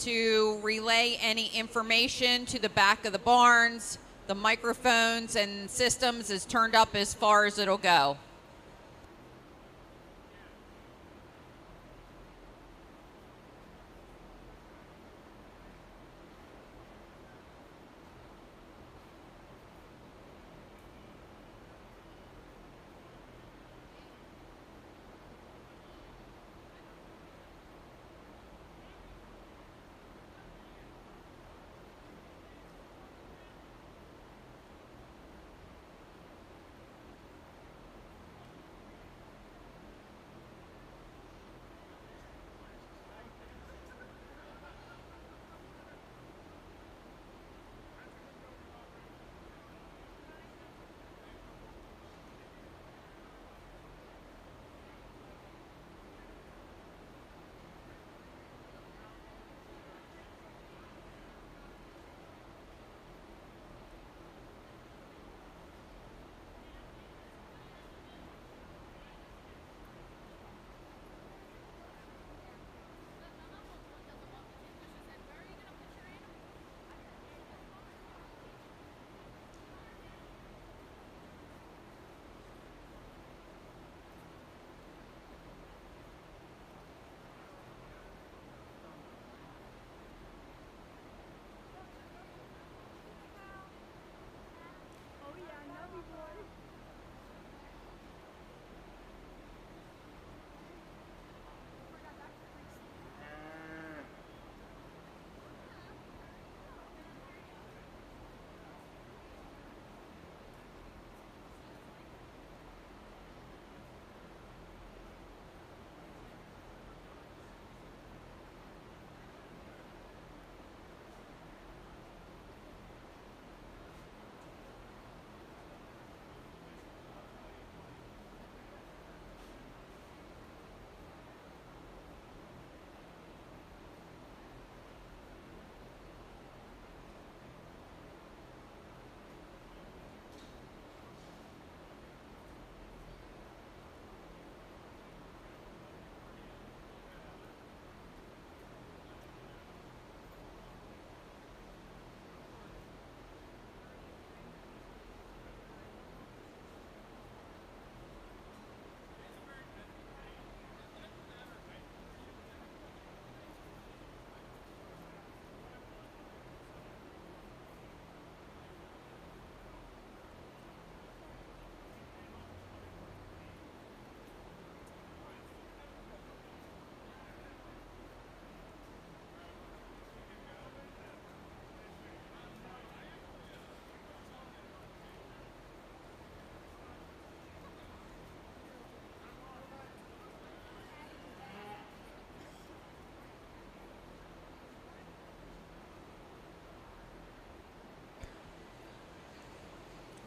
to relay any information to the back of the barns. The microphones and systems is turned up as far as it'll go.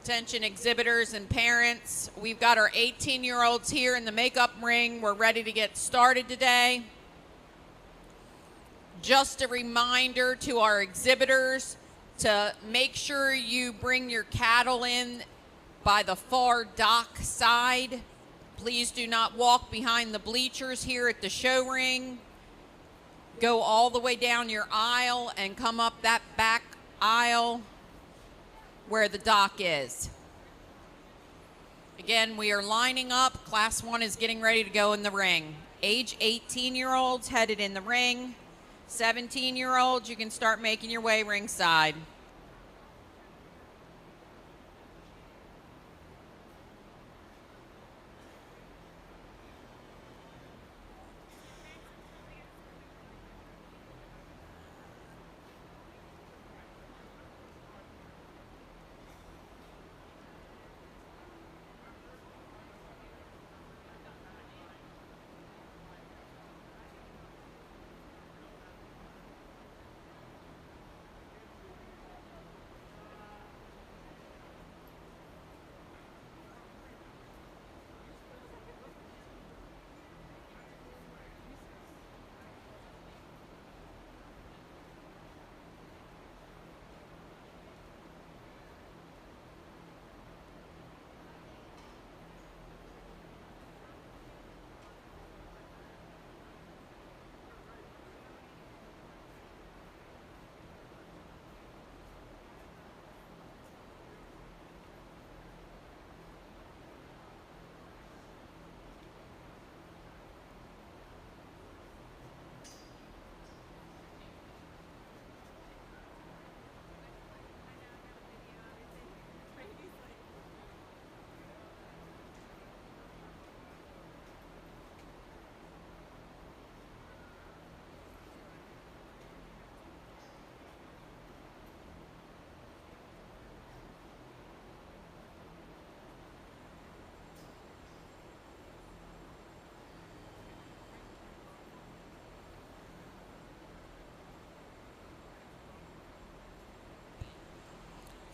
Attention exhibitors and parents, we've got our 18-year-olds here in the makeup ring. We're ready to get started today. Just a reminder to our exhibitors to make sure you bring your cattle in by the far dock side. Please do not walk behind the bleachers here at the show ring. Go all the way down your aisle and come up that back aisle where the dock is. Again, we are lining up. Class 1 is getting ready to go in the ring. Age 18-year-olds headed in the ring. 17-year-olds, you can start making your way ringside.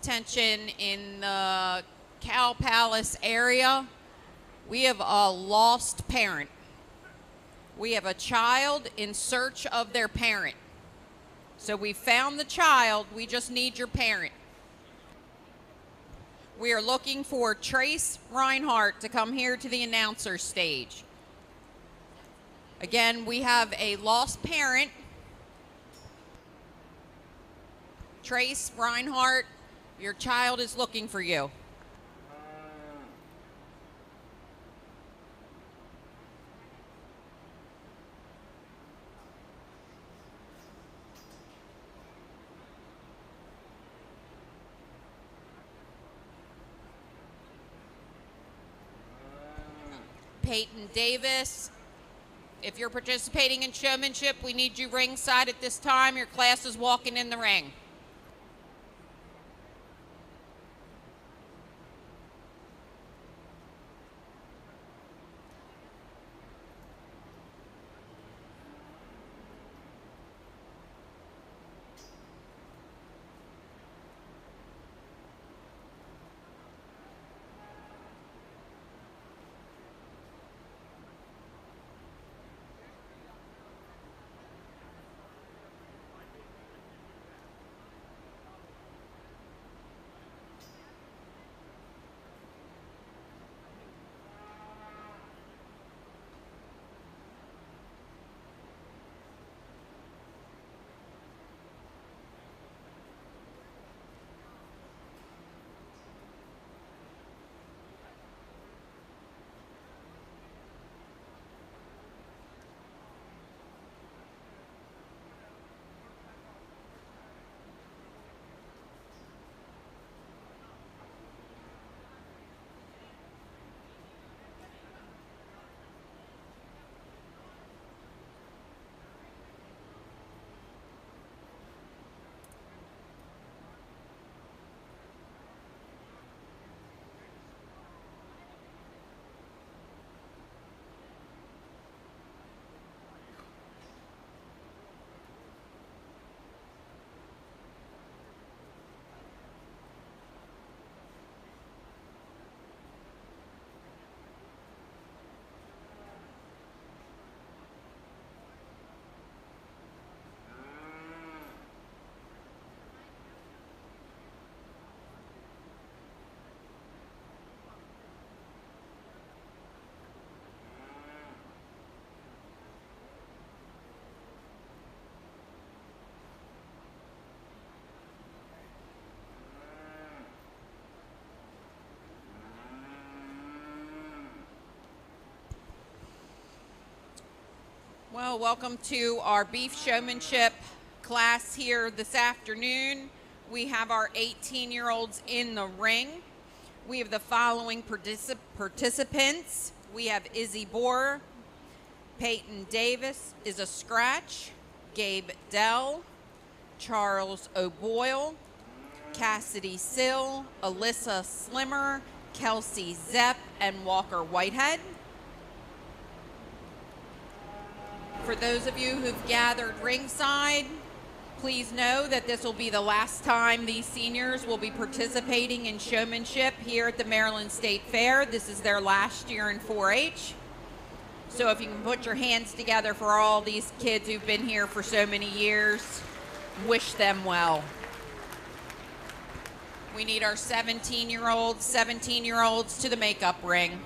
Attention in the Cow Palace area. We have a lost parent. We have a child in search of their parent. So we found the child, we just need your parent. We are looking for Trace Reinhardt to come here to the announcer stage. Again, we have a lost parent. Trace Reinhardt, your child is looking for you. Peyton Davis, if you're participating in showmanship, we need you ringside at this time. Your class is walking in the ring. Well, welcome to our beef showmanship class here this afternoon. We have our 18-year-olds in the ring. We have the following participants. We have Izzy Bohr, Peyton Davis is a scratch, Gabe Dell, Charles O'Boyle, Cassidy Sill, Alyssa Slimmer, Kelsey Zepp, and Walker Whitehead. For those of you who've gathered ringside, please know that this will be the last time these seniors will be participating in showmanship here at the Maryland State Fair. This is their last year in 4-H. So if you can put your hands together for all these kids who've been here for so many years, wish them well. We need our 17-year-olds to the makeup ring.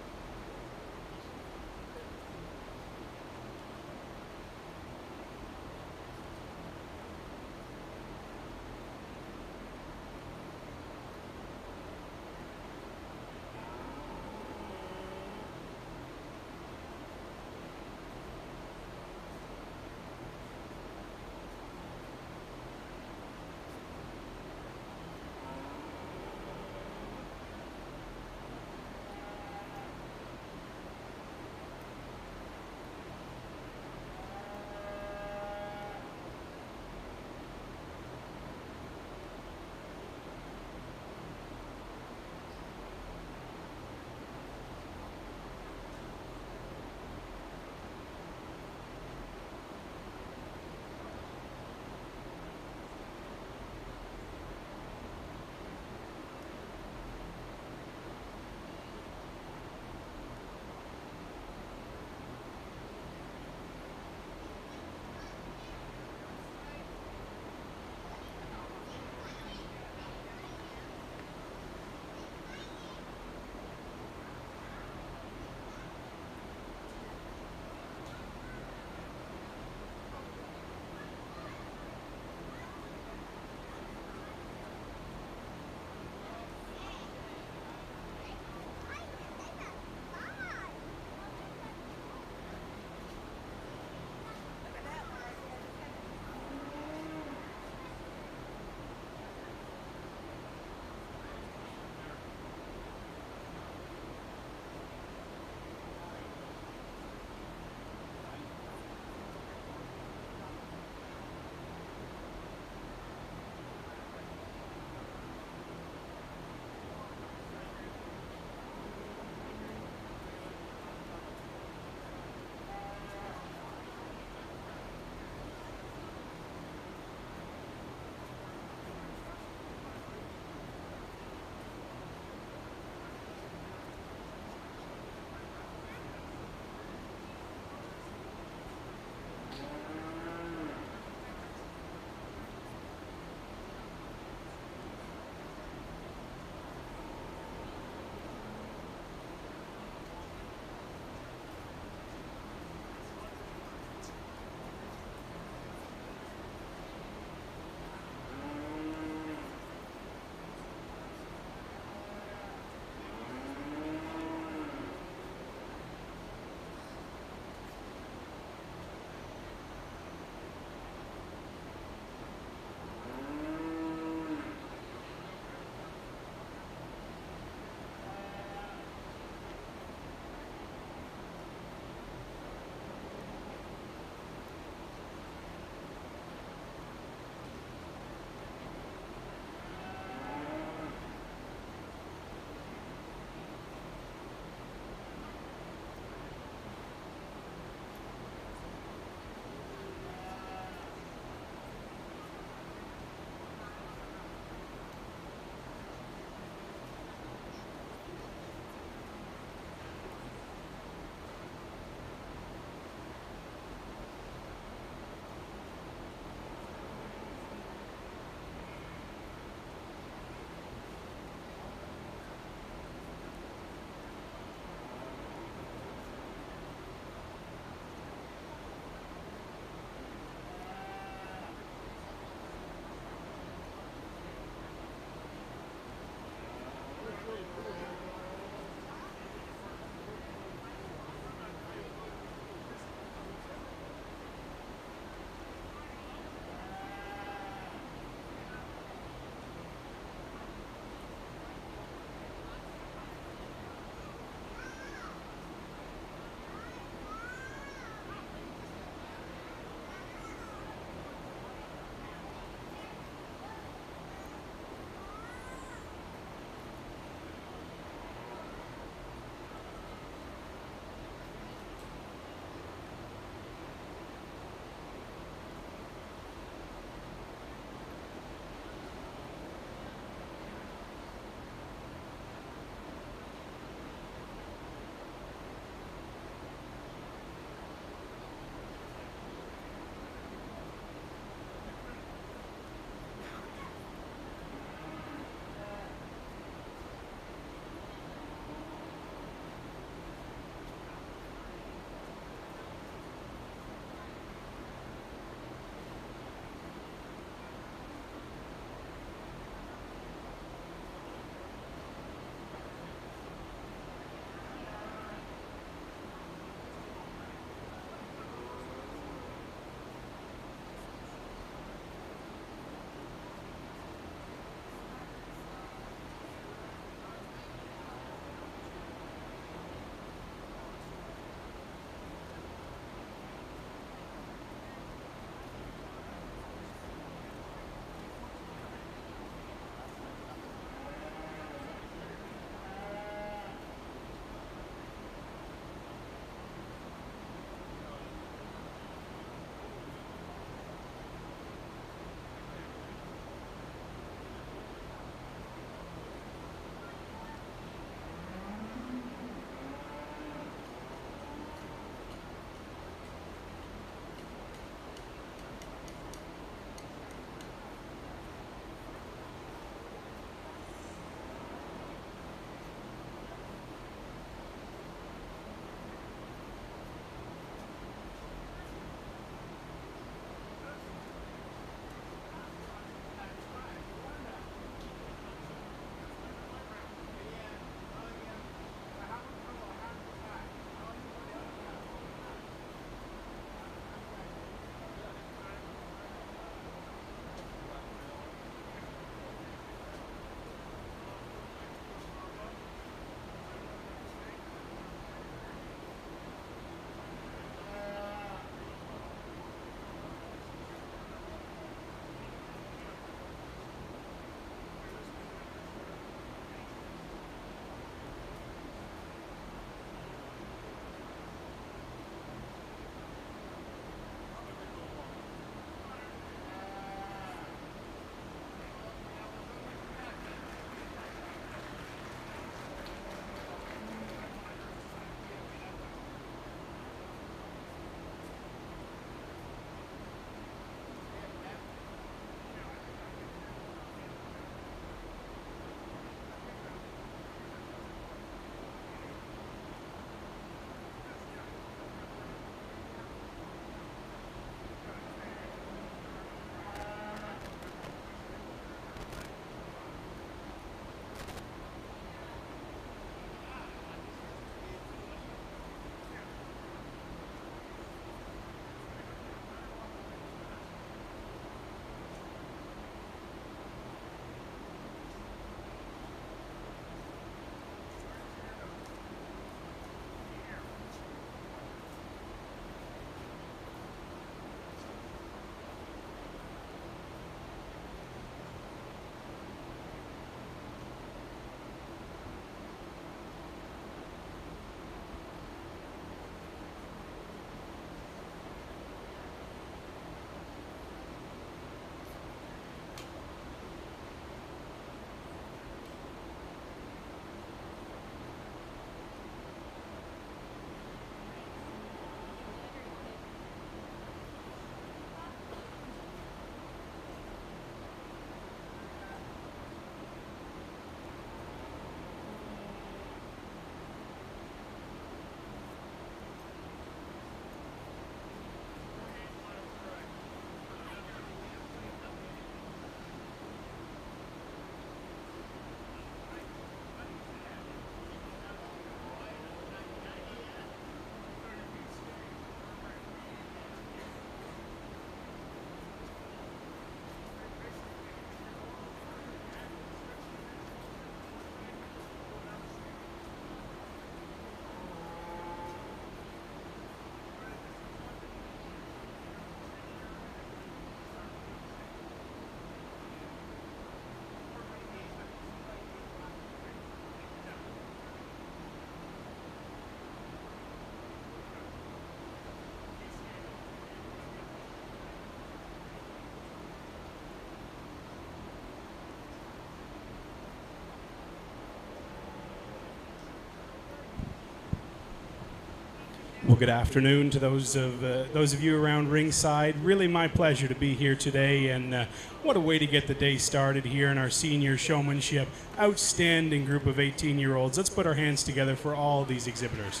Well, good afternoon to those of you around ringside. Really my pleasure to be here today, and what a way to get the day started here in our senior showmanship. Outstanding group of 18-year-olds. Let's put our hands together for all these exhibitors.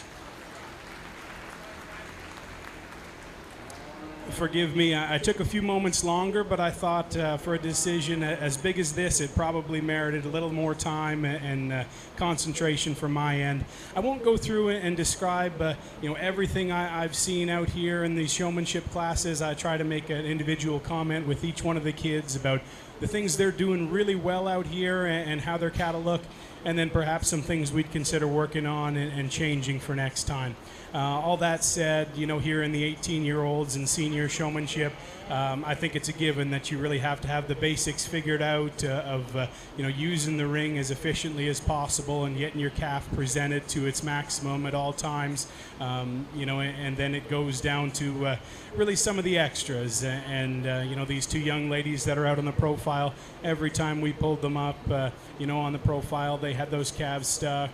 Forgive me, I took a few moments longer, but I thought for a decision as big as this, it probably merited a little more time and concentration from my end. I won't go through and describe everything I've seen out here in these showmanship classes. I try to make an individual comment with each one of the kids about the things they're doing really well out here and how their cattle look, and then perhaps some things we'd consider working on and changing for next time. All that said, here in the 18-year-olds and senior showmanship, I think it's a given that you really have to have the basics figured out of using the ring as efficiently as possible and getting your calf presented to its maximum at all times. And then it goes down to really some of the extras. And these two young ladies that are out on the profile, every time we pulled them up, on the profile, they had those calves stuck,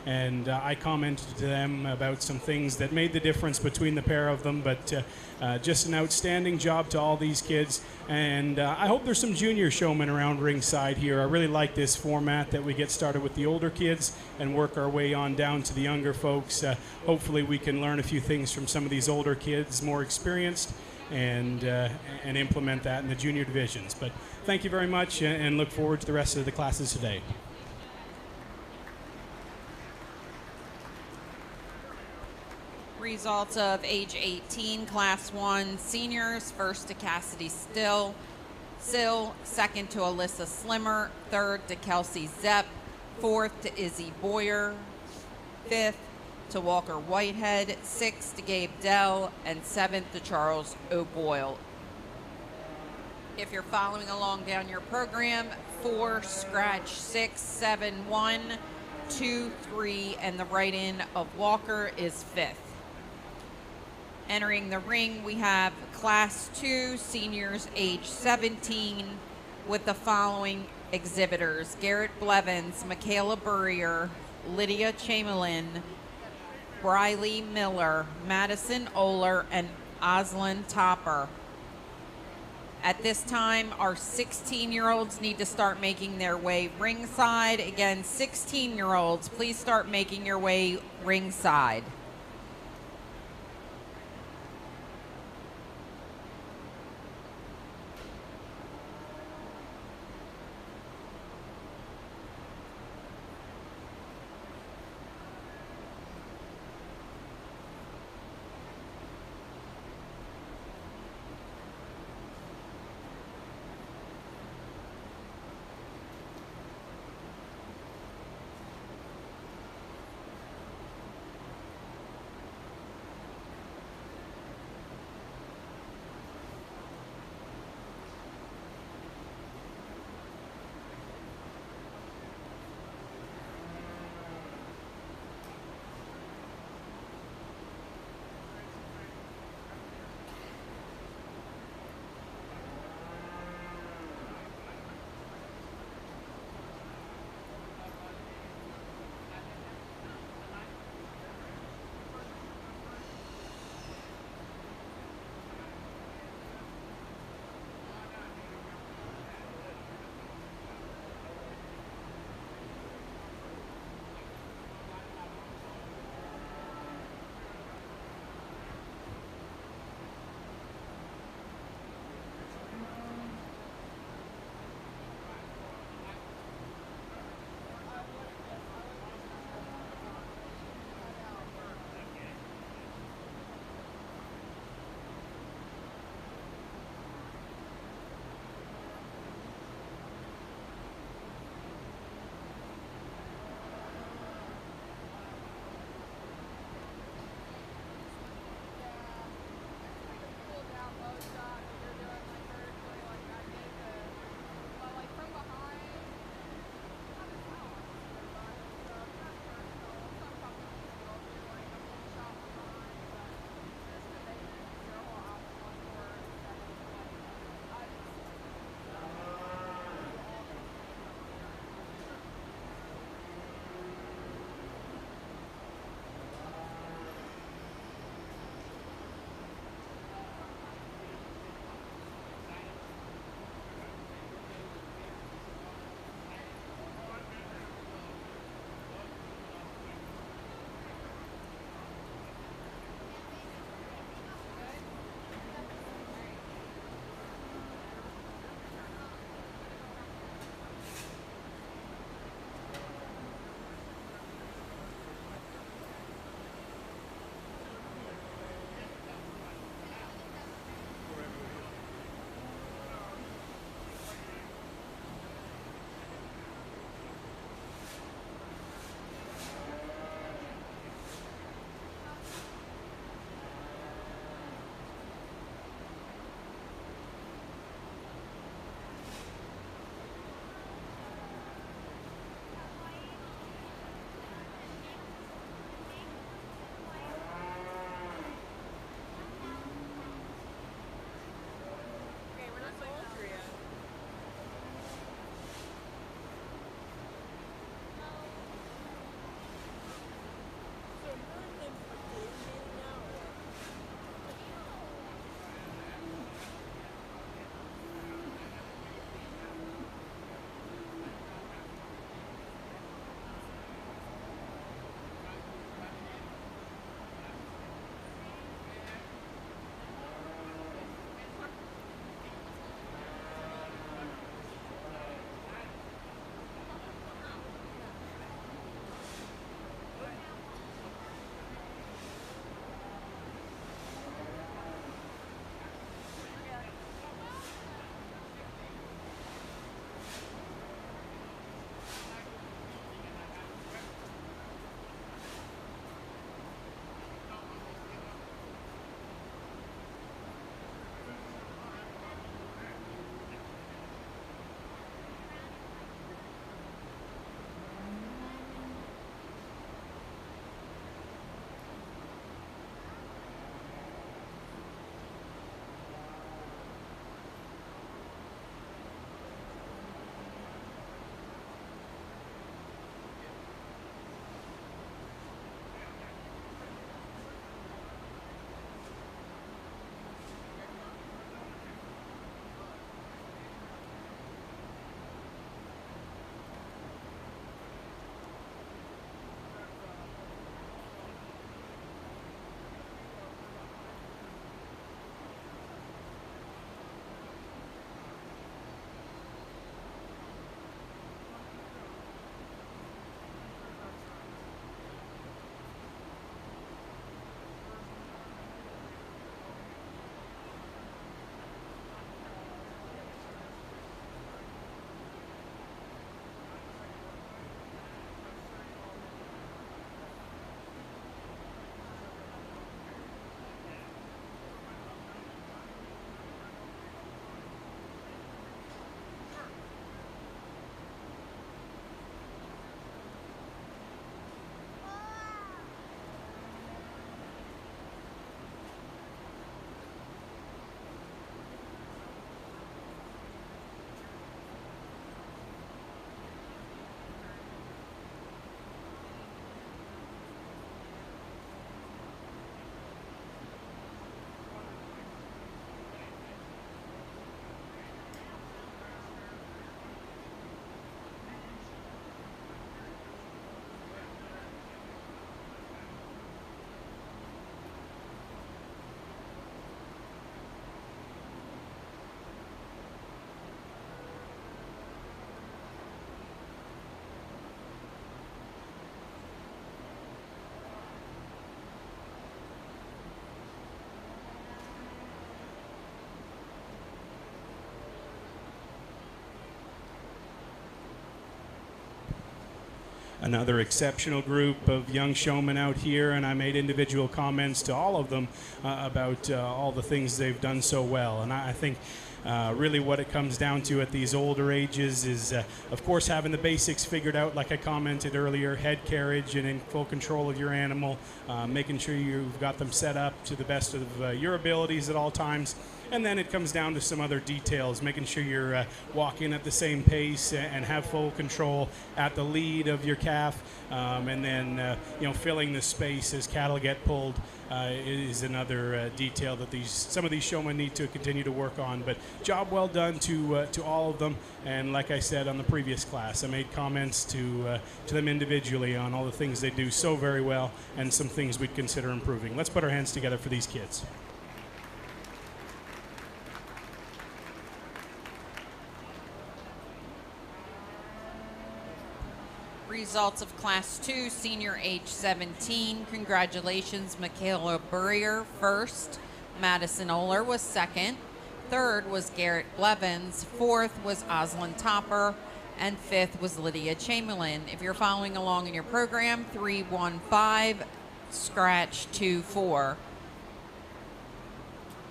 and I commented to them about some things that made the difference between the pair of them, but just an outstanding job to all these kids, and I hope there's some junior showmen around ringside here. I really like this format that we get started with the older kids and work our way on down to the younger folks. Hopefully we can learn a few things from some of these older kids, more experienced, and implement that in the junior divisions. But thank you very much, and look forward to the rest of the classes today. Results of age 18, Class 1 seniors. First to Cassidy Sill, second to Alyssa Slimmer, third to Kelsey Zepp, fourth to Izzy Boyer, fifth to Walker Whitehead, sixth to Gabe Dell, and seventh to Charles O'Boyle. If you're following along down your program, 4, scratch 6, 7, 1, 2, 3, and the write-in of Walker is fifth. Entering the ring, we have Class 2 seniors age 17 with the following exhibitors: Garrett Blevins, Michaela Burrier, Lydia Chamberlain, Briley Miller, Madison Oler, and Oslin Topper. At this time, our 16-year-olds need to start making their way ringside. Again, 16-year-olds, please start making your way ringside. another exceptional group of young showmen out here, and I made individual comments to all of them about all the things they've done so well. And I think really what it comes down to at these older ages is, of course, having the basics figured out, like I commented earlier, head carriage and in full control of your animal, making sure you've got them set up to the best of your abilities at all times. And then it comes down to some other details, making sure you're walking at the same pace and have full control at the lead of your calf, and then filling the space as cattle get pulled is another detail that some of these showmen need to continue to work on. But job well done to all of them. And like I said on the previous class, I made comments to them individually on all the things they do so very well and some things we'd consider improving. Let's put our hands together for these kids. Results of Class 2, senior age 17. Congratulations, Michaela Burrier, first. Madison Oler was second. Third was Garrett Blevins. Fourth was Oslin Topper. And fifth was Lydia Chamberlain. If you're following along in your program, 315, scratch 24.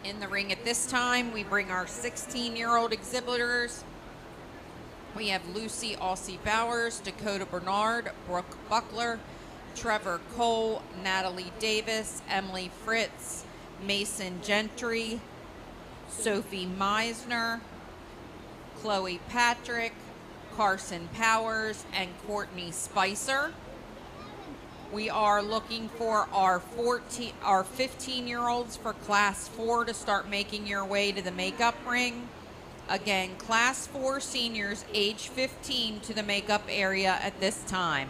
In the ring at this time, we bring our 16-year-old exhibitors. We have Lucy Aussie Bowers, Dakota Bernard, Brooke Buckler, Trevor Cole, Natalie Davis, Emily Fritz, Mason Gentry, Sophie Meisner, Chloe Patrick, Carson Powers, and Courtney Spicer. We are looking for our 15-year-olds for Class 4 to start making your way to the makeup ring. Again, Class 4 seniors age 15 to the makeup area at this time.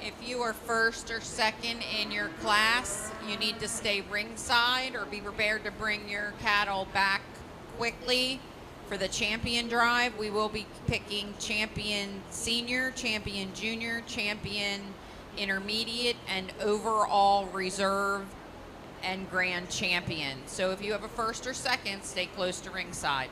If you are first or second in your class, you need to stay ringside or be prepared to bring your cattle back quickly for the champion drive. We will be picking champion senior, champion junior, champion intermediate, and overall reserve and grand champion. So if you have a first or second, stay close to ringside.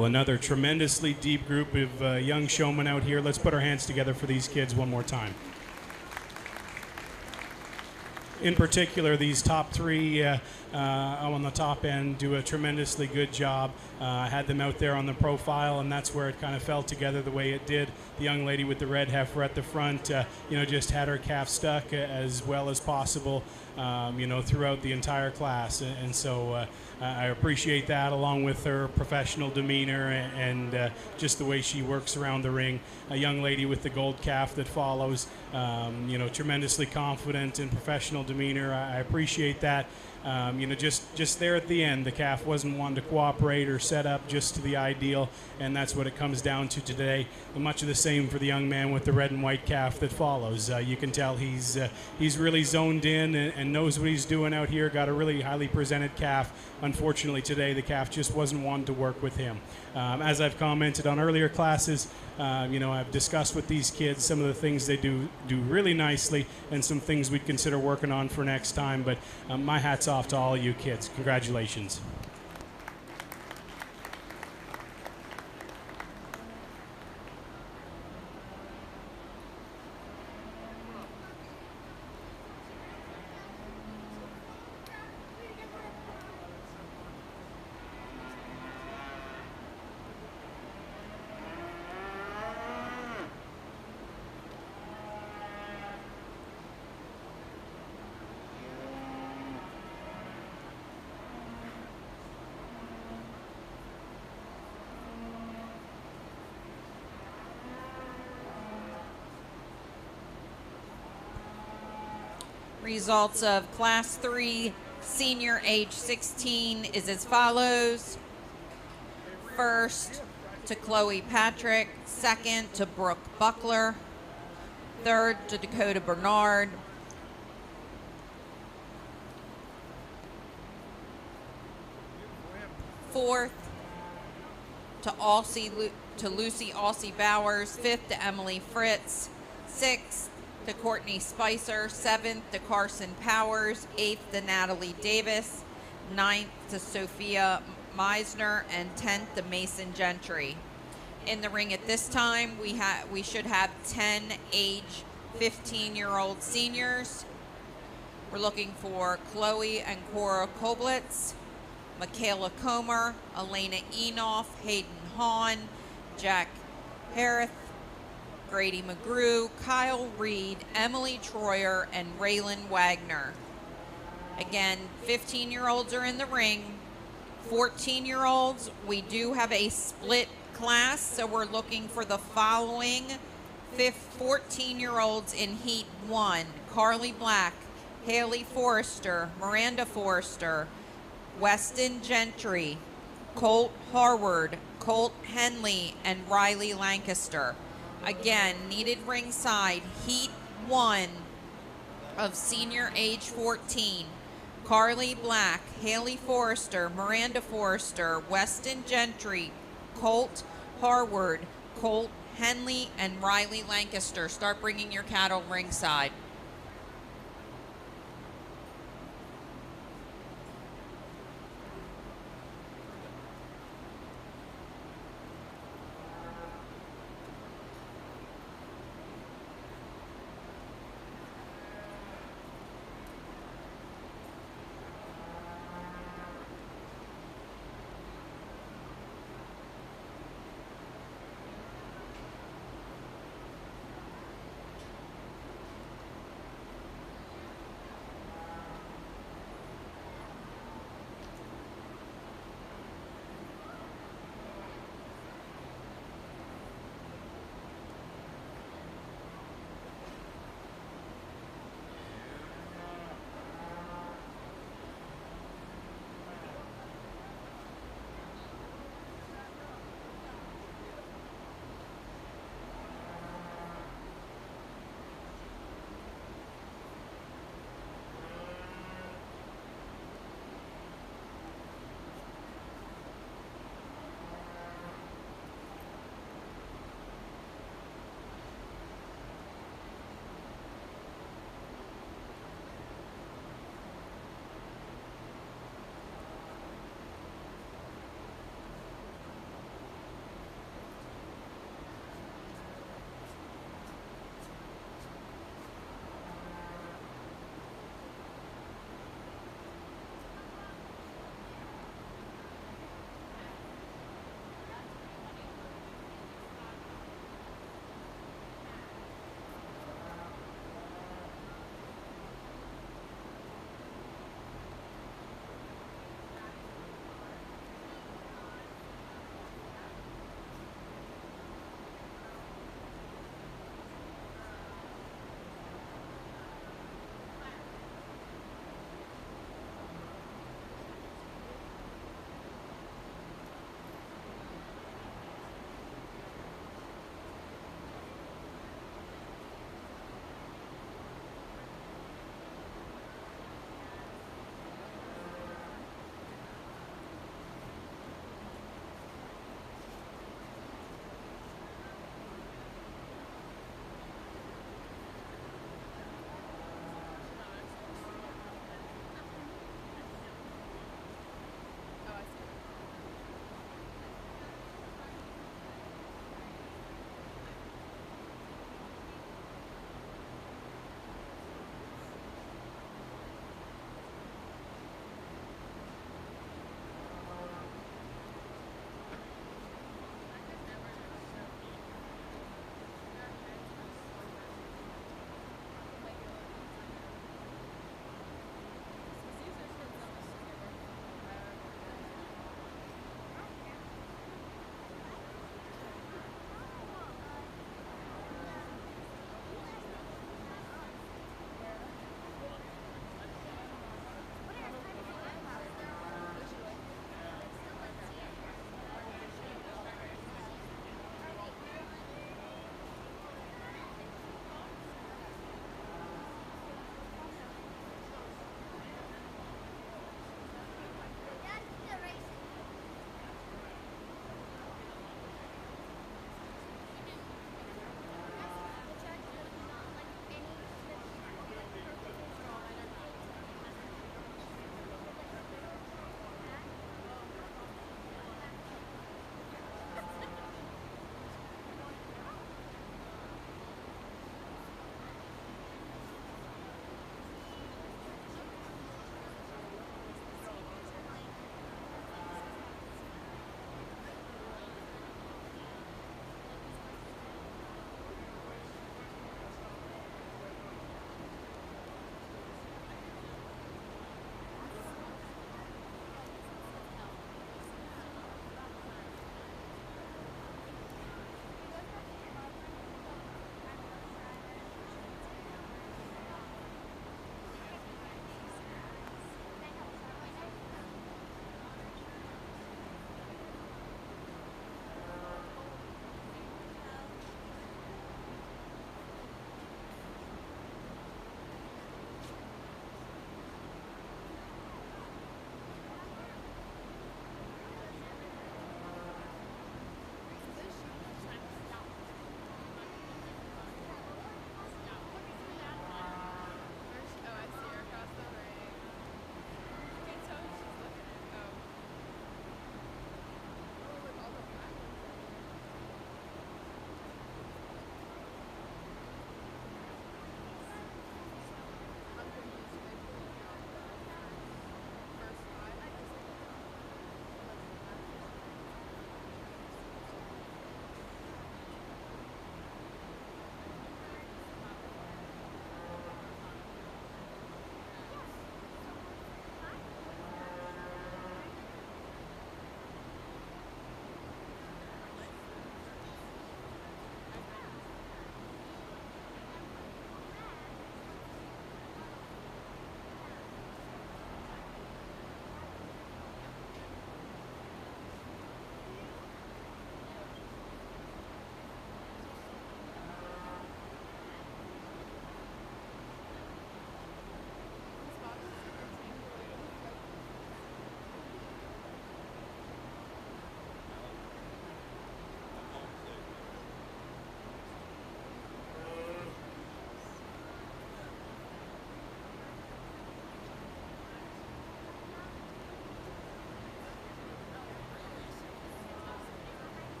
Unbelievable. Another tremendously deep group of young showmen out here. Let's put our hands together for these kids one more time. In particular, these top three on the top end do a tremendously good job. I had them out there on the profile, and that's where it kind of fell together the way it did. The young lady with the red heifer at the front, just had her calf stuck as well as possible, throughout the entire class. And so I appreciate that, along with her professional demeanor and just the way she works around the ring. A young lady with the gold calf that follows, tremendously confident and professional demeanor. I appreciate that. Just there at the end, the calf wasn't one to cooperate or set up just to the ideal, and that's what it comes down to today. And much of the same for the young man with the red and white calf that follows. You can tell he's really zoned in and knows what he's doing out here. Got a really highly presented calf. Unfortunately today, the calf just wasn't one to work with him. As I've commented on earlier classes, I've discussed with these kids some of the things they do really nicely and some things we'd consider working on for next time. But my hat's off to all of you kids. Congratulations. Results of Class 3 Senior age 16 is as follows. First to Chloe Patrick, second to Brooke Buckler, third to Dakota Bernard, fourth to Lucy Aussie Bowers, fifth to Emily Fritz, sixth to Courtney Spicer, 7th to Carson Powers, 8th to Natalie Davis, 9th to Sophia Meisner, and 10th to Mason Gentry. In the ring at this time, we should have 10 age 15-year-old seniors. We're looking for Chloe and Cora Koblitz, Michaela Comer, Elena Enoff, Hayden Hahn, Jack Harith, Grady McGrew, Kyle Reed, Emily Troyer, and Raylan Wagner. Again, 15-year-olds are in the ring. 14-year-olds, we do have a split class, so we're looking for the following 14-year-olds in Heat 1. Carly Black, Haley Forrester, Miranda Forrester, Weston Gentry, Colt Harward, Colt Henley, and Riley Lancaster. Again, needed ringside, Heat 1 of senior age 14. Carly Black, Haley Forrester, Miranda Forrester, Weston Gentry, Colt Harward, Colt Henley, and Riley Lancaster. Start bringing your cattle ringside.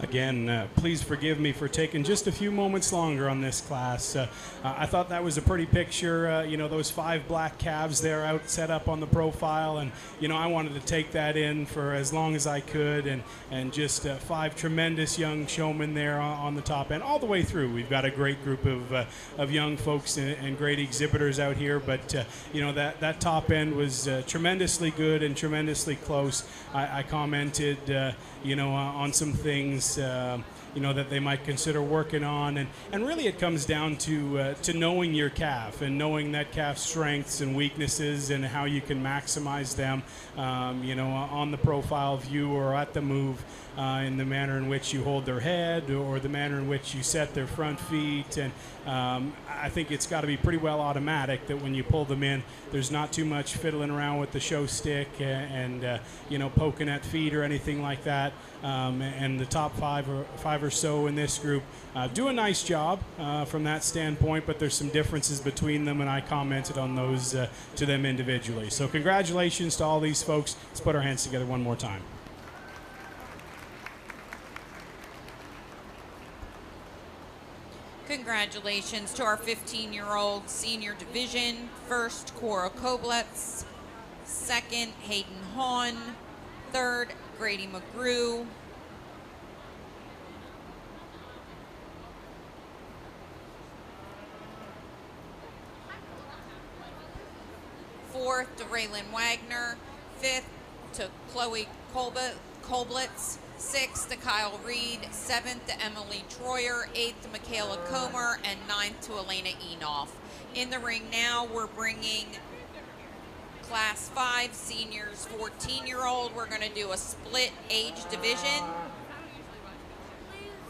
Again, please forgive me for taking just a few moments longer on this class. I thought that was a pretty picture, those 5 black calves there out set up on the profile, and I wanted to take that in for as long as I could, and just 5 tremendous young showmen there on the top end, all the way through. We've got a great group of young folks and great exhibitors out here, but that top end was tremendously good and tremendously close. I commented, on some things, that they might consider working on, and really it comes down to knowing your calf and knowing that calf's strengths and weaknesses and how you can maximize them, on the profile view or at the move, in the manner in which you hold their head or the manner in which you set their front feet. And I think it's got to be pretty well automatic that when you pull them in, there's not too much fiddling around with the show stick and poking at feet or anything like that. And the top five or so in this group do a nice job from that standpoint, but there's some differences between them, and I commented on those to them individually. So congratulations to all these folks. Let's put our hands together one more time. Congratulations to our 15-year-old senior division. First, Cora Koblitz. Second, Hayden Hahn. Third, Grady McGrew. Fourth, to Raylan Wagner. Fifth, to Chloe Koblitz. Sixth to Kyle Reed, seventh to Emily Troyer, eighth to Michaela Comer, and ninth to Elena Enoff. In the ring now, we're bringing Class 5 seniors, 14-year-old. We're going to do a split age division.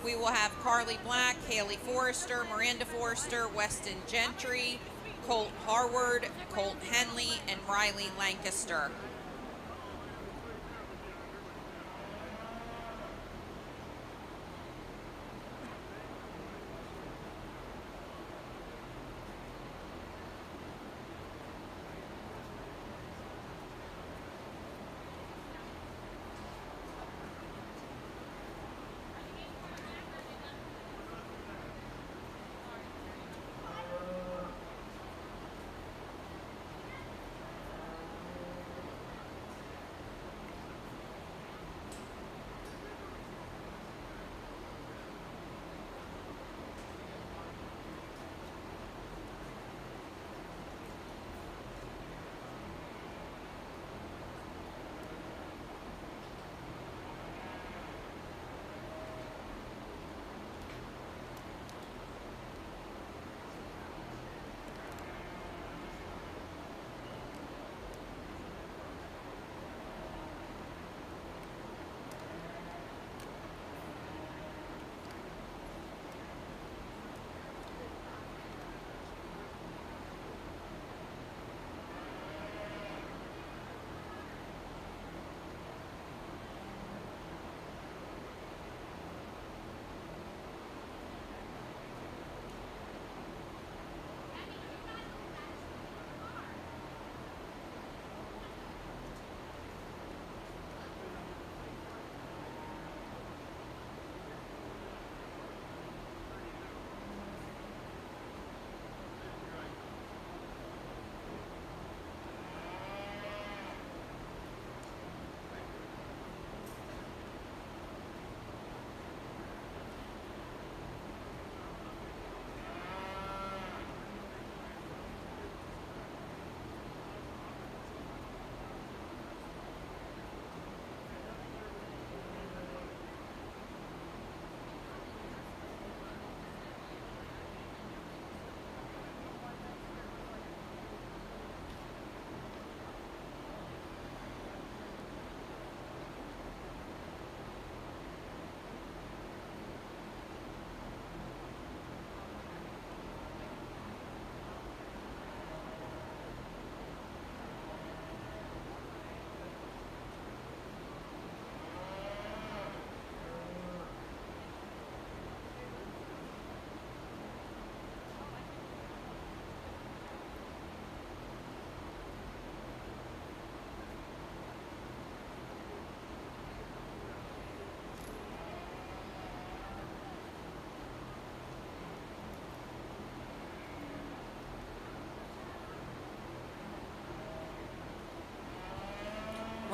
We will have Carly Black, Haley Forrester, Miranda Forrester, Weston Gentry, Colt Harward, Colt Henley, and Riley Lancaster.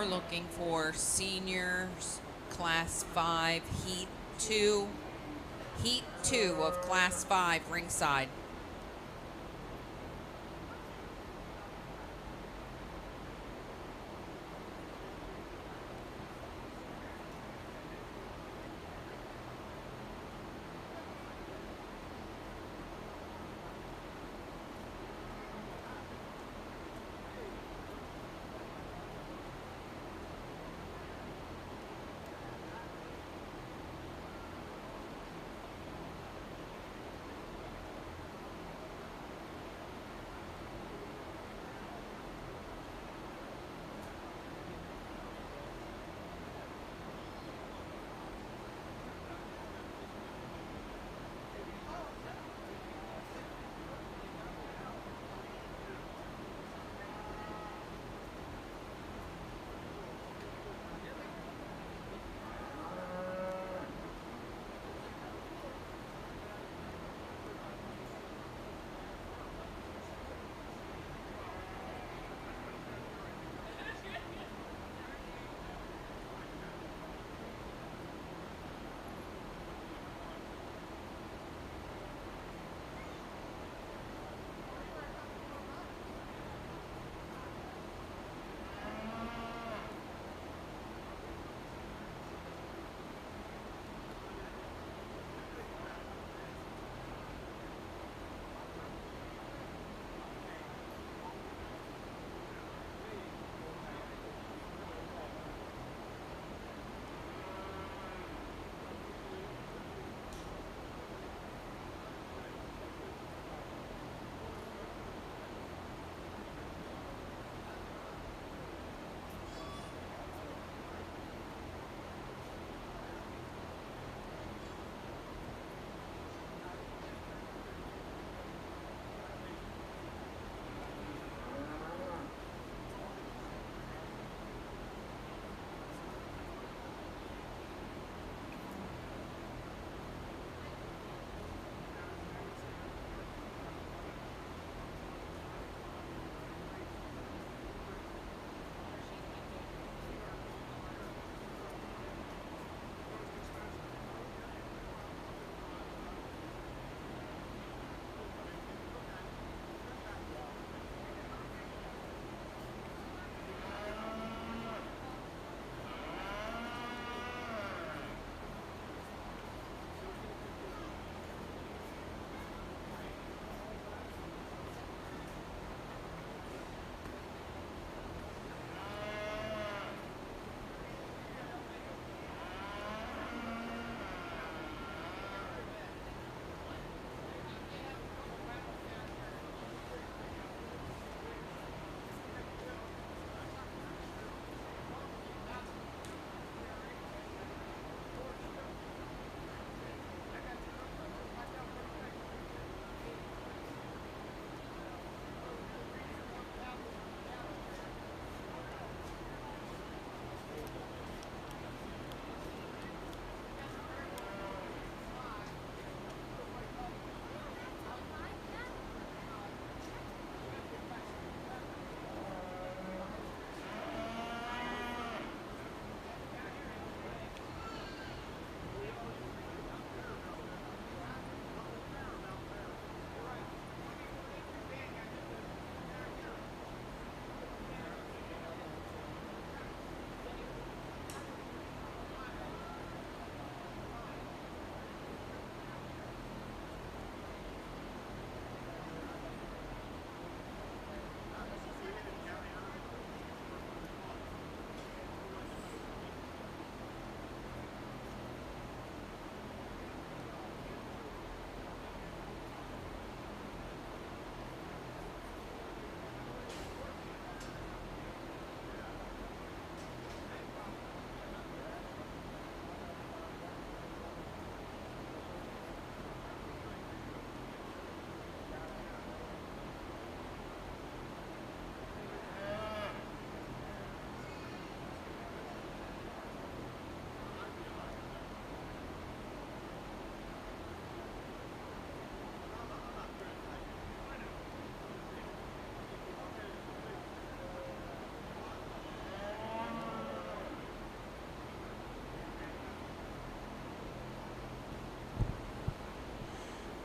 We're looking for seniors, Class 5, Heat 2. Heat 2 of Class 5 ringside.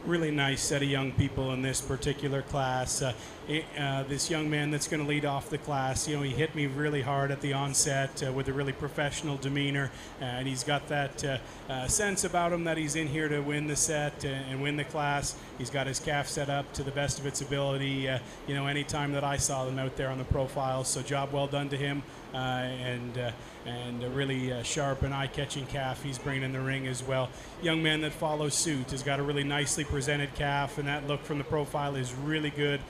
really nice set of young people in this particular class. This young man that's going to lead off the class, he hit me really hard at the onset with a really professional demeanor, and he's got that sense about him that he's in here to win the set and win the class. He's got his calf set up to the best of its ability, any time that I saw them out there on the profiles. So job well done to him, and a really sharp and eye-catching calf he's bringing in the ring as well. Young man that follows suit has got a really nicely presented calf, and that look from the profile is really good.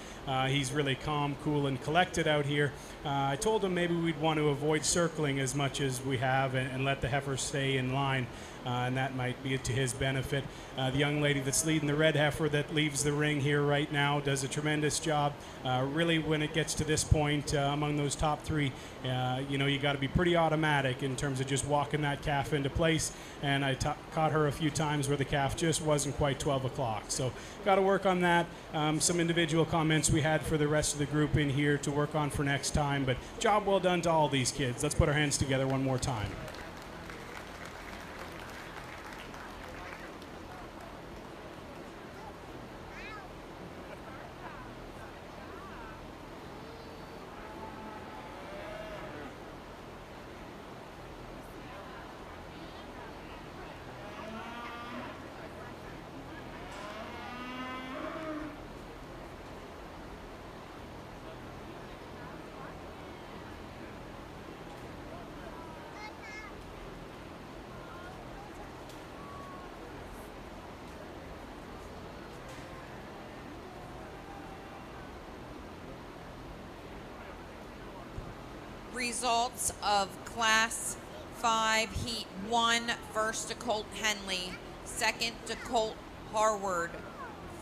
He's really calm, cool, and collected out here. I told him maybe we'd want to avoid circling as much as we have and let the heifer stay in line, and that might be to his benefit. The young lady that's leading the red heifer that leaves the ring here right now does a tremendous job. Really, when it gets to this point, among those top three, you got to be pretty automatic in terms of just walking that calf into place, and I caught her a few times where the calf just wasn't quite 12 o'clock. So got to work on that. Some individual comments we had for the rest of the group in here to work on for next time, but job well done to all these kids. Let's put our hands together one more time. Results of Class 5, Heat 1, first to Colt Henley, second to Colt Harward,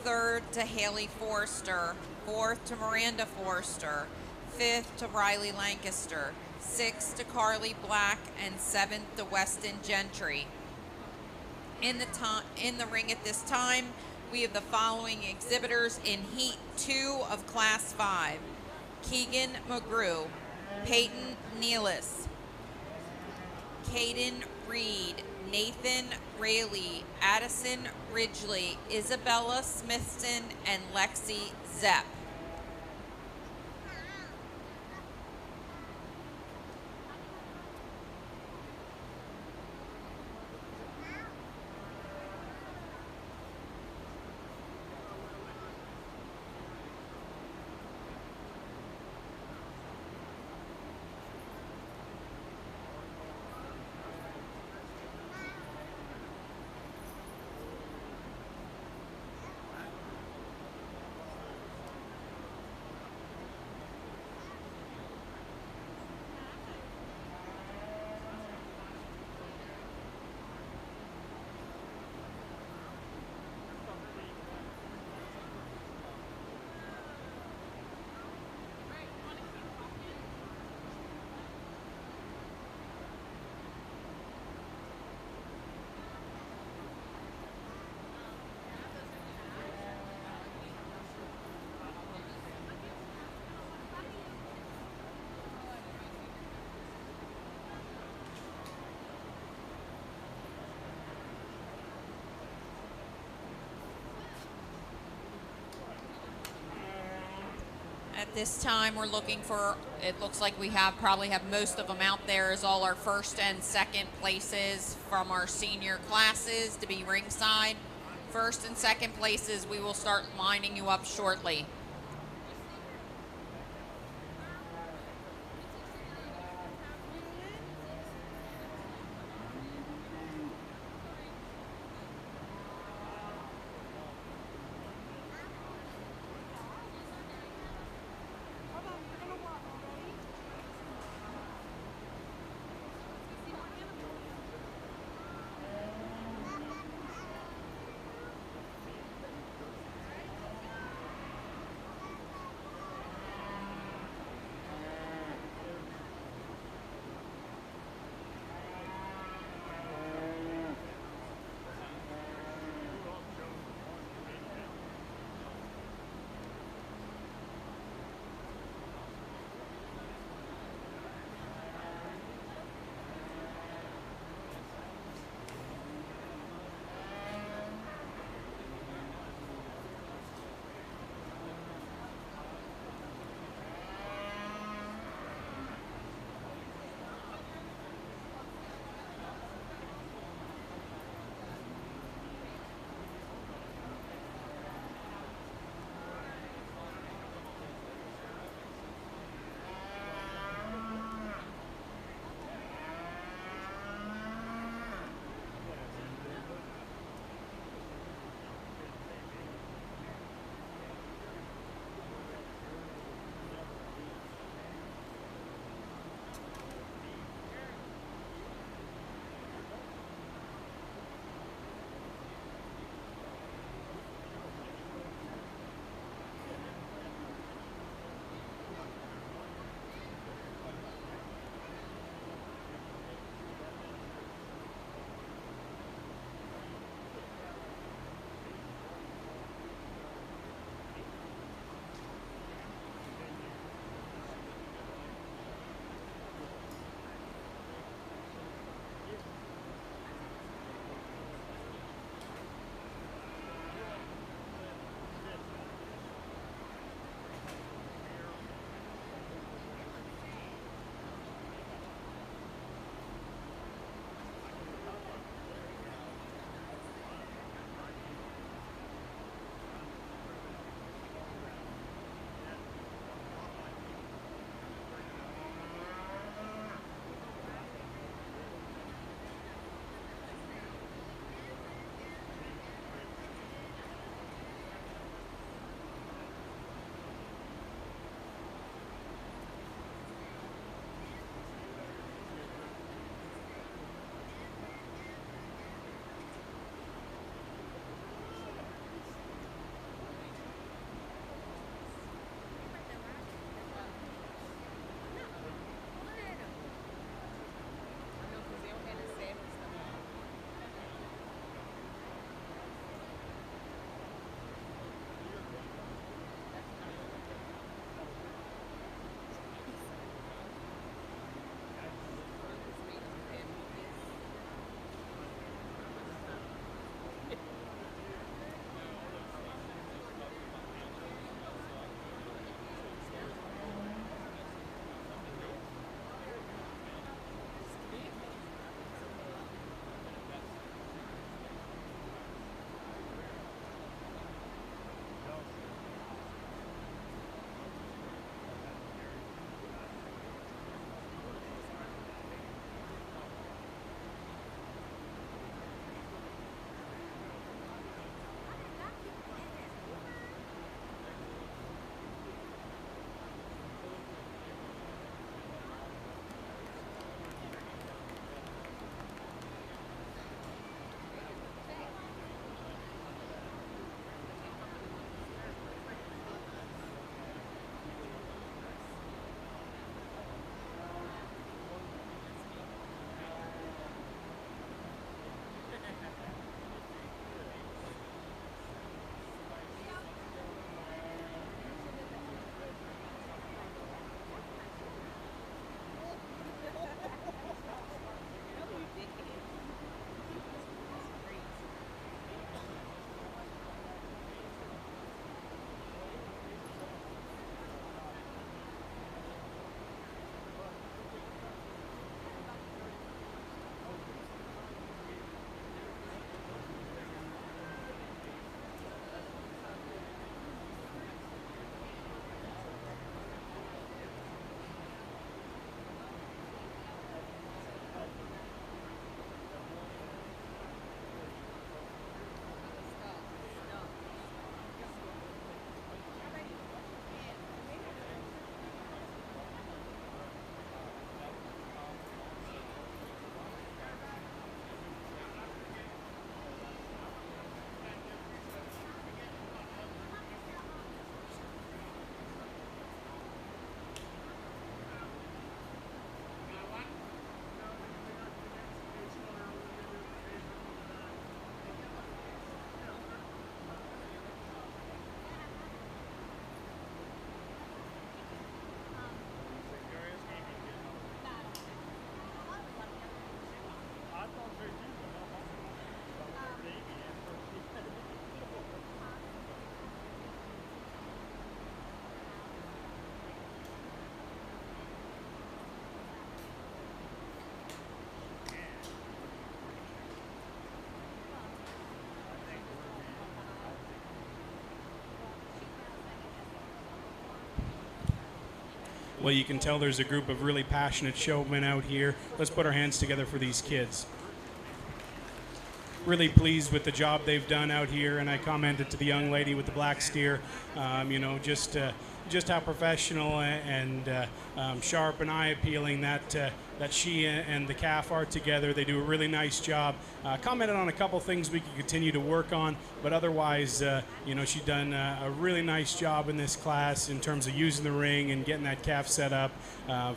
third to Haley Forrester, fourth to Miranda Forrester, fifth to Riley Lancaster, sixth to Carly Black, and seventh to Weston Gentry. In the ring at this time, we have the following exhibitors in Heat 2 of Class 5. Keegan McGrew, Peyton Nealis, Caden Reed, Nathan Rayleigh, Addison Ridgely, Isabella Smithson, and Lexi Zepp. At this time, we're looking for, it looks like we probably have most of them out there as all our first and second places from our senior classes to be ringside. First and second places, we will start lining you up shortly. well, you can tell there's a group of really passionate showmen out here. Let's put our hands together for these kids. Really pleased with the job they've done out here, and I commented to the young lady with the black steer, just how professional and sharp and eye-appealing that she and the calf are together. They do a really nice job. Commented on a couple things we can continue to work on, but otherwise, she's done a really nice job in this class in terms of using the ring and getting that calf set up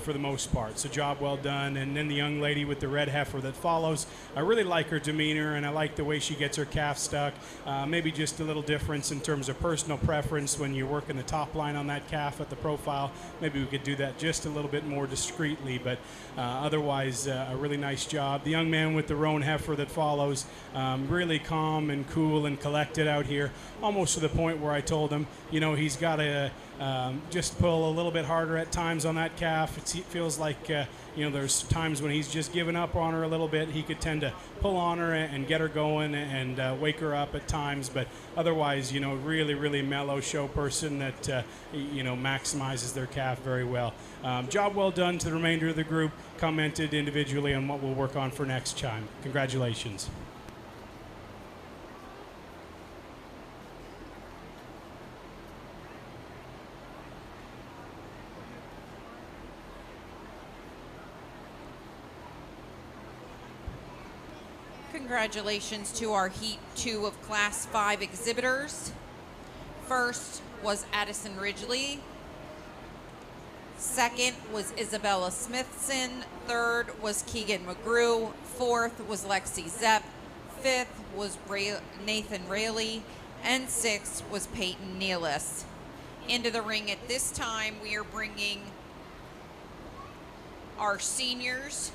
for the most part. So job well done. And then the young lady with the red heifer that follows, I really like her demeanor, and I like the way she gets her calf stuck. Maybe just a little difference in terms of personal preference when you're working the top line on that calf at the profile. Maybe we could do that just a little bit more discreetly, but otherwise a really nice job. The young man with the roan heifer that follows, really calm and cool and collected out here, almost to the point where I told him, he's got to just pull a little bit harder at times on that calf. It feels like there's times when he's just given up on her a little bit. He could tend to pull on her and get her going and wake her up at times, but otherwise, really, really mellow show person that maximizes their calf very well. Job well done to the remainder of the group. Commented individually on what we'll work on for next time. Congratulations. Congratulations to our Heat 2 of Class 5 exhibitors. First was Addison Ridgely. Second was Isabella Smithson. Third was Keegan McGrew. Fourth was Lexi Zepp. Fifth was Nathan Rayleigh. And sixth was Peyton Nealis. Into the ring at this time, we are bringing our seniors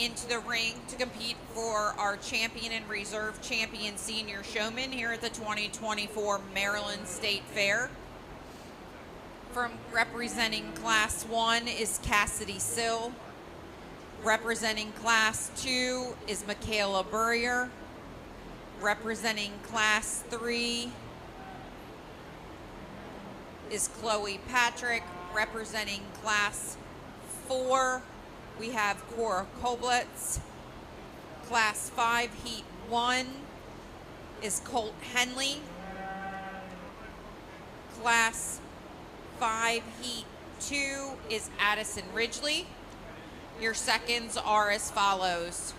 into the ring to compete for our champion and reserve champion senior showman here at the 2024 Maryland State Fair. From representing Class 1 is Cassidy Sill. Representing Class 2 is Michaela Burrier. Representing Class 3 is Chloe Patrick. Representing Class 4, we have Cora Koblitz. Class 5, Heat 1 is Colt Henley. Class 5, Heat 2 is Addison Ridgely. Your seconds are as follows: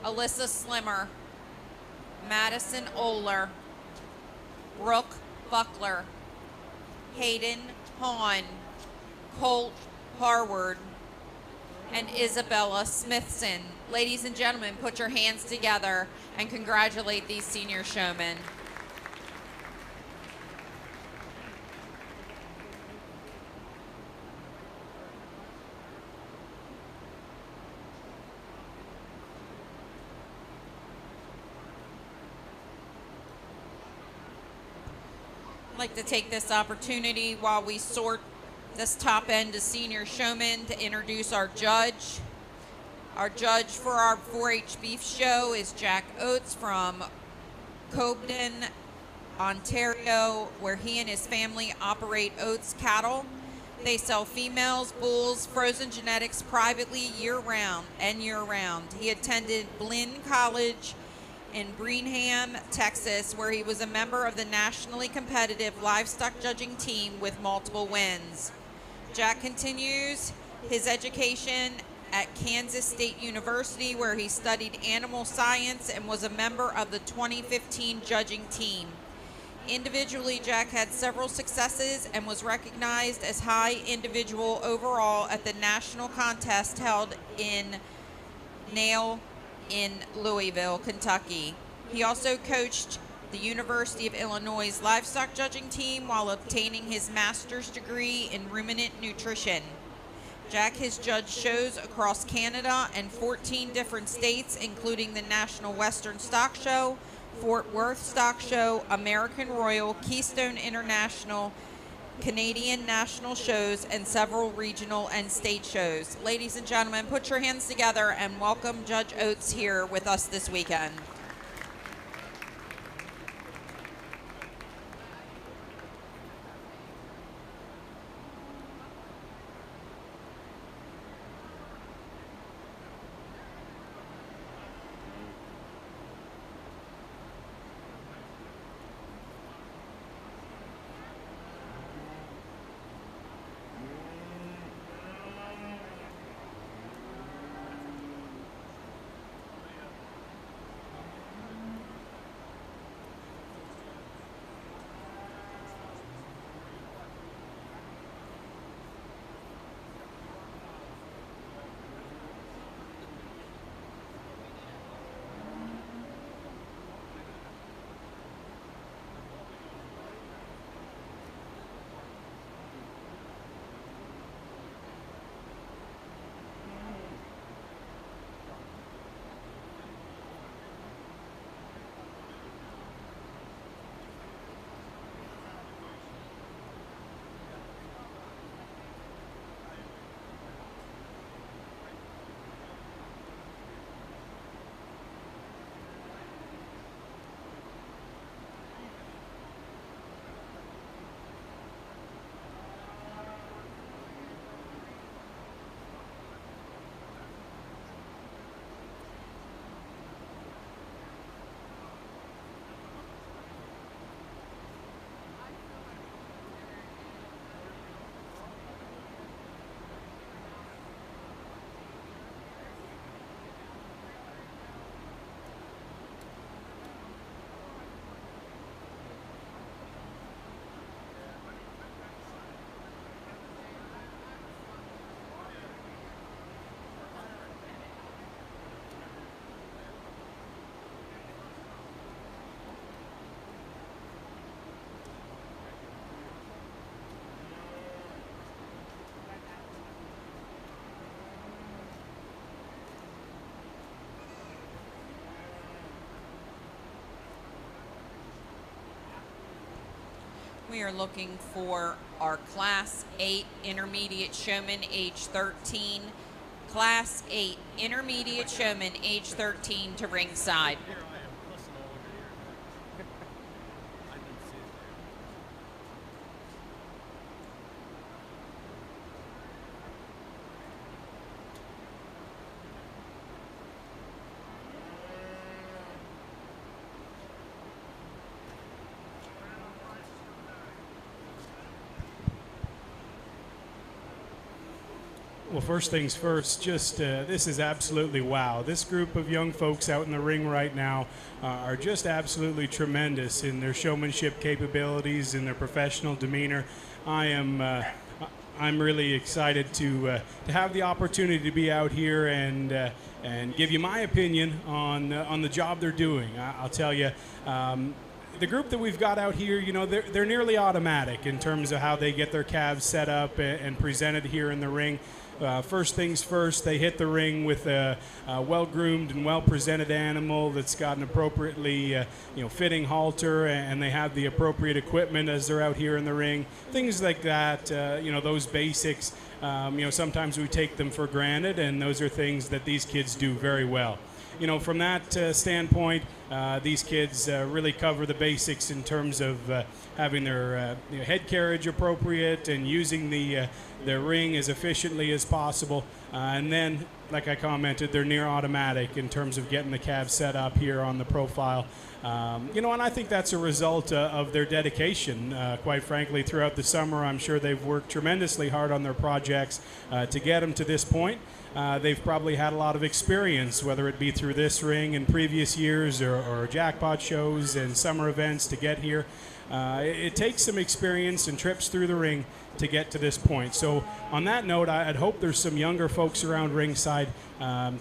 Alyssa Slimmer, Madison Oler, Brooke Buckler, Hayden Hahn, Colt Harward, and Isabella Smithson. Ladies and gentlemen, put your hands together and congratulate these senior showmen. I'd like to take this opportunity while we sort this top end to senior showmen to introduce our judge. Our judge for our 4-H beef show is Jack Oates from Cobden, Ontario, where he and his family operate Oates Cattle. They sell females, bulls, frozen genetics privately year-round. He attended Blinn College in Breenham, Texas, where he was a member of the nationally competitive livestock judging team with multiple wins. Jack continues his education at Kansas State University, where he studied animal science and was a member of the 2015 judging team. Individually, Jack had several successes and was recognized as high individual overall at the national contest held in Nale in Louisville, Kentucky. He also coached the University of Illinois' livestock judging team while obtaining his master's degree in ruminant nutrition. Jack has judged shows across Canada and 14 different states, including the National Western Stock Show, Fort Worth Stock Show, American Royal, Keystone International, Canadian national shows, and several regional and state shows. Ladies and gentlemen, put your hands together and welcome Judge Oates here with us this weekend. We are looking for our Class 8 Intermediate Showman, age 13. Class 8 Intermediate Showman, age 13, to ringside. Well, first things first, this is absolutely wow. This group of young folks out in the ring right now are just absolutely tremendous in their showmanship capabilities, in their professional demeanor. I'm really excited to have the opportunity to be out here and give you my opinion on the job they're doing. I'll tell you. The group that we've got out here, you know, they're nearly automatic in terms of how they get their calves set up and presented here in the ring. First things first, they hit the ring with a well-groomed and well-presented animal that's got an appropriately fitting halter, and they have the appropriate equipment as they're out here in the ring. Things like that, those basics. Sometimes we take them for granted, and those are things that these kids do very well. From that standpoint, these kids really cover the basics in terms of having their head carriage appropriate and using their ring as efficiently as possible. And then, like I commented, they're near automatic in terms of getting the calves set up here on the profile. And I think that's a result of their dedication. Quite frankly, throughout the summer, I'm sure they've worked tremendously hard on their projects to get them to this point. They've probably had a lot of experience, whether it be through this ring in previous years or jackpot shows and summer events to get here. It takes some experience and trips through the ring to get to this point. So on that note, I'd hope there's some younger folks around ringside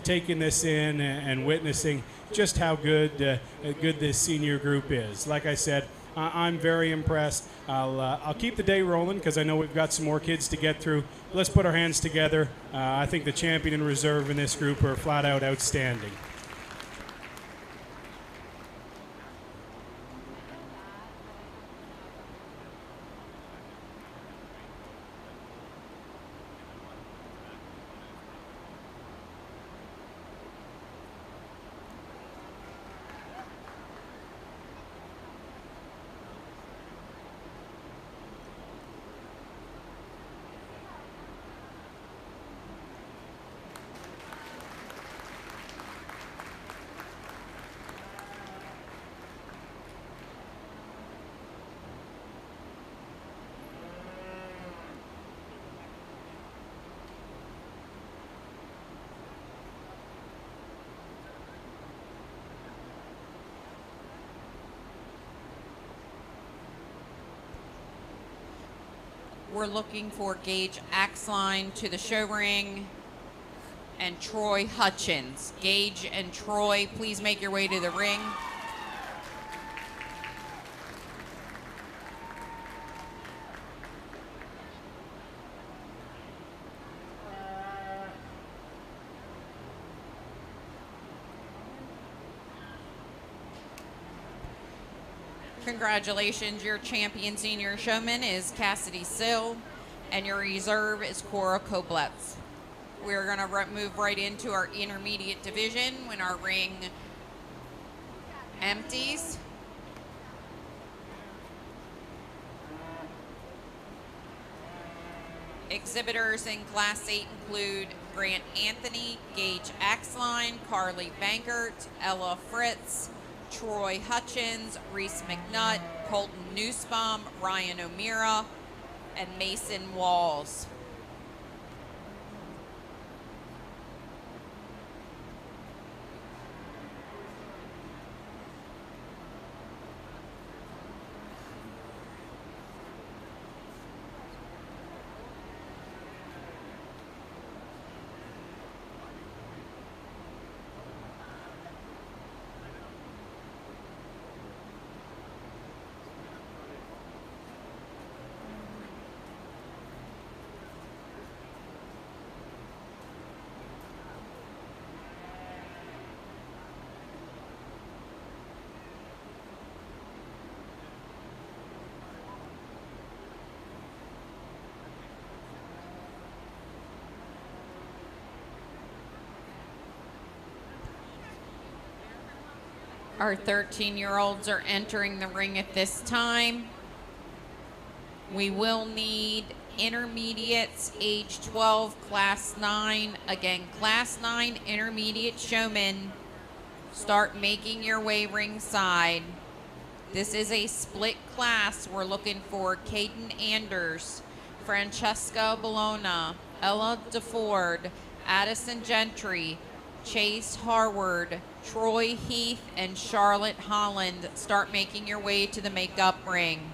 taking this in and witnessing just how good this senior group is. Like I said, I'm very impressed. I'll keep the day rolling because I know we've got some more kids to get through. Let's put our hands together. I think the champion and reserve in this group are flat out outstanding. We're looking for Gage Axline to the show ring and Troy Hutchins. Gage and Troy, please make your way to the ring. Congratulations, your champion senior showman is Cassidy Sill, and your reserve is Cora Kobletz. We're going to move right into our intermediate division when our ring empties. Exhibitors in Class 8 include Grant Anthony, Gage Axline, Carly Bankert, Ella Fritz, Troy Hutchins, Reese McNutt, Colton Nussbaum, Ryan O'Meara, and Mason Walls. Our 13-year-olds are entering the ring at this time. We will need intermediates, age 12, class 9. Again, class 9 intermediate showmen. Start making your way ringside. This is a split class. We're looking for Caden Anders, Francesca Bologna, Ella DeFord, Addison Gentry, Chase Harward, Troy Heath, and Charlotte Holland. Start making your way to the makeup ring.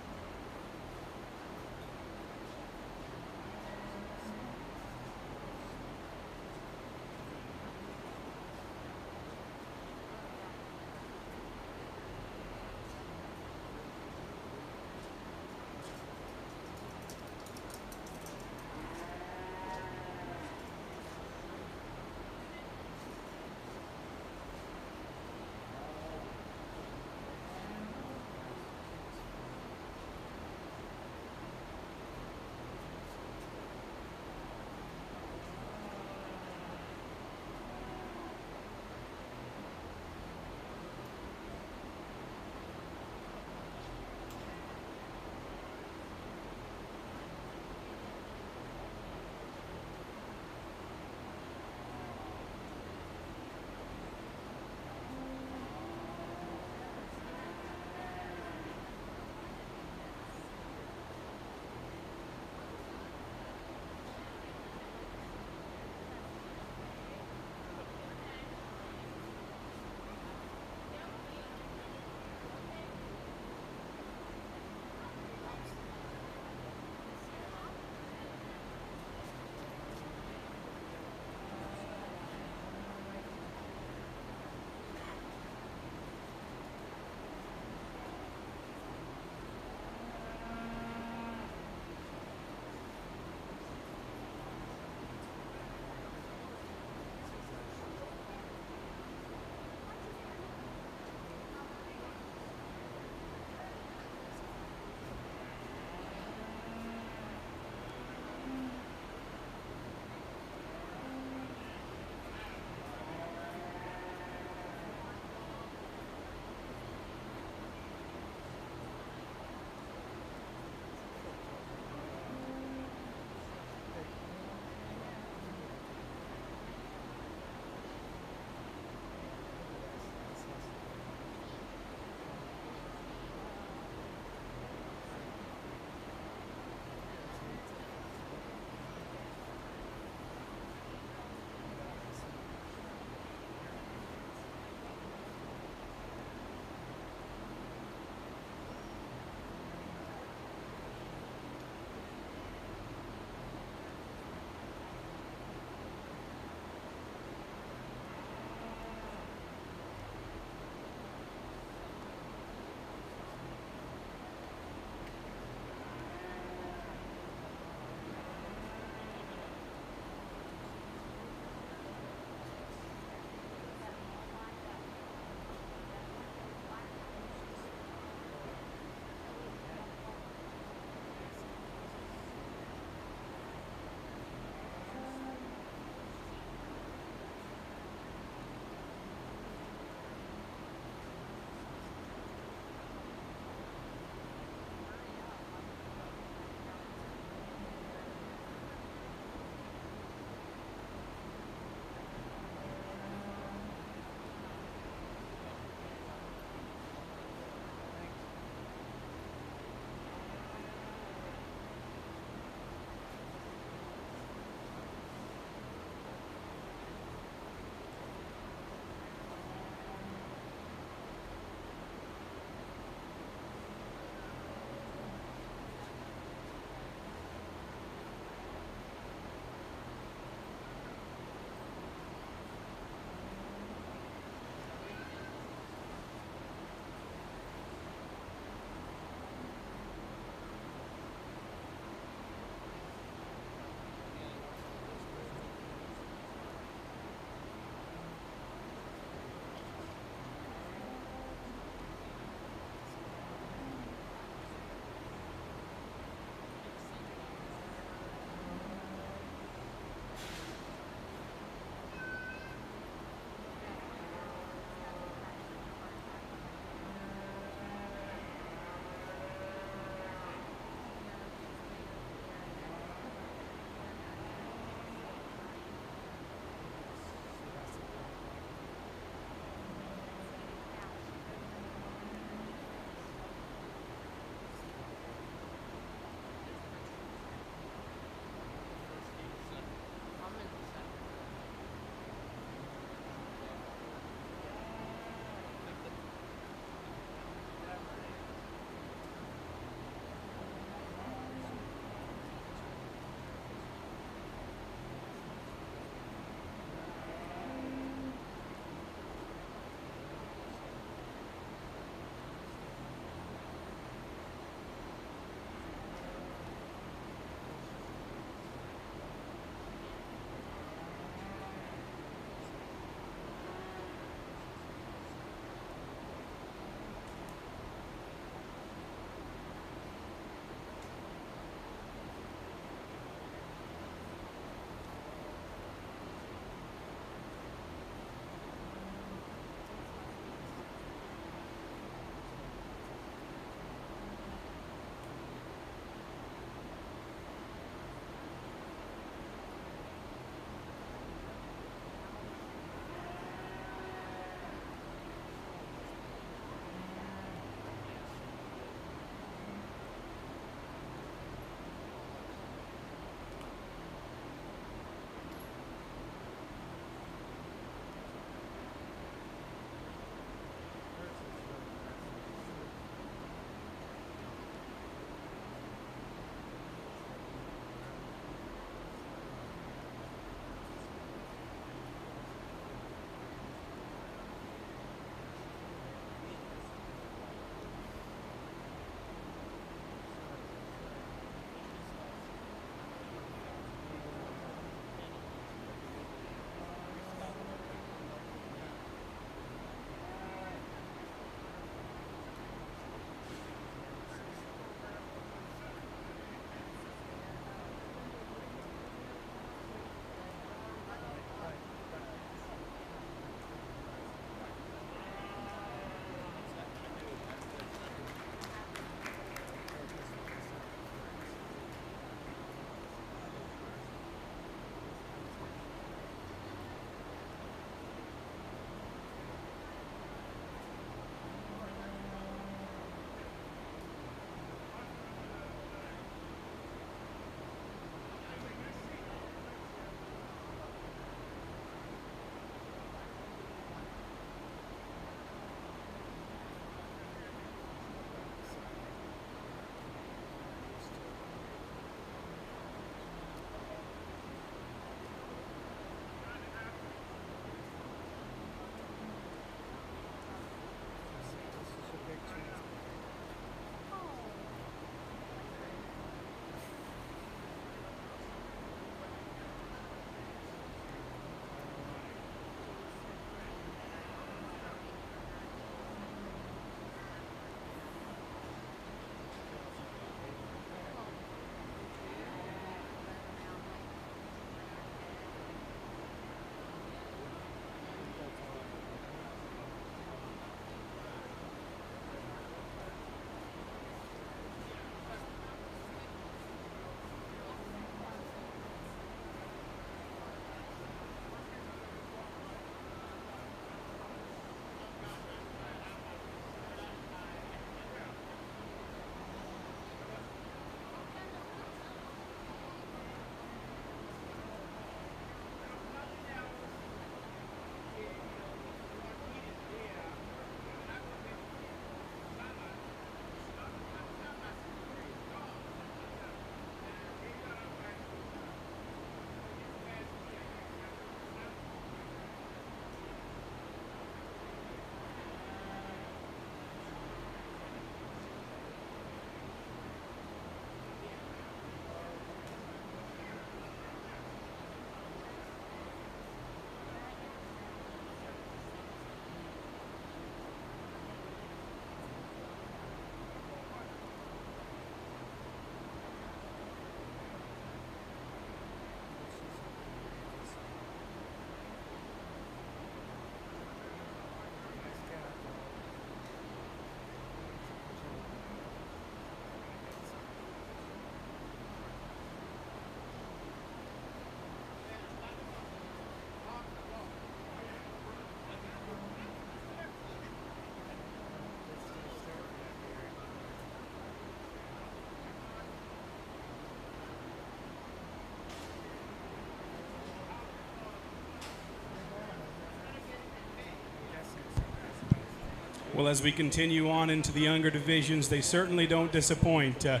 Well, as we continue on into the younger divisions, they certainly don't disappoint. The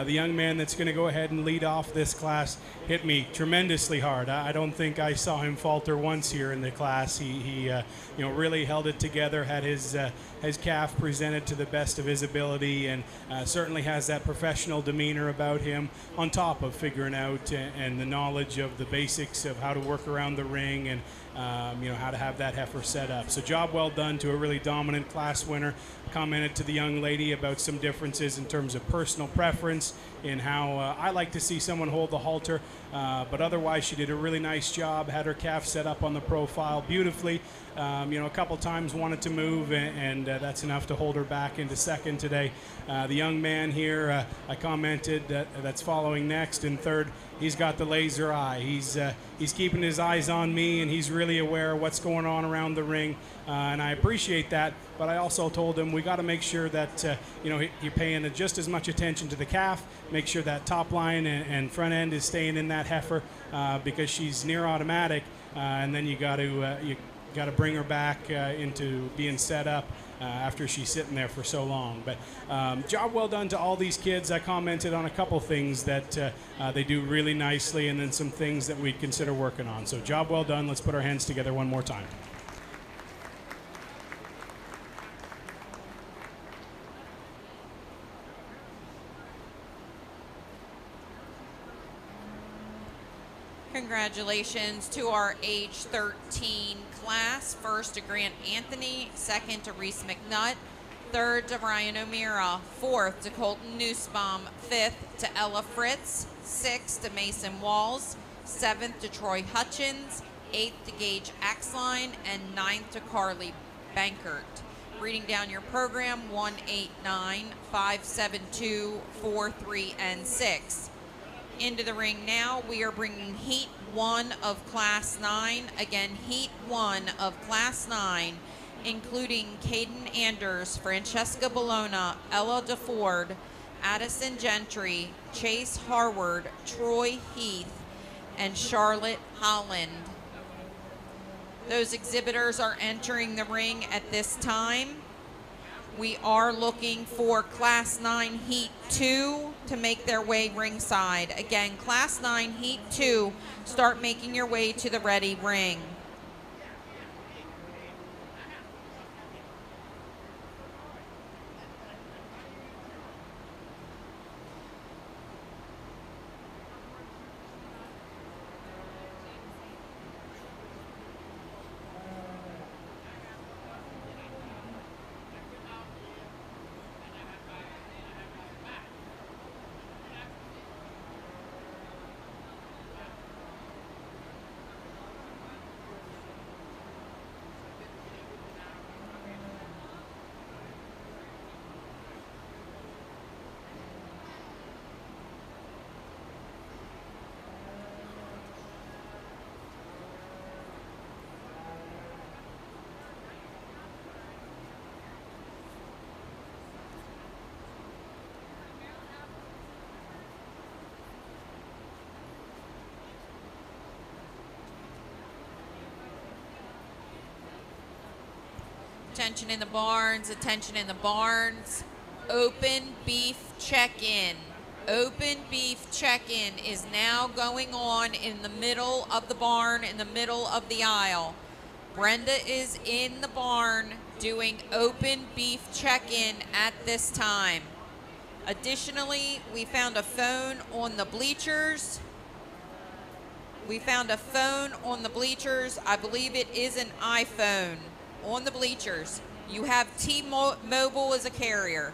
young man that's going to go ahead and lead off this class hit me tremendously hard. I don't think I saw him falter once here in the class. He really held it together, had his calf presented to the best of his ability, and certainly has that professional demeanor about him, on top of figuring out and the knowledge of the basics of how to work around the ring and how to have that heifer set up. So job well done to a really dominant class winner. Commented to the young lady about some differences in terms of personal preference in how I like to see someone hold the halter, but otherwise she did a really nice job, had her calf set up on the profile beautifully. A couple times wanted to move, and that's enough to hold her back into second today. The young man here, I commented that's following next in third. He's got the laser eye. He's keeping his eyes on me, and he's really aware of what's going on around the ring, and I appreciate that. But I also told him we got to make sure that you're paying just as much attention to the calf. Make sure that top line and front end is staying in that heifer because she's near automatic, and then you got to bring her back into being set up after she's sitting there for so long. But job well done to all these kids. I commented on a couple things that they do really nicely, and then some things that we'd consider working on. So job well done. Let's put our hands together one more time. Congratulations to our age 13 class. First to Grant Anthony, second to Reese McNutt, third to Ryan O'Meara, fourth to Colton Nussbaum, fifth to Ella Fritz, sixth to Mason Walls, seventh to Troy Hutchins, eighth to Gage Axline, and ninth to Carly Bankert. Reading down your program, 189, 572, 43, and 6. Into the ring now, we are bringing Heat 1 of Class 9. Again, Heat 1 of Class 9, including Caden Anders, Francesca Bologna, Ella DeFord, Addison Gentry, Chase Harward, Troy Heath, and Charlotte Holland. Those exhibitors are entering the ring at this time. We are looking for Class 9 Heat 2 to make their way ringside. Again, Class 9 Heat 2, start making your way to the ready ring. Attention in the barns, attention in the barns. Open beef check-in. Open beef check-in is now going on in the middle of the barn, in the middle of the aisle. Brenda is in the barn doing open beef check-in at this time. Additionally, we found a phone on the bleachers. I believe it is an iPhone on the bleachers. You have T-Mobile as a carrier.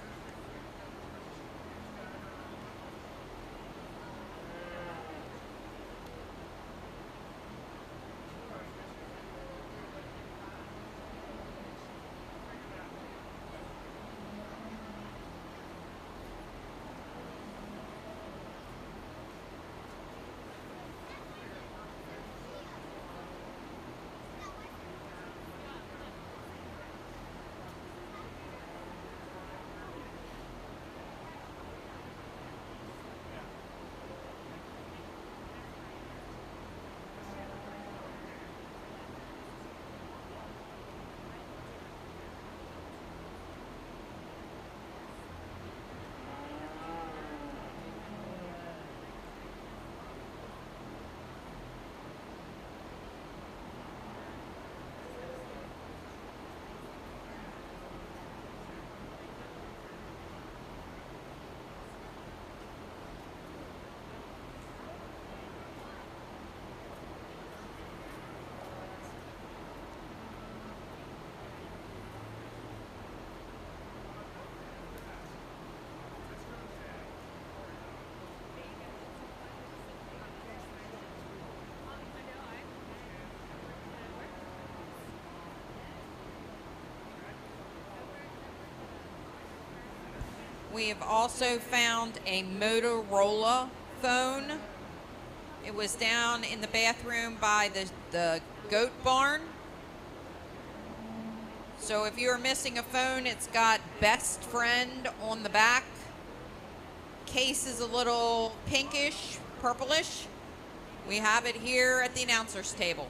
We have also found a Motorola phone. It was down in the bathroom by the goat barn. So if you're missing a phone, it's got best friend on the back. Case is a little pinkish, purplish. We have it here at the announcer's table.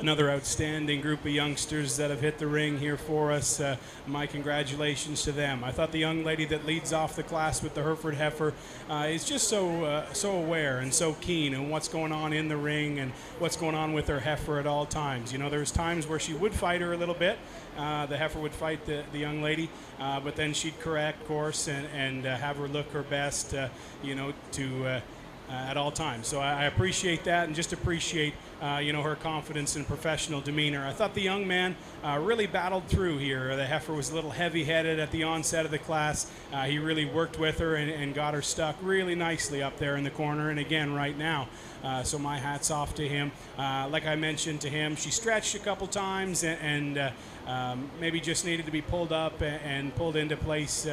Another outstanding group of youngsters that have hit the ring here for us. My congratulations to them. I thought the young lady that leads off the class with the Hereford heifer is just so aware and so keen on what's going on in the ring and what's going on with her heifer at all times. You know, there's times where she would fight her a little bit. The heifer would fight the young lady, but then she'd correct course and have her look her best, at all times. So I appreciate that, and just appreciate her confidence and professional demeanor. I thought the young man really battled through here. The heifer was a little heavy-headed at the onset of the class. He really worked with her and got her stuck really nicely up there in the corner, and again right now. So my hat's off to him. Like I mentioned to him, she stretched a couple times and maybe just needed to be pulled up and pulled into place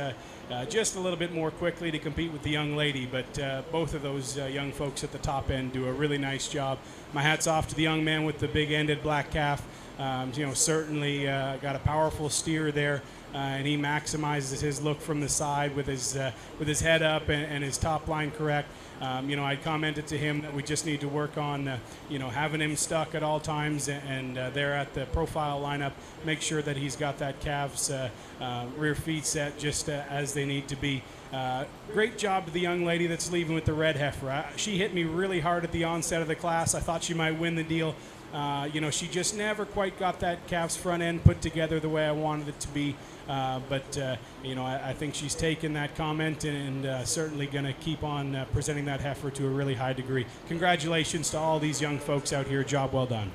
just a little bit more quickly to compete with the young lady. But both of those young folks at the top end do a really nice job. My hat's off to the young man with the big-ended black calf. Certainly got a powerful steer there, and he maximizes his look from the side with his head up and his top line correct. I commented to him that we just need to work on, having him stuck at all times, and there at the profile lineup, make sure that he's got that calf's rear feet set just as they need to be. Great job to the young lady that's leaving with the red heifer. She hit me really hard at the onset of the class. I thought she might win the deal. She just never quite got that calf's front end put together the way I wanted it to be. I think she's taken that comment and certainly going to keep on presenting that heifer to a really high degree. Congratulations to all these young folks out here. Job well done.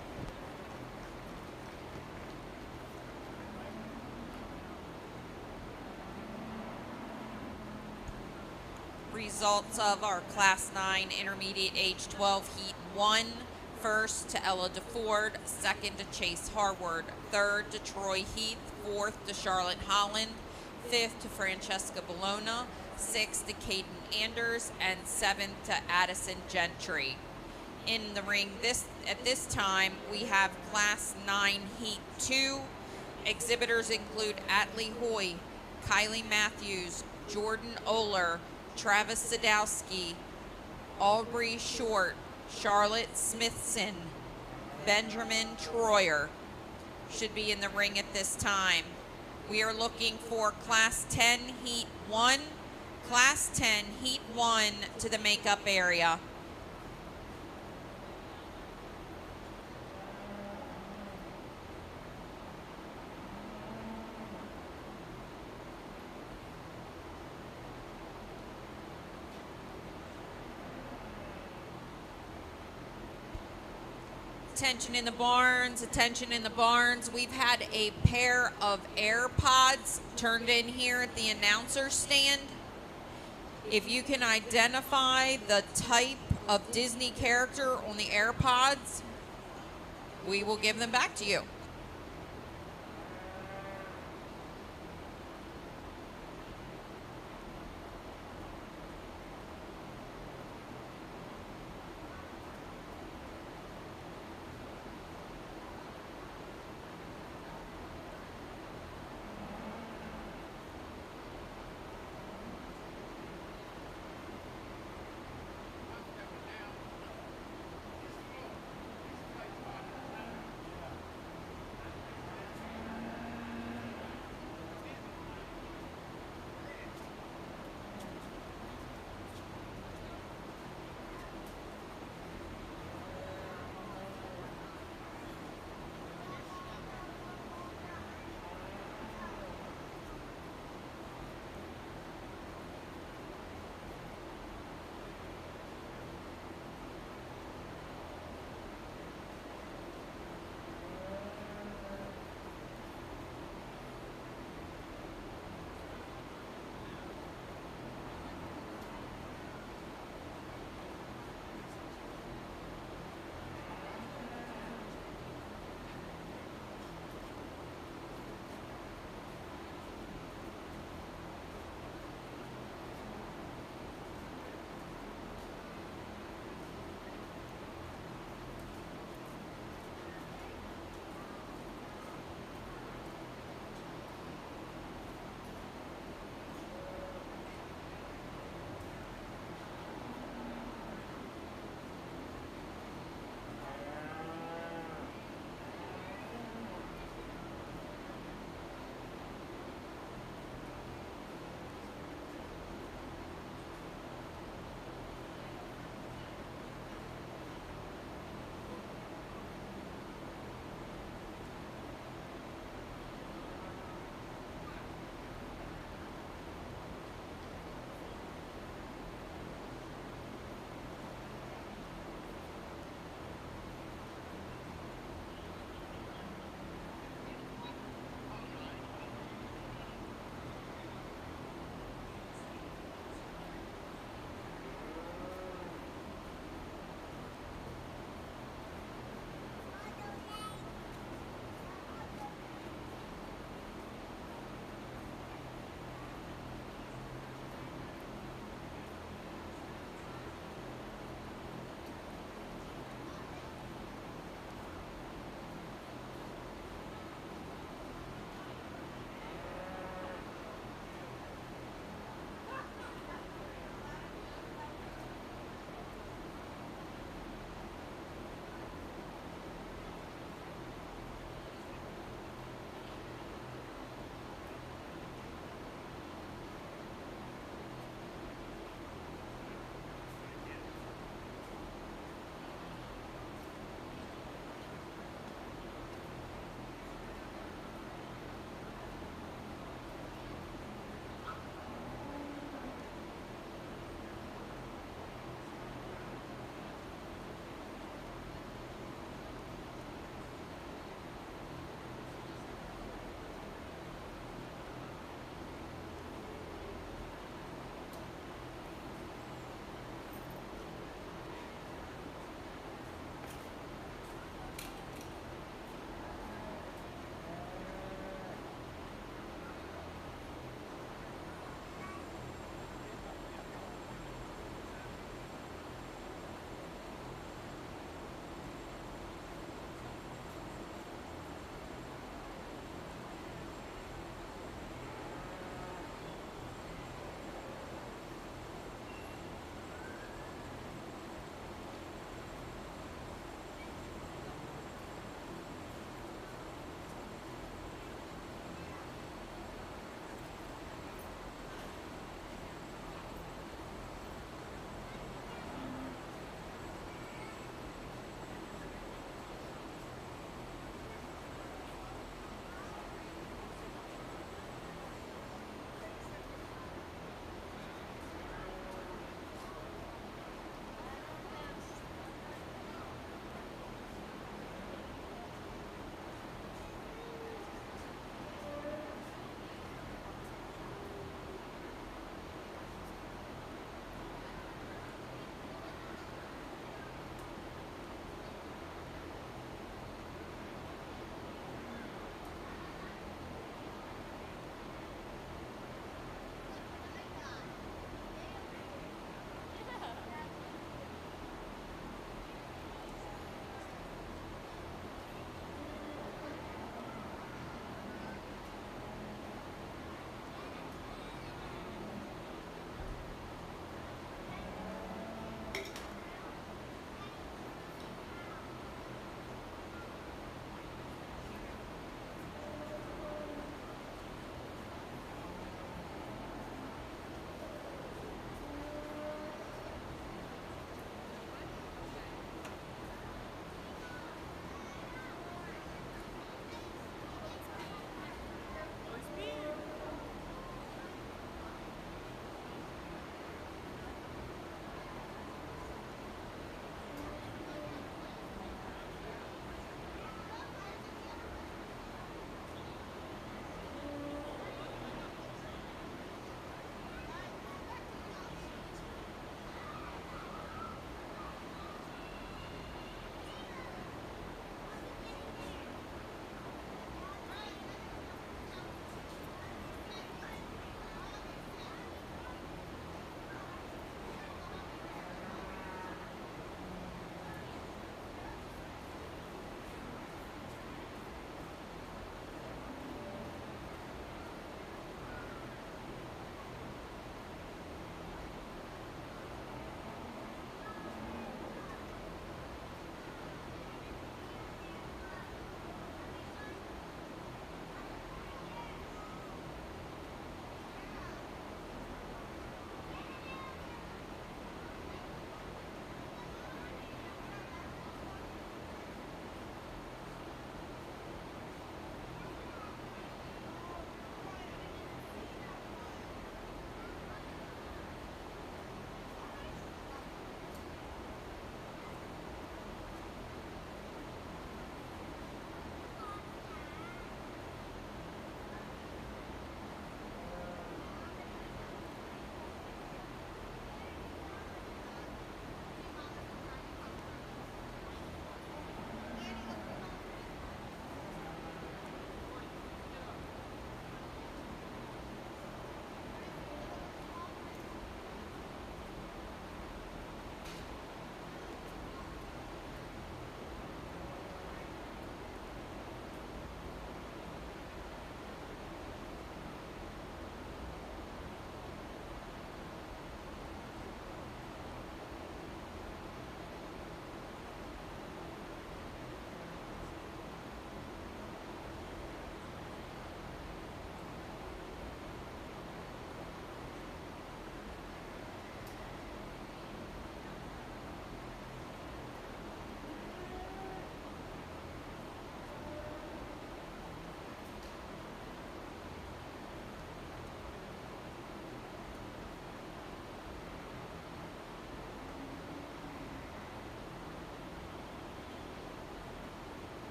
Results of our Class 9 Intermediate Age 12 Heat 1. First to Ella DeFord, second to Chase Harward, third to Troy Heath, fourth to Charlotte Holland, fifth to Francesca Bologna, sixth to Caden Anders, and seventh to Addison Gentry. In the ring at this time, we have Class 9 Heat 2. Exhibitors include Atlee Hoy, Kylie Matthews, Jordan Oler, Travis Sadowski, Aubrey Short, Charlotte Smithson, Benjamin Troyer should be in the ring at this time. We are looking for Class 10 Heat 1. Class 10 Heat 1 to the makeup area. Attention in the barns, attention in the barns. We've had a pair of AirPods turned in here at the announcer stand. If you can identify the type of Disney character on the AirPods, we will give them back to you.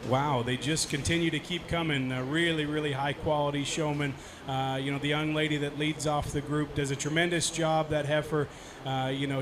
Wow, they just continue to keep coming. Really, really high quality showmen. The young lady that leads off the group does a tremendous job. That heifer,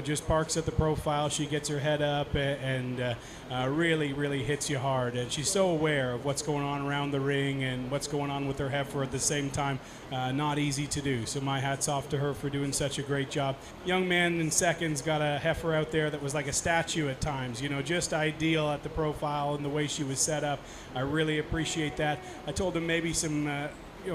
just parks at the profile. She gets her head up and really, really hits you hard. And she's so aware of what's going on around the ring and what's going on with her heifer at the same time. Not easy to do. So my hat's off to her for doing such a great job. Young man in seconds got a heifer out there that was like a statue at times. Just ideal at the profile and the way she was set up. I really appreciate that. I told him maybe some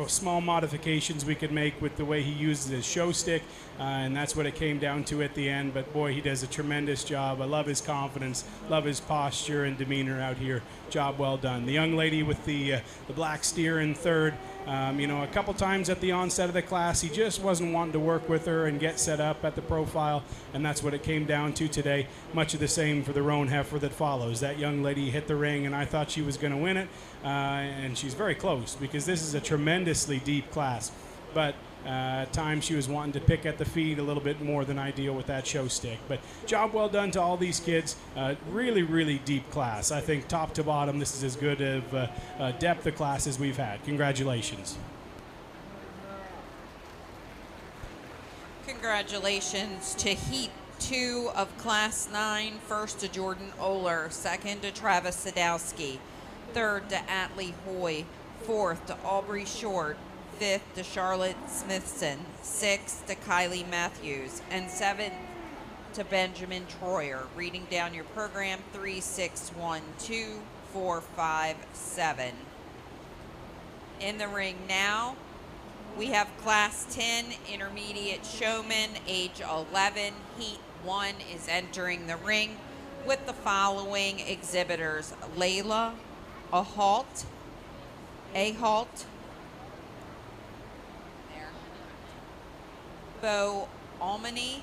small modifications we could make with the way he uses his show stick, and that's what it came down to at the end. But boy, he does a tremendous job. I love his confidence, love his posture and demeanor out here. Job well done. The young lady with the black steer in third, a couple times at the onset of the class, he just wasn't wanting to work with her and get set up at the profile, and that's what it came down to today. Much of the same for the roan heifer that follows. That young lady hit the ring, and I thought she was going to win it, and she's very close because this is a tremendously deep class. But at times she was wanting to pick at the feet a little bit more than ideal with that show stick. But job well done to all these kids. Really, really deep class. I think top to bottom, this is as good of depth of class as we've had. Congratulations. Congratulations to Heat 2 of Class 9. First to Jordan Oler. Second to Travis Sadowski. Third to Atlee Hoy. Fourth to Aubrey Short. Fifth to Charlotte Smithson, sixth to Kylie Matthews, and seventh to Benjamin Troyer. Reading down your program, 3, 6, 1, 2, 4, 5, 7. In the ring now, we have Class 10 Intermediate Showman, age 11. Heat 1 is entering the ring with the following exhibitors: Layla Ahalt, Bo Almany,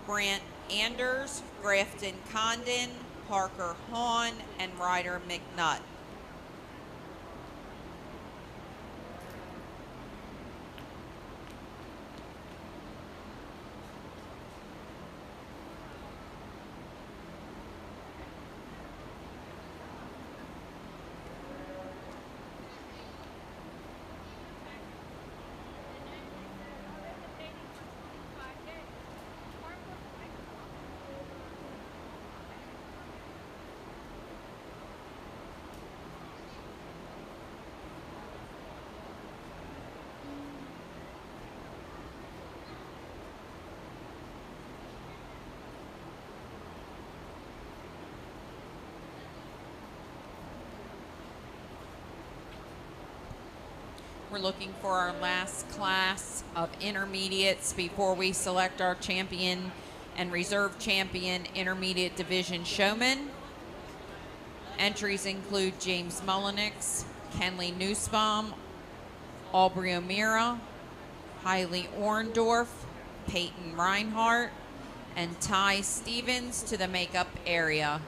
Brant Anders, Grafton Condon, Parker Hahn, and Ryder McNutt. We're looking for our last class of intermediates before we select our champion and reserve champion intermediate division showman. Entries include James Mullenix, Kenley Nussbaum, Aubrey O'Meara, Hailey Orndorff, Peyton Reinhardt, and Ty Stevens to the makeup area.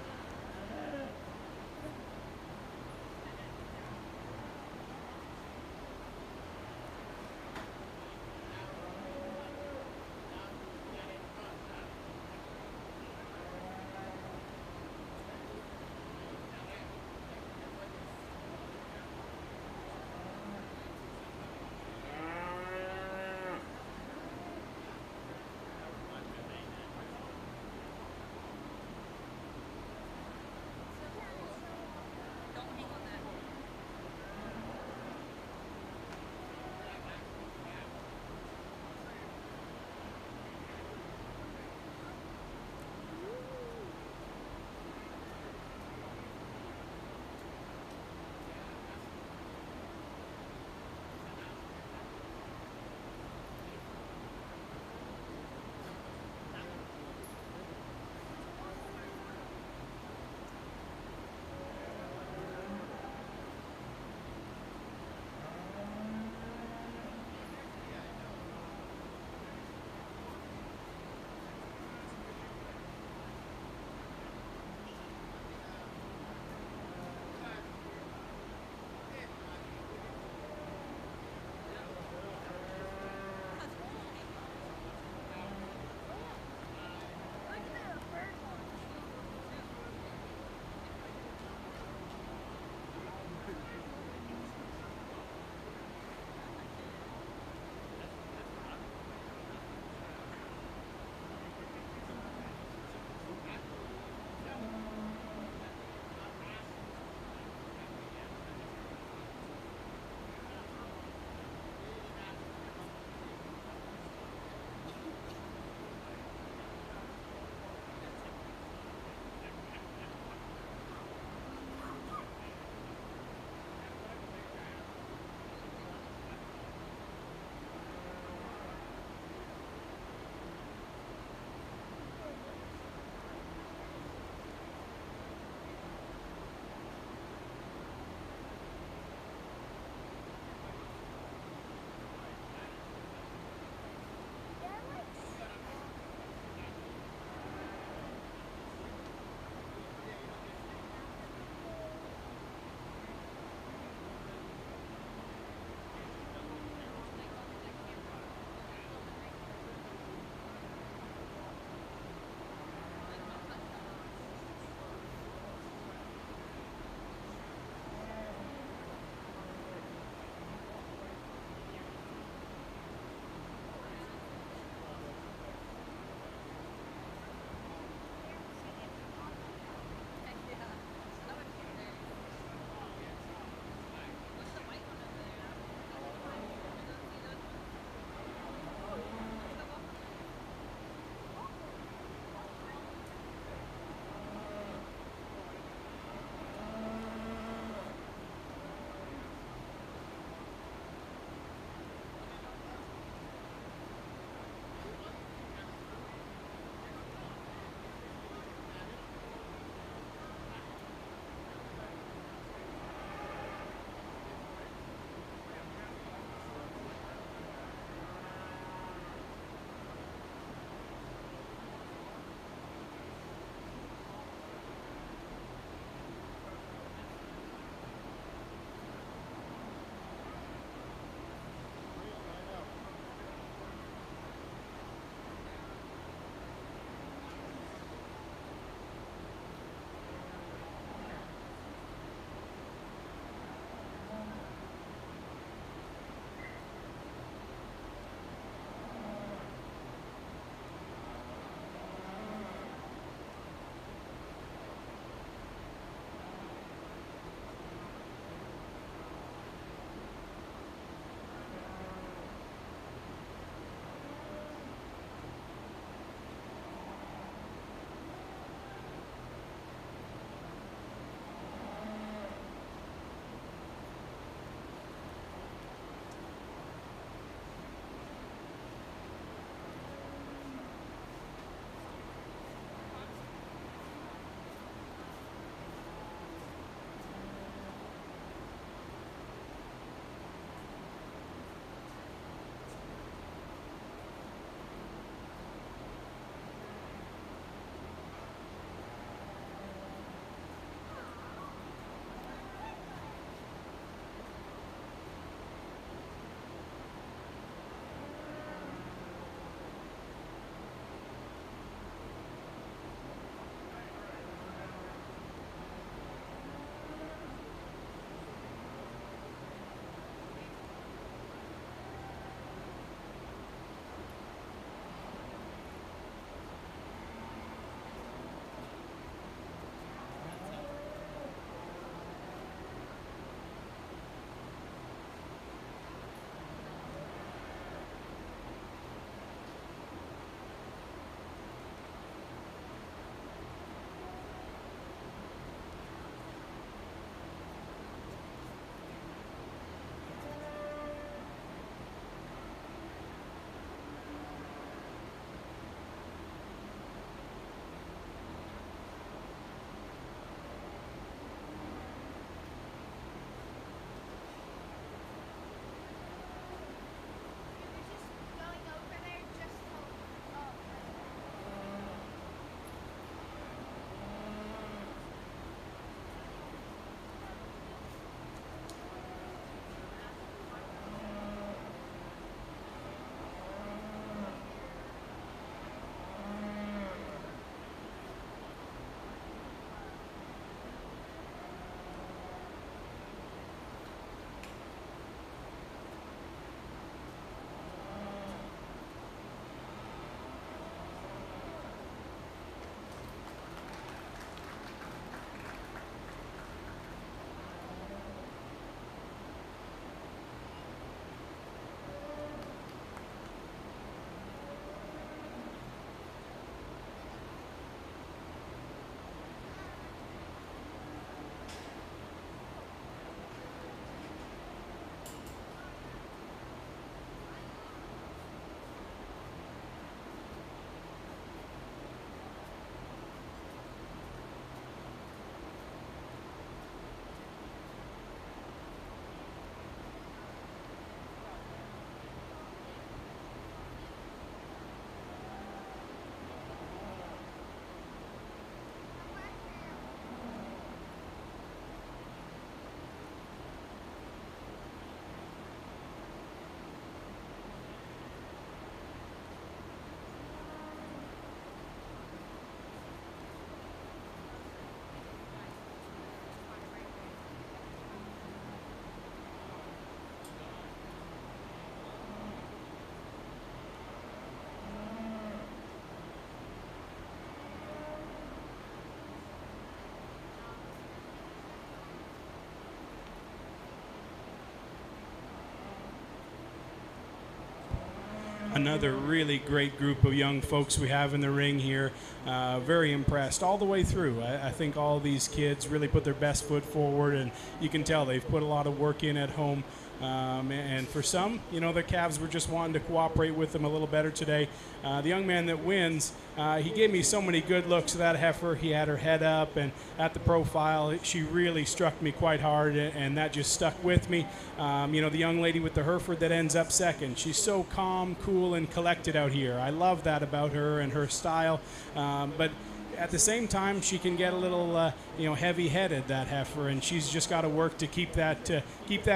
Another really great group of young folks we have in the ring here. Very impressed all the way through. I think all these kids really put their best foot forward, and you can tell they've put a lot of work in at home. And for some, their calves were just wanting to cooperate with them a little better today. The young man that wins, he gave me so many good looks of that heifer. He had her head up, and at the profile, she really struck me quite hard, and that just stuck with me. The young lady with the Hereford that ends up second, she's so calm, cool, and collected out here. I love that about her and her style. But at the same time, she can get a little, heavy-headed, that heifer, and she's just got to work to keep that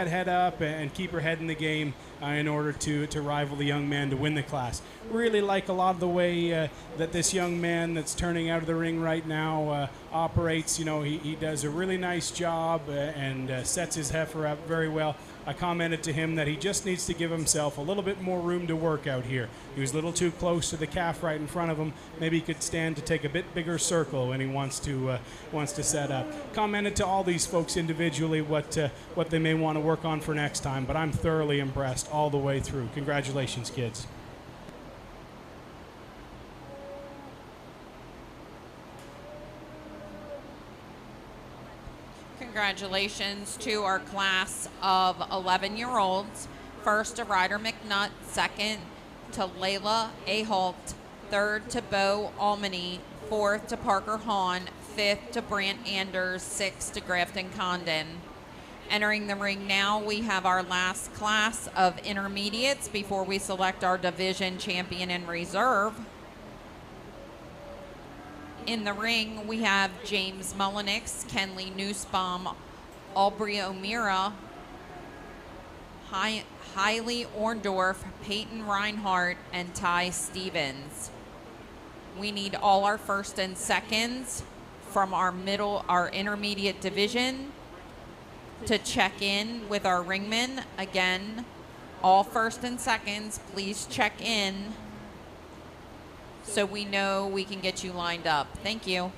head up and keep her head in the game in order to rival the young man to win the class. Really like a lot of the way that this young man that's turning out of the ring right now operates. He does a really nice job and sets his heifer up very well. I commented to him that he just needs to give himself a little bit more room to work out here. He was a little too close to the calf right in front of him. Maybe he could stand to take a bit bigger circle when he wants to set up. Commented to all these folks individually what they may want to work on for next time, but I'm thoroughly impressed all the way through. Congratulations, kids. Congratulations to our class of 11-year-olds. First to Ryder McNutt, second to Layla Ahalt, third to Bo Almany, fourth to Parker Hahn, fifth to Brant Anders, sixth to Grafton Condon. Entering the ring now, we have our last class of intermediates before we select our division champion in reserve. In the ring, we have James Mullenix, Kenley Nussbaum, Aubrey O'Meara, Hailey Orndorff, Peyton Reinhardt, and Ty Stevens. We need all our first and seconds from our intermediate division to check in with our ringmen. Again, all first and seconds, please check in so we know we can get you lined up. Thank you.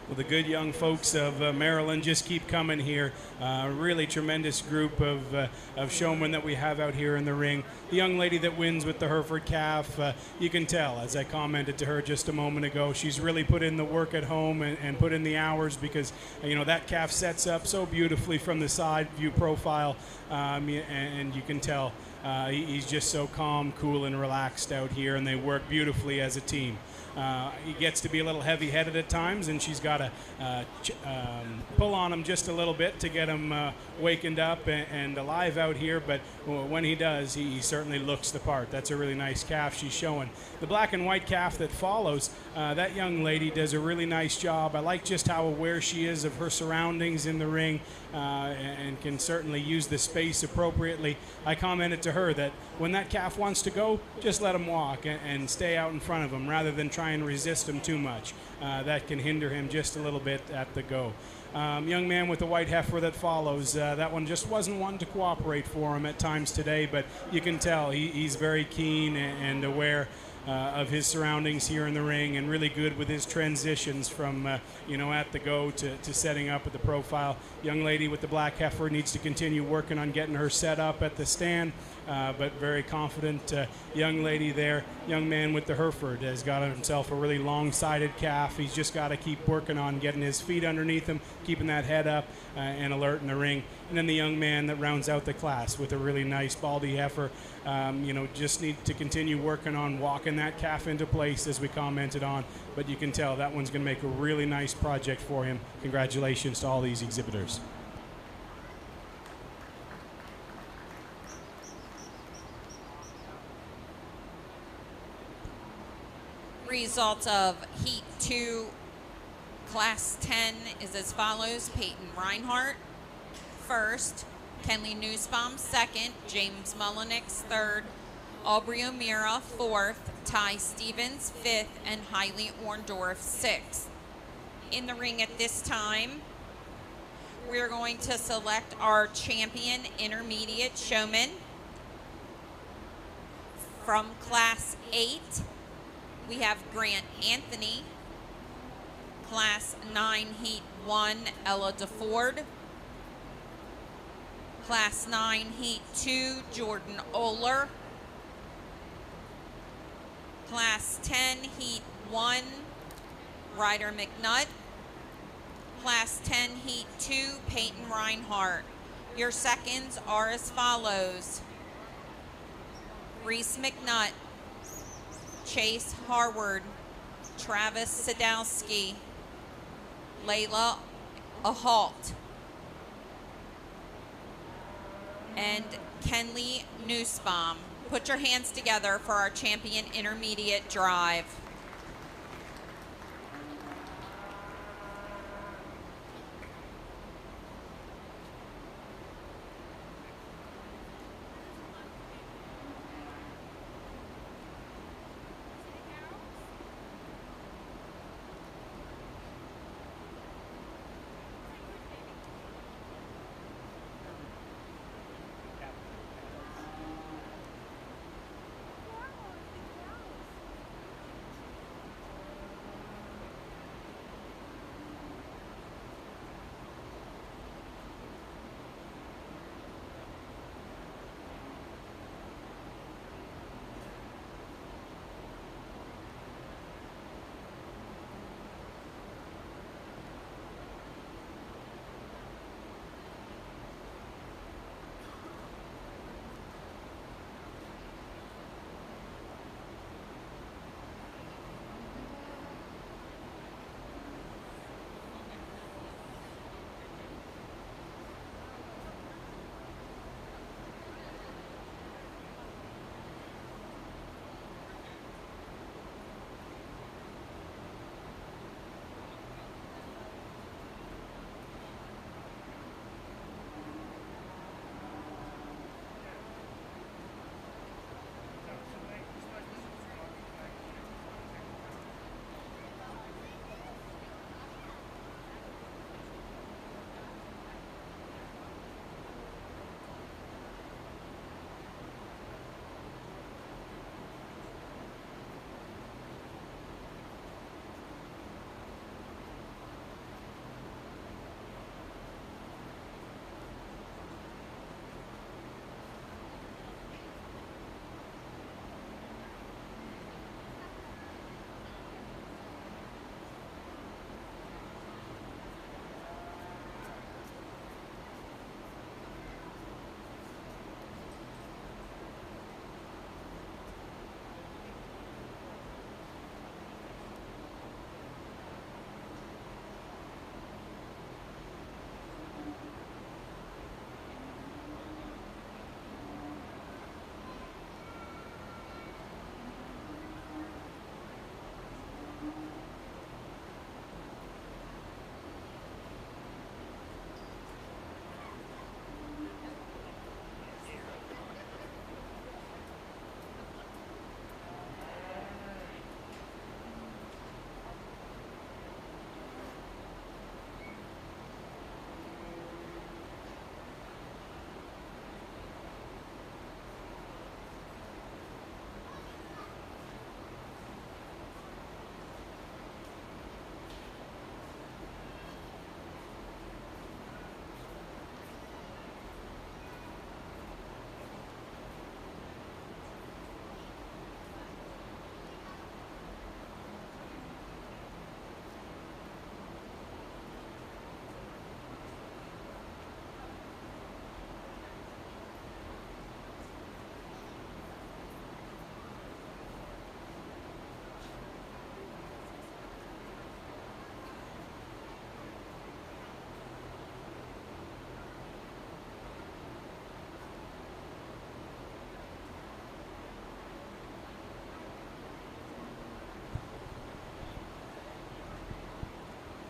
Well, the good young folks of Maryland just keep coming here. Really tremendous group of showmen that we have out here in the ring. The young lady that wins with the Hereford calf, you can tell, as I commented to her just a moment ago, she's really put in the work at home and put in the hours because, you know, that calf sets up so beautifully from the side view profile, and you can tell he's just so calm, cool, and relaxed out here, and they work beautifully as a team. He gets to be a little heavy-headed at times, and she's got to pull on him just a little bit to get him wakened up and alive out here. But when he does, he certainly looks the part. That's a really nice calf she's showing. The black and white calf that follows, that young lady does a really nice job. I like just how aware she is of her surroundings in the ring and can certainly use the space appropriately. I commented to her that when that calf wants to go, just let him walk and stay out in front of him rather than try and resist him too much. That can hinder him just a little bit at the go. Young man with the white heifer that follows, that one just wasn't one to cooperate for him at times today, but you can tell he's very keen and aware of his surroundings here in the ring, and really good with his transitions from at the go to setting up at the profile. Young lady with the black heifer needs to continue working on getting her set up at the stand, but very confident young lady there. Young man with the Hereford has got himself a really long-sided calf. He's just got to keep working on getting his feet underneath him, keeping that head up and alert in the ring. And then the young man that rounds out the class with a really nice baldy heifer, just need to continue working on walking that calf into place as we commented on. But you can tell that one's going to make a really nice project for him. Congratulations to all these exhibitors. Results of Heat 2, Class 10 is as follows. Peyton Reinhardt, first. Kenley Nussbaum, second. James Mullenix, third. Aubrey O'Meara, fourth. Ty Stevens, fifth. And Hailey Orndorff, sixth. In the ring at this time, we're going to select our champion intermediate showman from Class 8. We have Grant Anthony. Class 9, Heat 1, Ella DeFord. Class 9, Heat 2, Jordan Oler. Class 10, Heat 1, Ryder McNutt. Class 10, Heat 2, Peyton Reinhardt. Your seconds are as follows. Reese McNutt, Chase Harward, Travis Sadowski, Layla Ahalt, and Kenley Nussbaum. Put your hands together for our champion intermediate drive.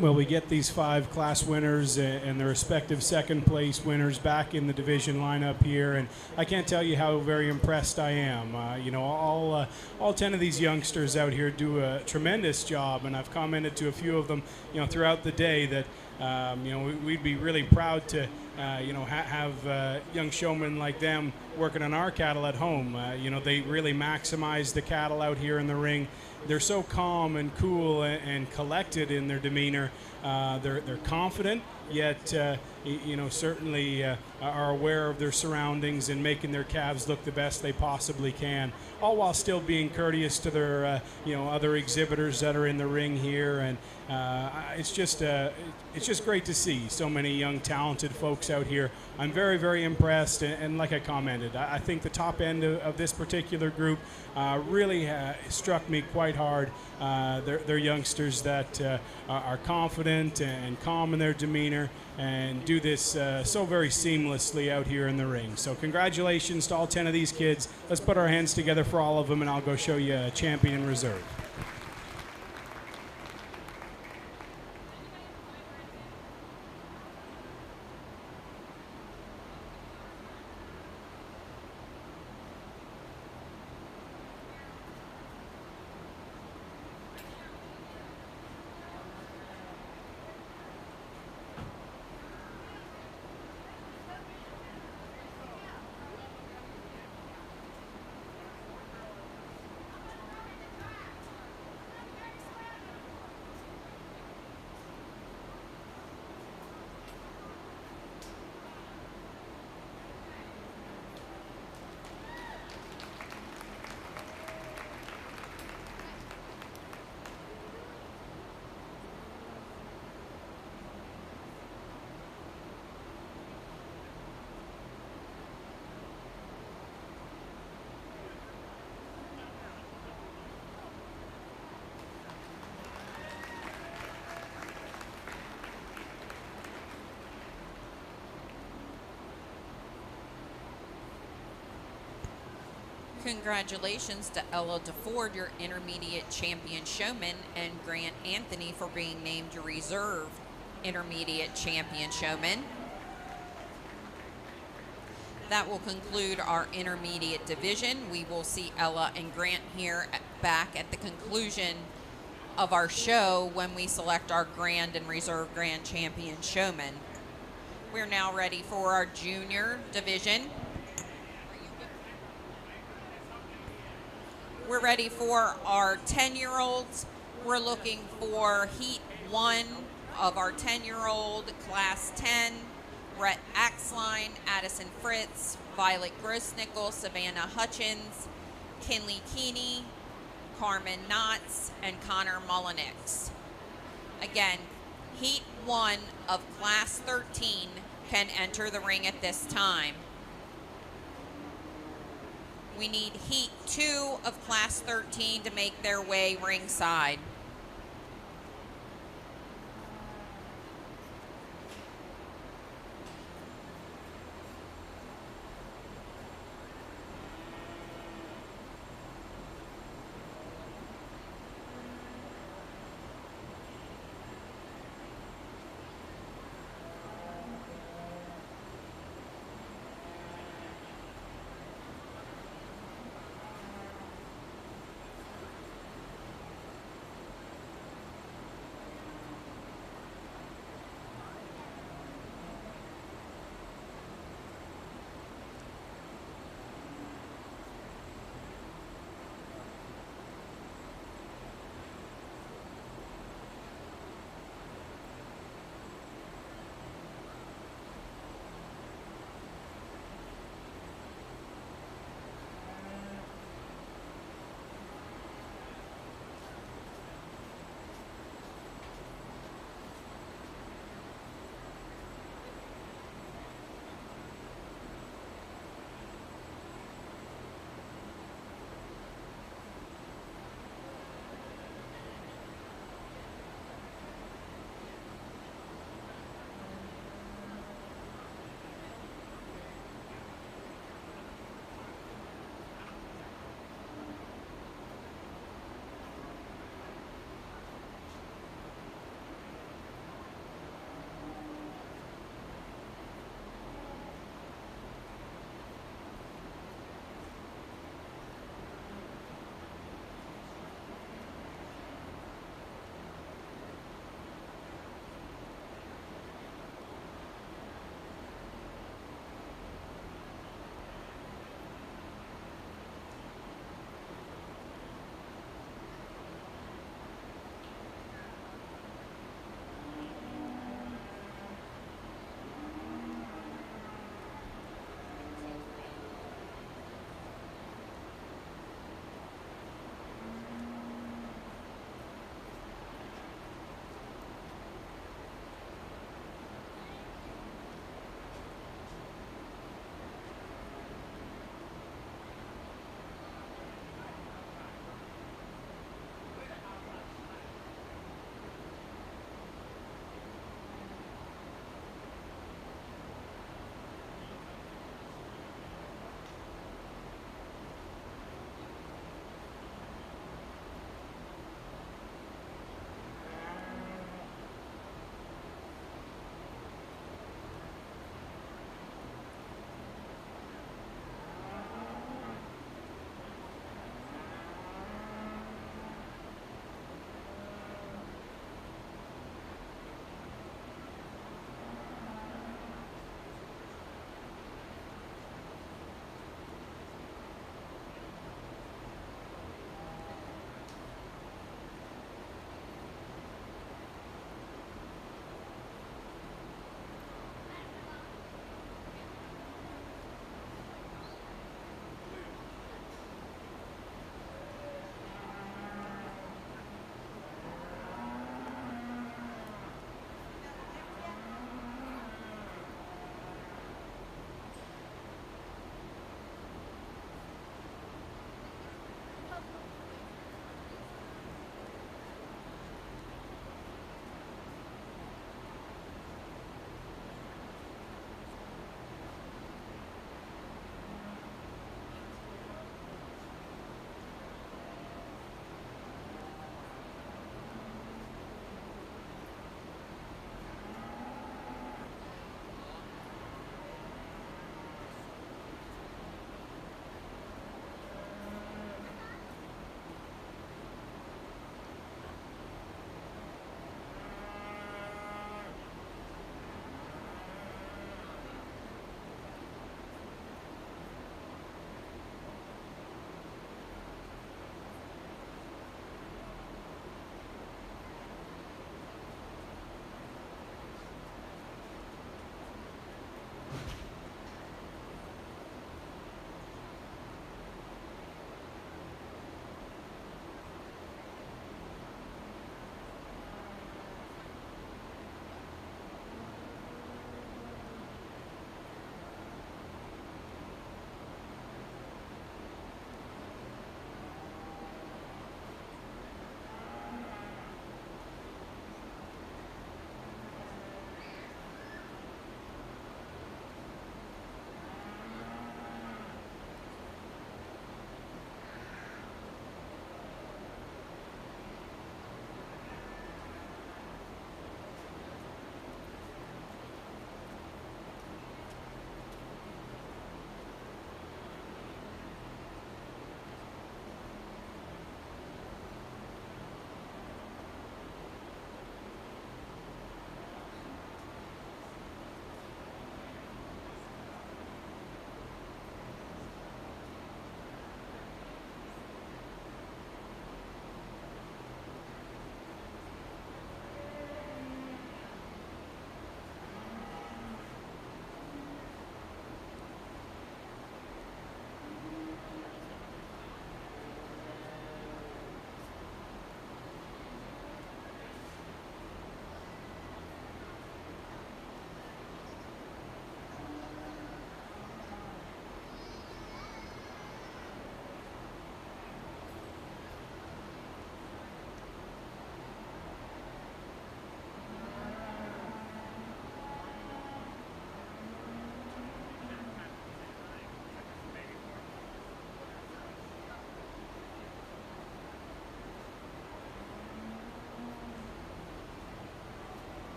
Well, we get these 5 class winners and their respective second place winners back in the division lineup here, and I can't tell you how very impressed I am. All 10 of these youngsters out here do a tremendous job, and I've commented to a few of them, throughout the day that we'd be really proud to have young showmen like them working on our cattle at home. They really maximize the cattle out here in the ring. They're so calm and cool and collected in their demeanor. They're confident, yet certainly are aware of their surroundings and making their calves look the best they possibly can, all while still being courteous to their other exhibitors that are in the ring here. And it's just great to see so many young talented folks out here. I'm very, very impressed, and like I commented, I think the top end of this particular group really struck me quite hard. They're youngsters that are confident and calm in their demeanor and do this so very seamlessly out here in the ring. So congratulations to all 10 of these kids. Let's put our hands together for all of them, and I'll go show you a champion in reserve. Congratulations to Ella DeFord, your intermediate champion showman, and Grant Anthony for being named your reserve intermediate champion showman. That will conclude our intermediate division. We will see Ella and Grant here back at the conclusion of our show when we select our grand and reserve grand champion showman. We're now ready for our junior division. We're ready for our 10-year-olds. We're looking for Heat 1 of our 10-year-old Class 10. Rhett Axline, Addison Fritz, Violet Grossnickel, Savannah Hutchins, Kinley Keeney, Carmen Knotts, and Connor Mullenix. Again, Heat 1 of Class 13 can enter the ring at this time. We need Heat 2 of Class 13 to make their way ringside.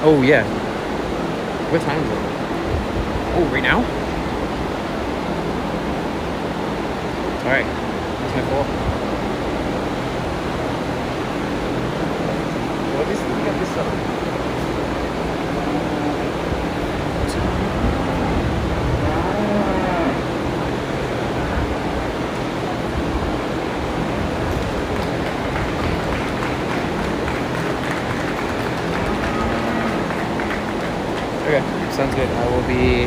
Oh, yeah. What time is it? Oh, right now? Alright. That's my fault. Well, at least we got this up. Okay, sounds good. I will be...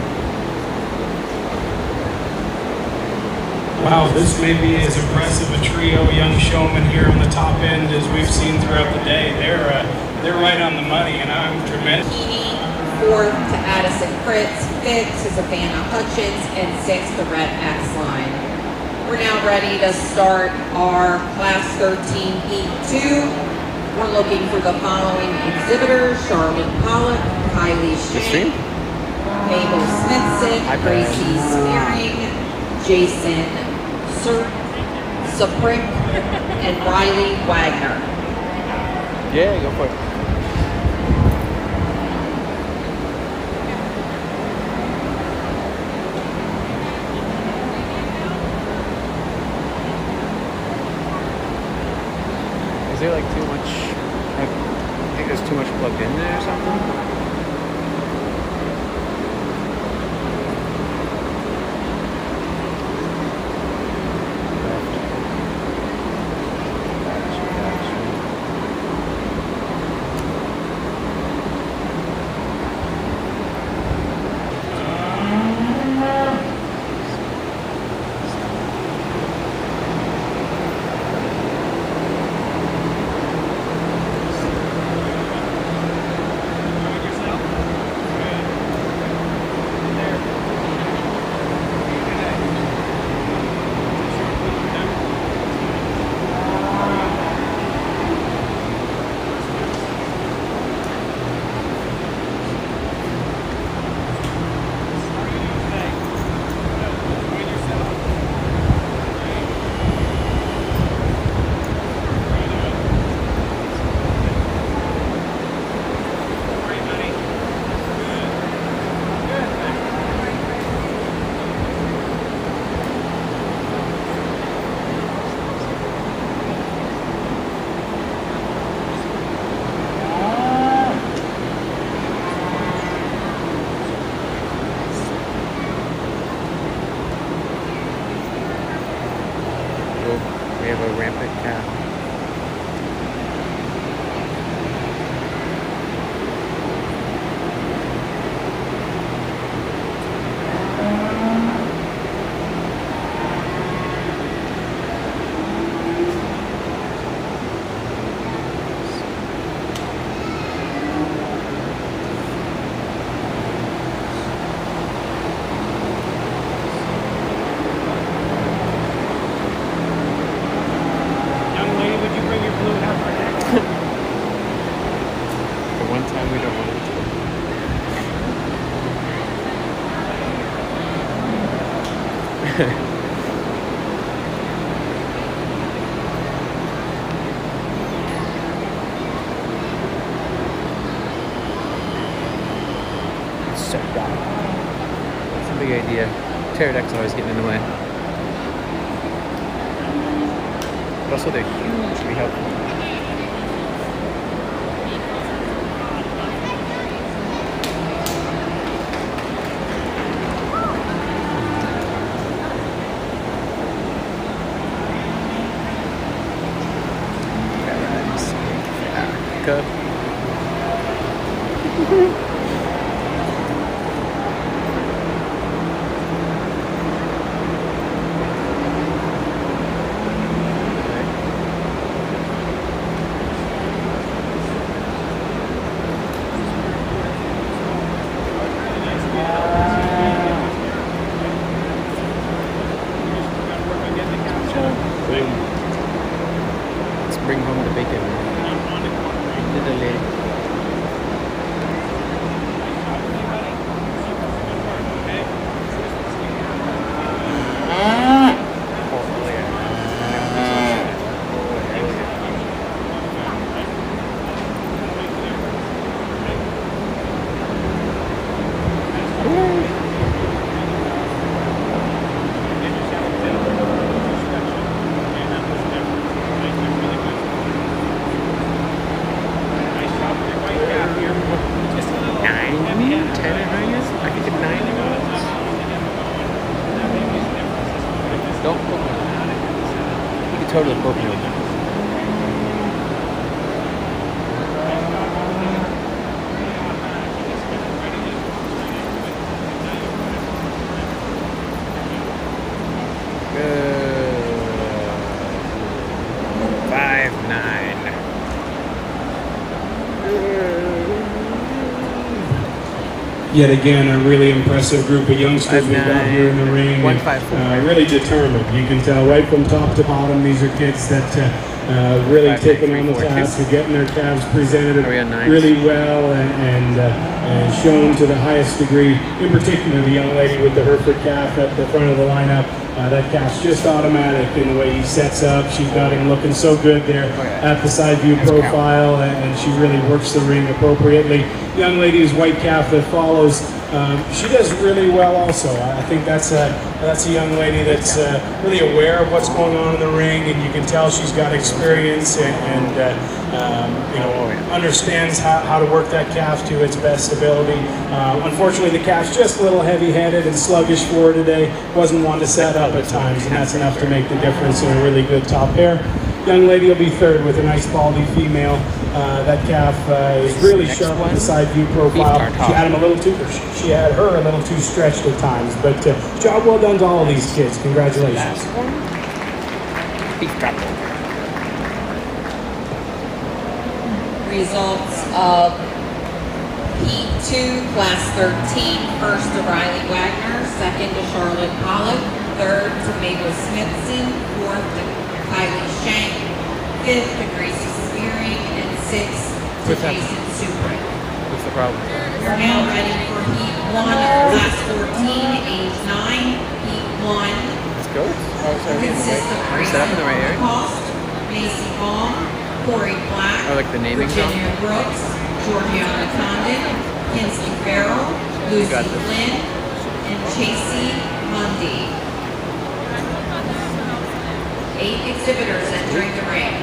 Wow, this may be as impressive a trio young showmen here on the top end as we've seen throughout the day. They're right on the money, and I'm tremendous. Fourth to Addison Fritz, fifth to Savannah Hutchins, and sixth to Rhett Axline. We're now ready to start our Class 13 Heat 2. We're looking for the following exhibitors: Charlotte Pollock, Kylie Shane, Mabel Smithson, Gracie Spearing, Jason Suprick, and Riley Wagner. Yeah, go for it. Is there like too much, I think there's too much plugged in there or something? We have a rampant cat. So bad. That's a big idea. Pterodactyls always getting in the way. But also they're hugely helpful. Africa. Let's bring home the bacon. Literally. Don't poke me. You can totally poke me with that. Yet again, a really impressive group of youngsters we've got here in the ring. 154. Really determined. You can tell right from top to bottom, these are kids that really taking on the task of getting their calves presented really well and shown to the highest degree. In particular, the young lady with the Hereford calf at the front of the lineup. That calf's just automatic in the way he sets up. She's got him looking so good there at the side view profile, and she really works the ring appropriately. Young lady's white calf that follows, she does really well also. I think that's a young lady that's really aware of what's going on in the ring, and you can tell she's got experience and understands how to work that calf to its best ability. Unfortunately, the calf's just a little heavy-headed and sluggish for her today. Wasn't one to set up at times, and that's enough to make the difference in a really good top pair. Young lady will be third with a nice baldy female. That calf is really sharp with the side view profile. She had her a little too stretched at times, but job well done to all of these kids. Congratulations. Results of Heat 2, Class 13, first to Riley Wagner, second to Charlotte Pollock, third to Mabel Smithson, fourth to Kylie Shank, fifth to Gracie Spearing, and sixth to Jason Suprit. What's the problem? We're now ready for Heat 1, Class 14, age 9. Heat 1 Let's go. consists of Set up in the right area. Cost, Macy Baum, Corey Black, Oh, like the naming Virginia Brooks, Georgiana Condon, Kinsley Farrell, Lucy Flynn, and Chasey Mundy. 8 exhibitors entering the ring.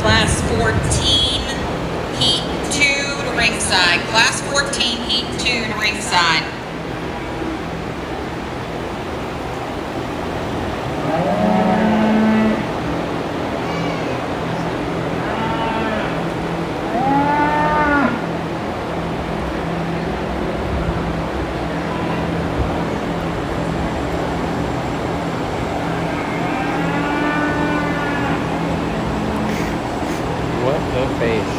Class 14, Heat 2 to ringside. Class 14, Heat 2 to ringside. What the face?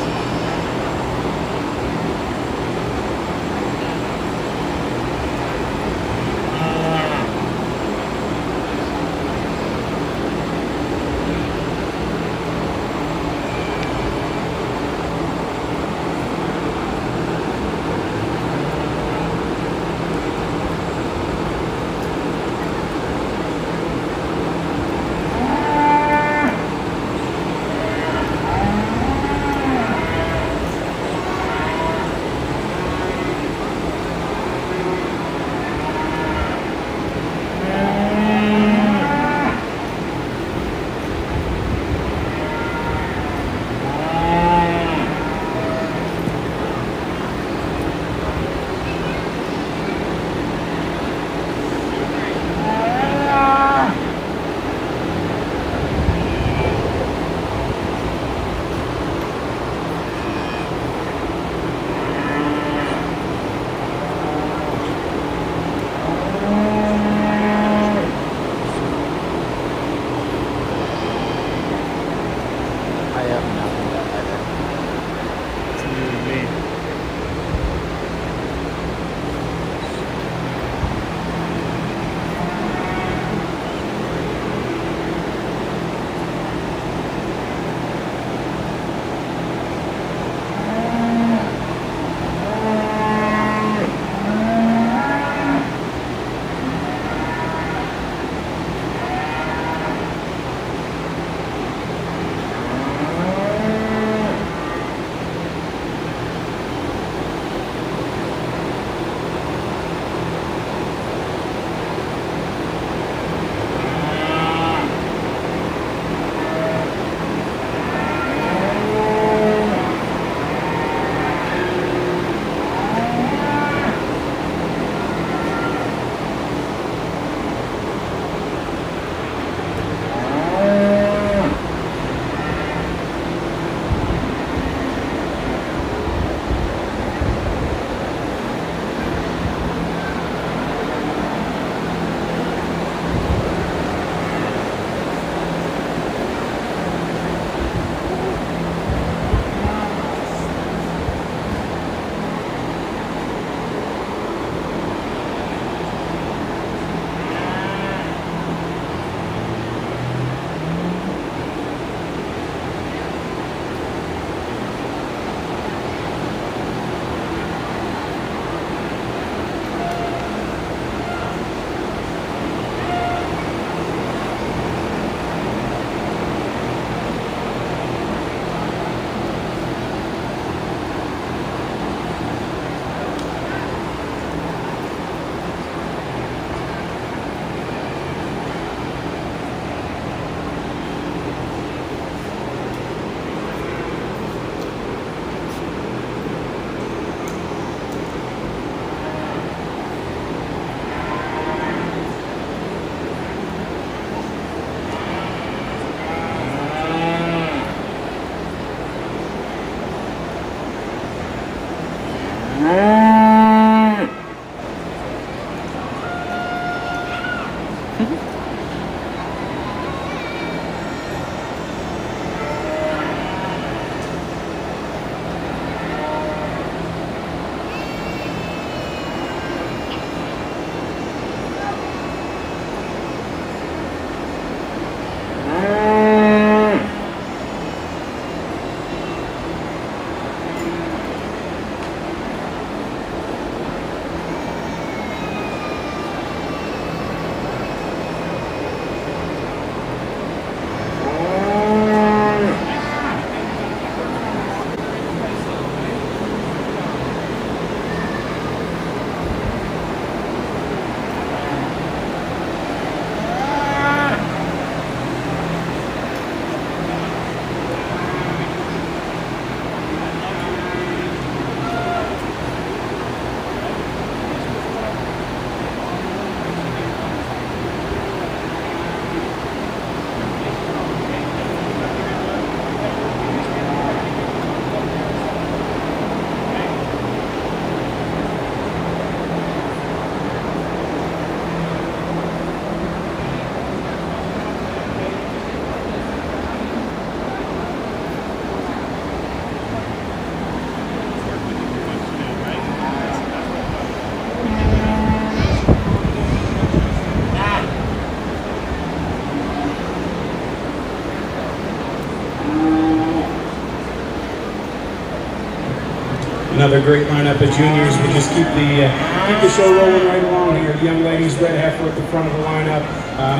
another great lineup of juniors. We just keep the show rolling right along here. The young ladies, red heifer at the front of the lineup.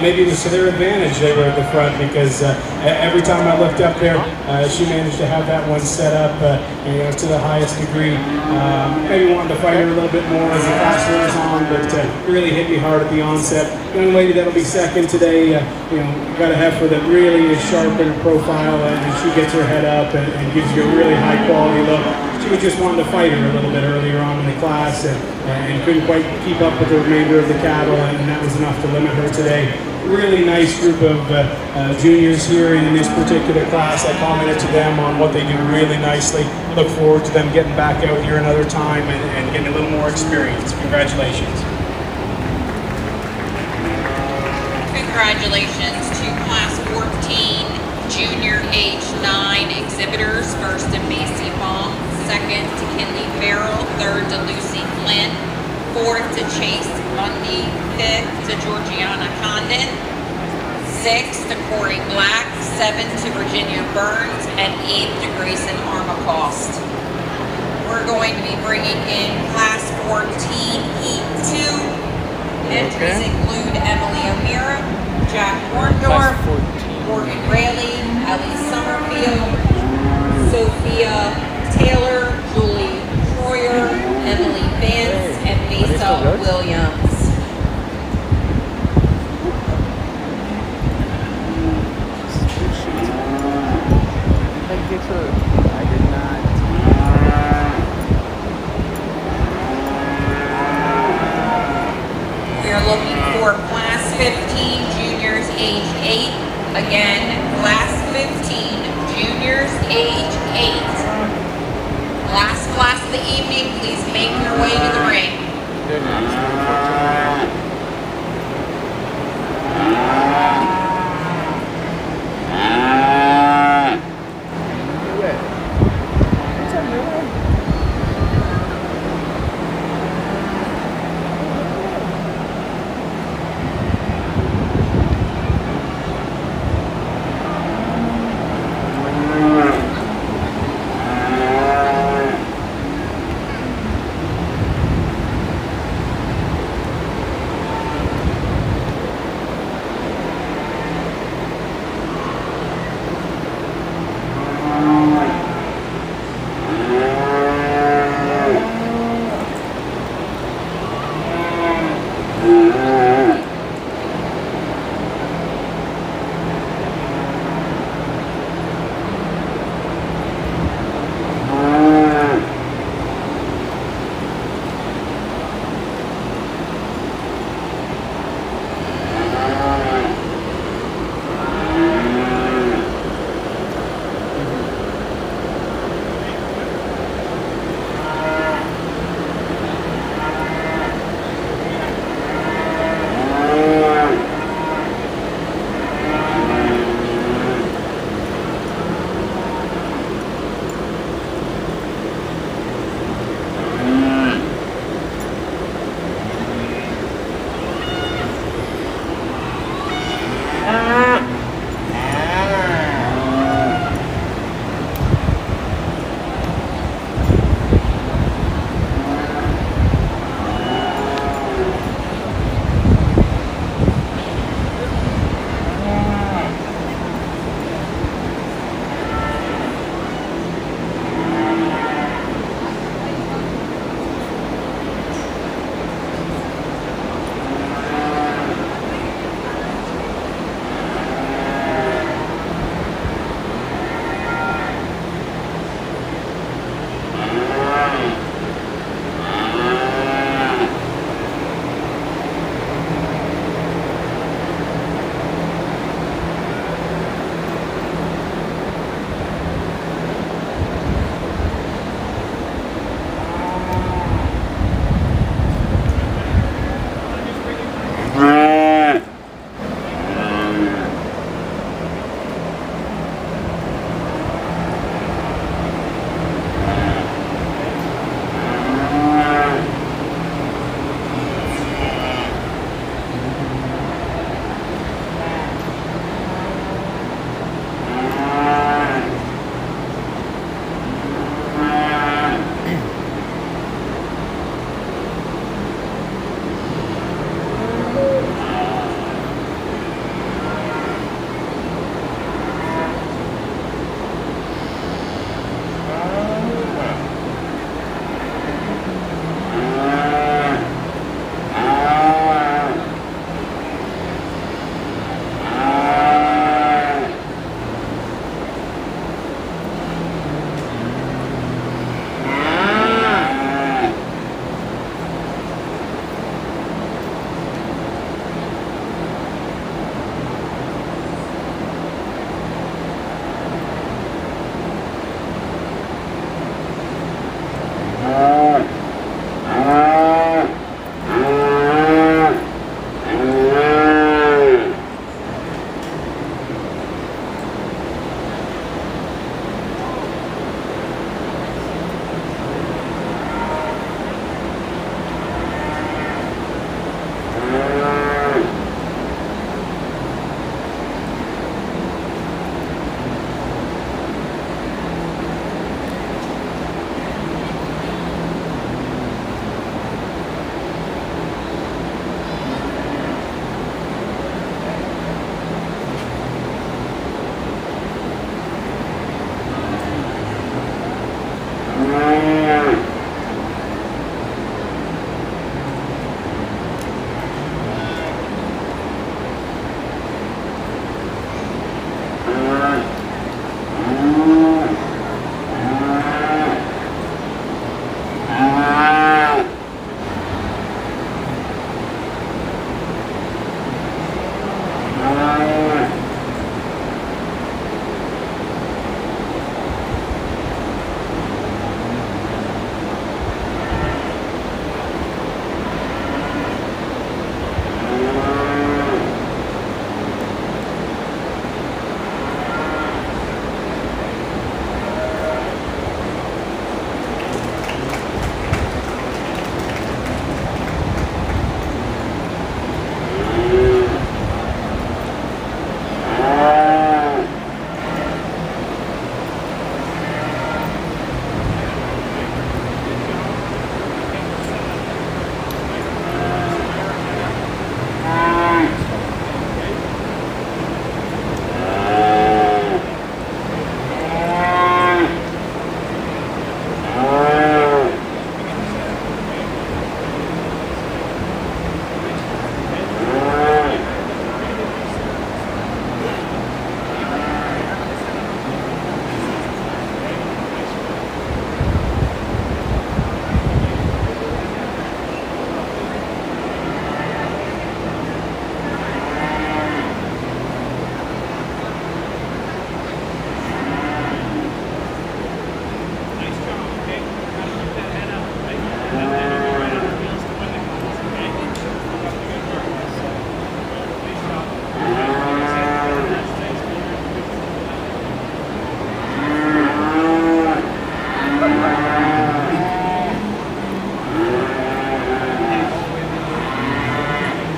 Maybe it was to their advantage they were at the front, because every time I looked up there, she managed to have that one set up to the highest degree. Maybe wanted to fight her a little bit more as the class wears on, but really hit me hard at the onset. Young lady that'll be second today, got a heifer that really is sharp in her profile, and she gets her head up and gives you a really high quality look. She was just wanting to fight her a little bit earlier on in the class and couldn't quite keep up with the remainder of the cattle, and that was enough to limit her today. Really nice group of juniors here in this particular class. I commented to them on what they do really nicely. Look forward to them getting back out here another time and getting a little more experience. Congratulations. Congratulations to Class 14 Junior age 9 exhibitors. First to Macy Baum, second to Kinley Farrell, third to Lucy Flynn, fourth to Chase Bundy, fifth to Georgiana Condon, sixth to Corey Black, seventh to Virginia Burns, and eighth to Grayson Armacost. We're going to be bringing in Class 14 Heat 2. Entries include Emily O'Meara, Jack Warndorf, Morgan Rayleigh, Ellie Summerfield, Sophia Taylor, Julie Troyer, Emily Vance, and Mesa Williams. I did not. We are looking for Class 15 juniors age 8. Again, Class 15 juniors age 8. Last class of the evening, please make your way to the ring.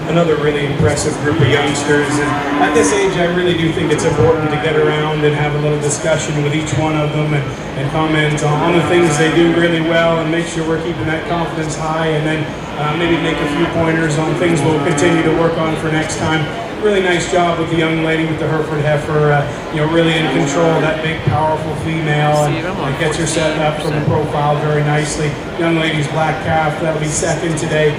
another really impressive group of youngsters. And at this age, I really do think it's important to get around and have a little discussion with each one of them and comment on the things they do really well and make sure we're keeping that confidence high, and then maybe make a few pointers on things we'll continue to work on for next time. Really nice job with the young lady with the Hereford heifer, you know, really in control of that big, powerful female, and gets her set up from the profile very nicely. Young lady's black calf, that'll be second today,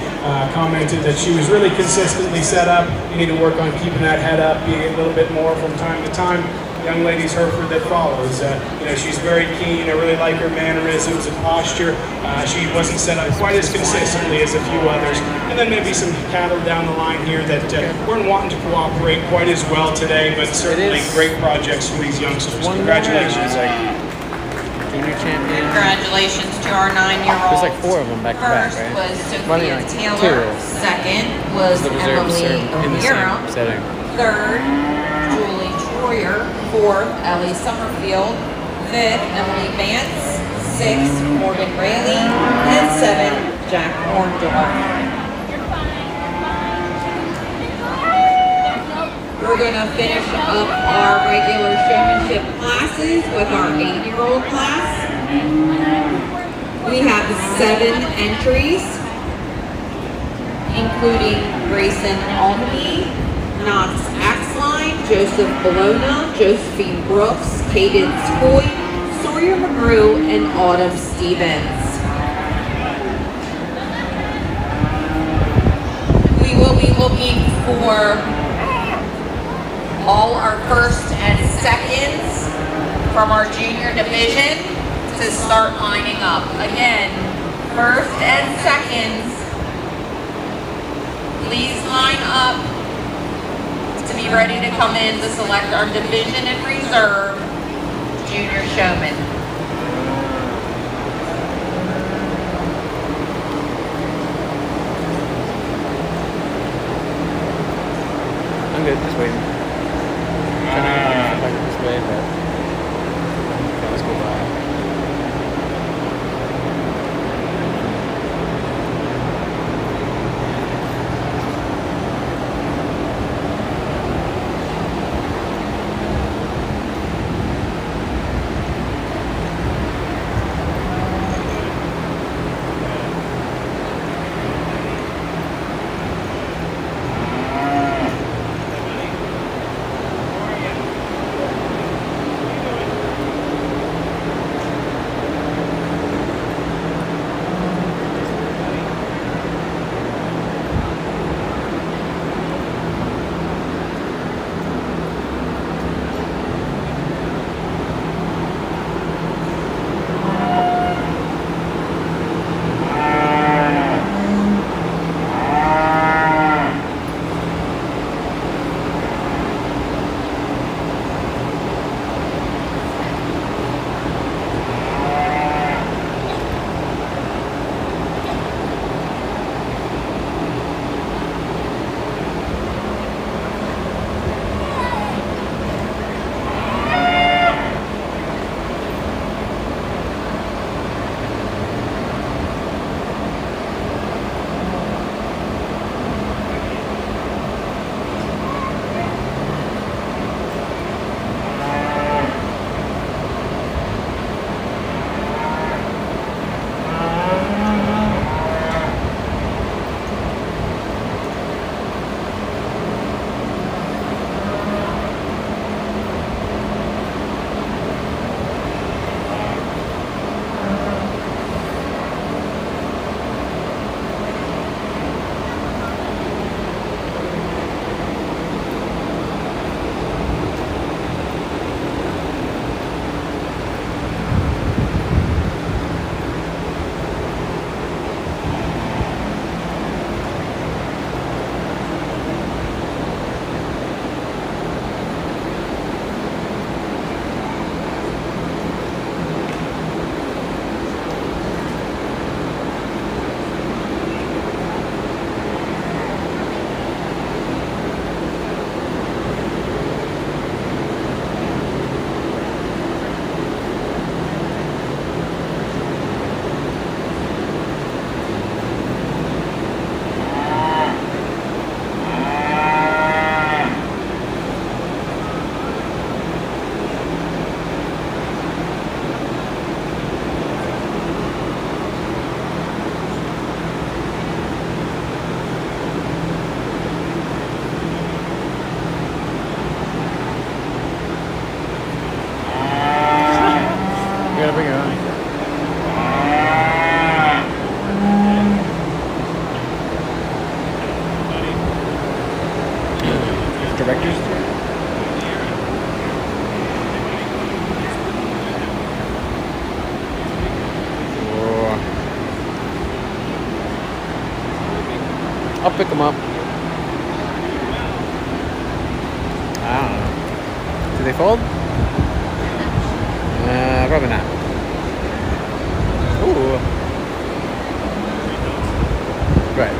commented that she was really consistently set up. You need to work on keeping that head up, being a little bit more from time to time. Young lady's Hereford that follows. You know, she's very keen. I really like her mannerisms and posture. She wasn't set up quite as consistently as a few others. And then maybe some cattle down the line here that weren't wanting to cooperate quite as well today, but certainly great projects for these youngsters. Congratulations. Junior champion. Congratulations to our 9-year-old. There's like 4 of them back to back, First right? was Sophia Running like Taylor. 2. Second was The reserve Emily in the O'Meara. same setting. Third, Julie Troyer. Fourth, Ellie Summerfield. Fifth, Emily Vance. Sixth, Morgan Rayleigh. And 7th, Jack Orndorff. We're going to finish up our regular showmanship classes with our 8-year-old class. We have 7 entries, including Grayson Almey, Knox Axline, Joseph Bologna, Josephine Brooks, Cadence Coy, Sawyer McGrew, and Autumn Stevens. We will be looking for all our first and seconds from our junior division to start lining up. Again, first and seconds, please line up to be ready to come in to select our division and reserve junior showman. I'm good, just waiting. Trying to get this way, but let's go by. inspector's turn. I'll pick them up. I don't know. Do they fold? Probably not. Ooh. Right.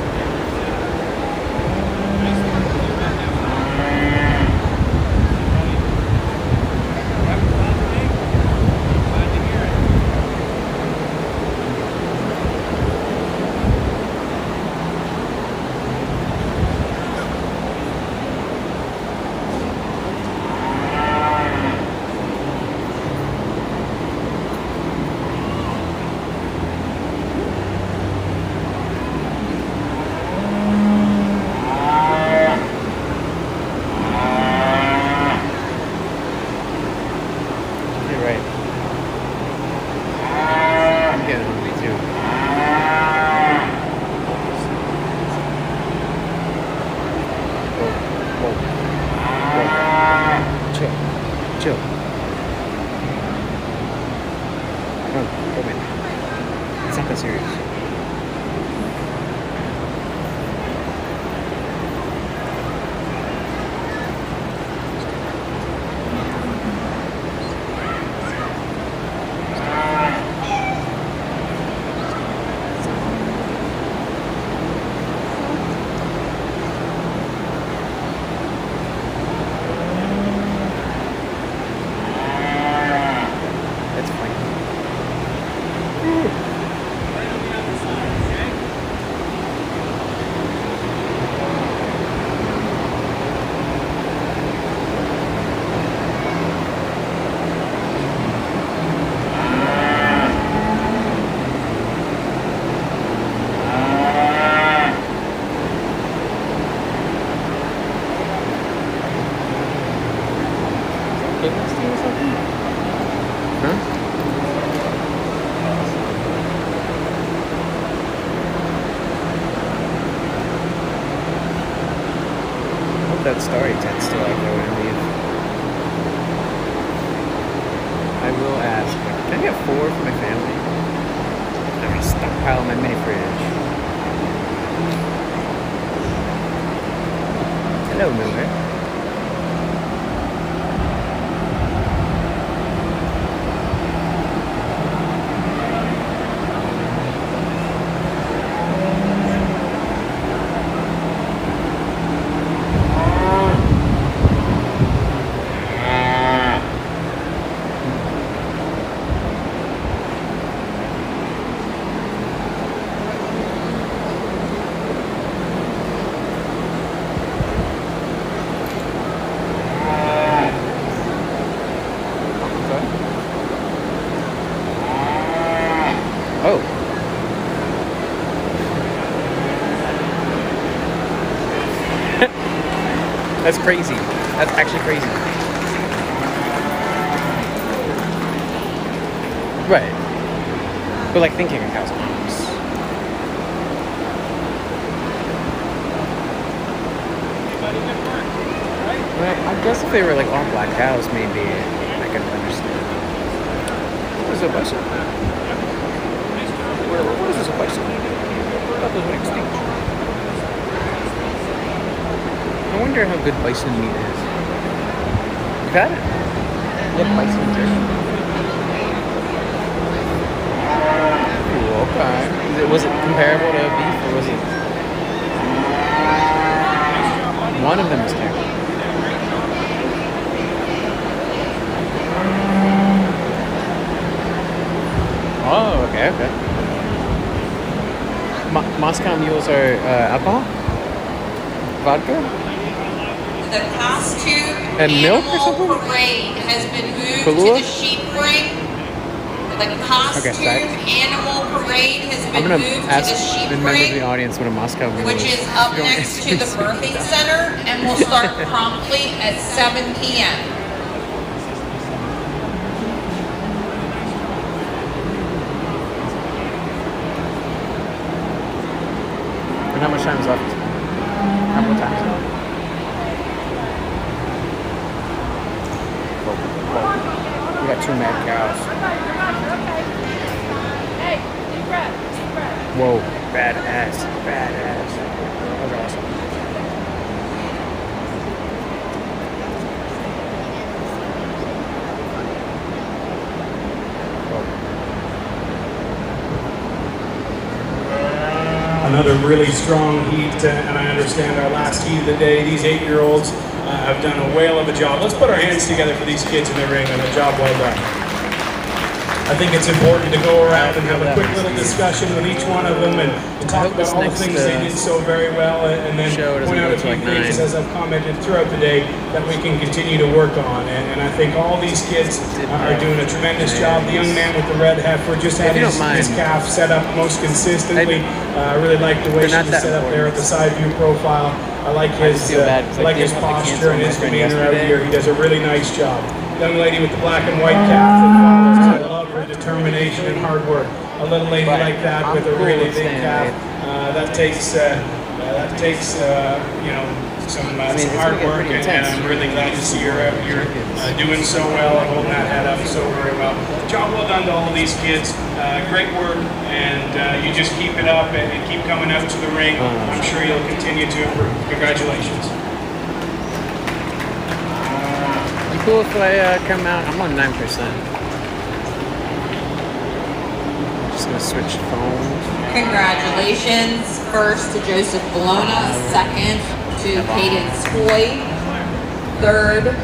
Chill. No, go in. It's not that serious. That story tends to like go and leave. I will ask, can I get 4 for my family? I'm gonna stockpile my mini fridge. Hello, mover. Oh. That's crazy. That's actually crazy. Right. But like thinking of cows. Well, I guess if they were like all black cows, maybe I could understand. What is a bison? What is this, a bison? I thought those went extinct. I wonder how good bison meat is. You've had it? Yeah, bison jerky. Ooh, okay. Was it comparable to beef, or was it? One of them is terrible. Oh, okay. Moscow mules are alcohol? Vodka? The costume And milk or something? parade has been moved Kahlua? to the sheep ring. The costume animal parade has I'm been gonna moved ask to the sheep the member of the ring, audience what a Moscow mule which is up next to the birthing center, and will start promptly at 7 p.m. And how much time is left? How much time is left? two mad cows. Whoa, badass, badass. That was awesome. Another really strong heat, and I understand our last heat of the day. These 8-year-olds have done a whale of a job. Let's put our hands together for these kids in the ring, and a job well done. I think it's important to go around and have a quick little discussion with each one of them and talk about all the things they did so very well, and then point out a few things, as I've commented throughout the day, that we can continue to work on. And I think all these kids are doing a tremendous job. The young man with the red heifer just had his calf set up most consistently. I really like the way she was set up there at the side view profile. I like his posture and his demeanor out here. He does a really nice job. Young lady with the black and white calf that follows. I love her determination and hard work. A little lady like that with a really big calf, that takes you know, some hard work, and I'm really glad to see her out here doing so well and holding that head up so very well. Job well done to all of these kids. Great work, and you just keep it up and keep coming out to the ring. I'm sure you'll continue to improve. Congratulations. Cool if I come out. I'm on 9%. Just gonna switch phones. Congratulations. First to Joseph Bologna, second to Cadence Hoy, third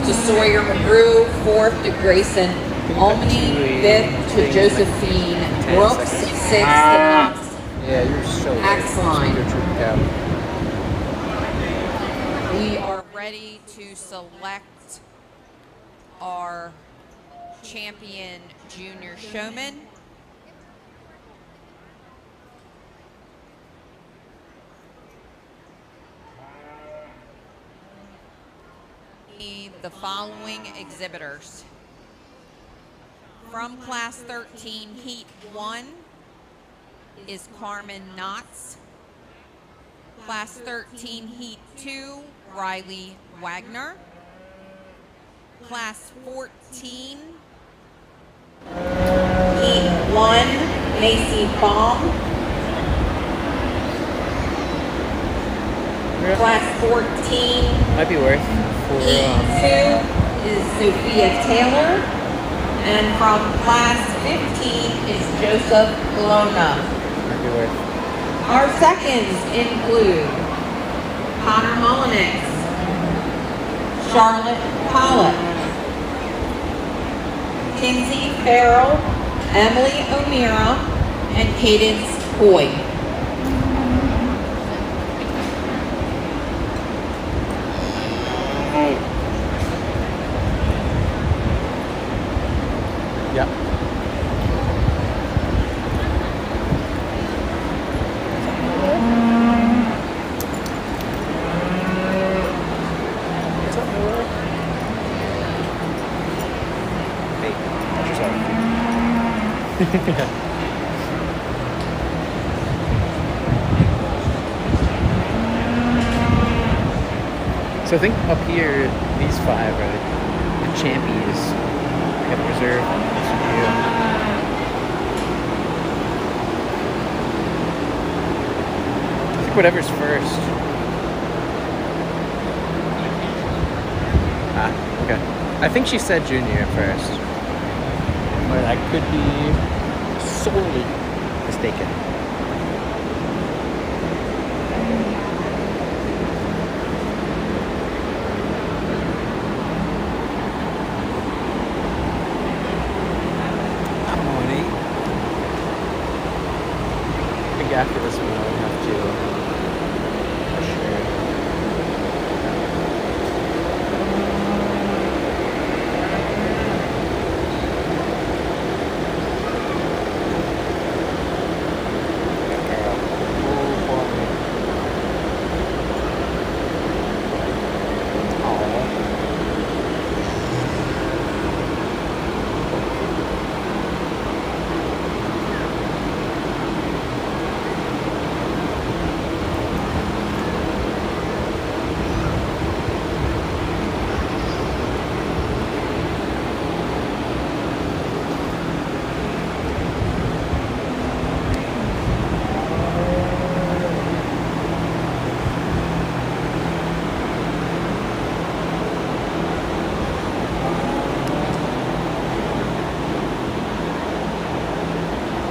to Sawyer McGrew, fourth to Grayson Almany, fifth to Josephine Brooks, sixth to Knox Axline. We are ready to select our champion junior showman. The following exhibitors. From Class 13, Heat 1 is Carmen Knotts. Class 13, Heat 2, Riley Wagner. Class 14, Heat 1, Macy Baum. Class 14, might be worth for Heat 2 is Sophia Taylor. And from Class 15 is Joseph Bologna. might be worth. Our seconds include Connor Mullenix, Charlotte Pollock, Kinsey Farrell, Emily O'Meara, and Cadence Hoy. Yep. So I think up here, these five are the champions. I have reserved this view. I think whatever's first. Ah, okay. I think she said junior at first. But I could be sorely mistaken. After this one, I would have to, for sure.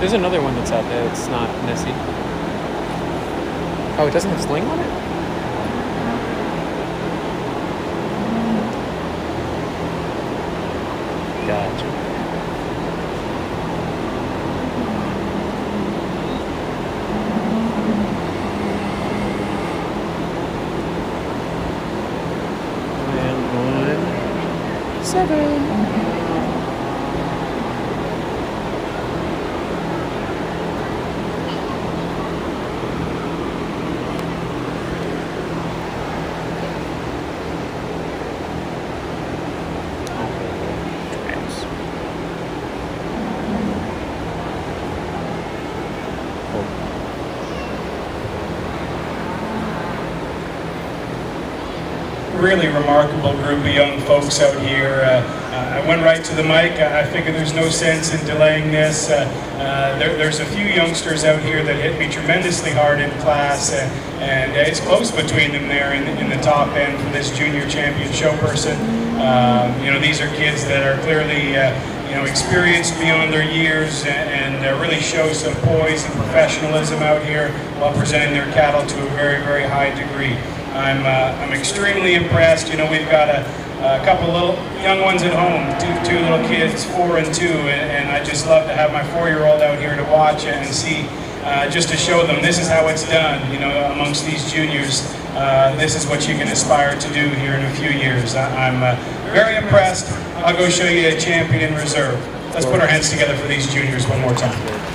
There's another one that's out there that's not Nessie. Oh, it doesn't have sling on it? Gotcha. And 1-7. Really remarkable group of young folks out here. I went right to the mic. I figured there's no sense in delaying this. There's a few youngsters out here that hit me tremendously hard in class, and it's close between them there in the top end for this junior champion show person. You know, these are kids that are clearly you know, experienced beyond their years and really show some poise and professionalism out here while presenting their cattle to a very, very high degree. I'm extremely impressed. You know, we've got a couple little young ones at home, two little kids, 4 and 2, and I just love to have my 4-year-old out here to watch and see, just to show them this is how it's done. You know, amongst these juniors, this is what you can aspire to do here in a few years. I'm very impressed. I'll go show you a champion in reserve. Let's put our hands together for these juniors one more time.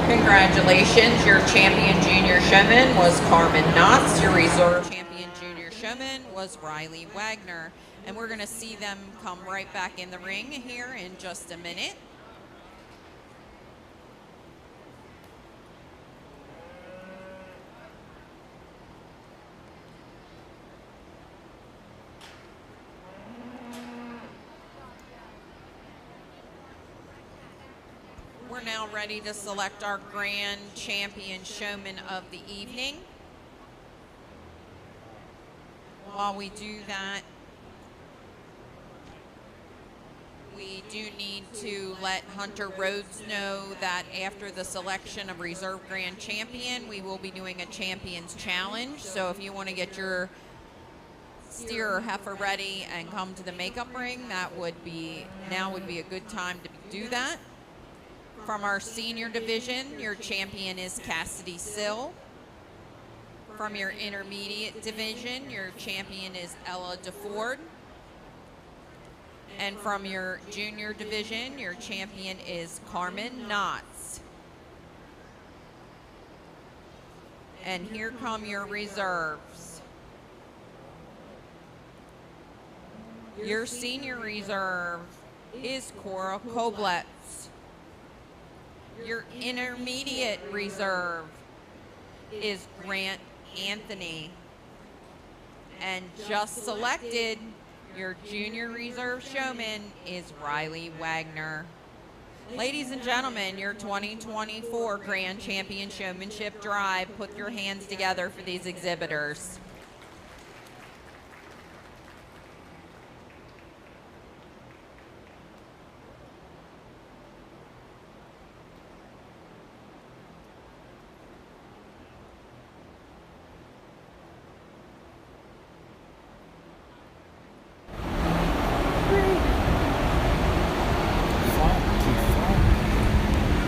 Congratulations, your champion junior showman was Carmen Knotts. Your reserve champion junior showman was Riley Wagner. And we're going to see them come right back in the ring here in just a minute. We're now ready to select our grand champion showman of the evening. While we do that, we do need to let Hunter Rhodes know that after the selection of Reserve Grand Champion, we will be doing a Champions Challenge. So if you want to get your steer or heifer ready and come to the makeup ring, now would be a good time to do that. From our senior division, your champion is Cassidy Sill. From your intermediate division, your champion is Ella DeFord. And from your junior division, your champion is Carmen Knotts. And here come your reserves. Your senior reserve is Cora Kobletz. Your intermediate reserve is Grant Anthony. And just selected, your junior reserve showman is Riley Wagner. Ladies and gentlemen, your 2024 Grand Champion Showmanship Drive. Put your hands together for these exhibitors.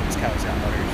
This cow's got butters.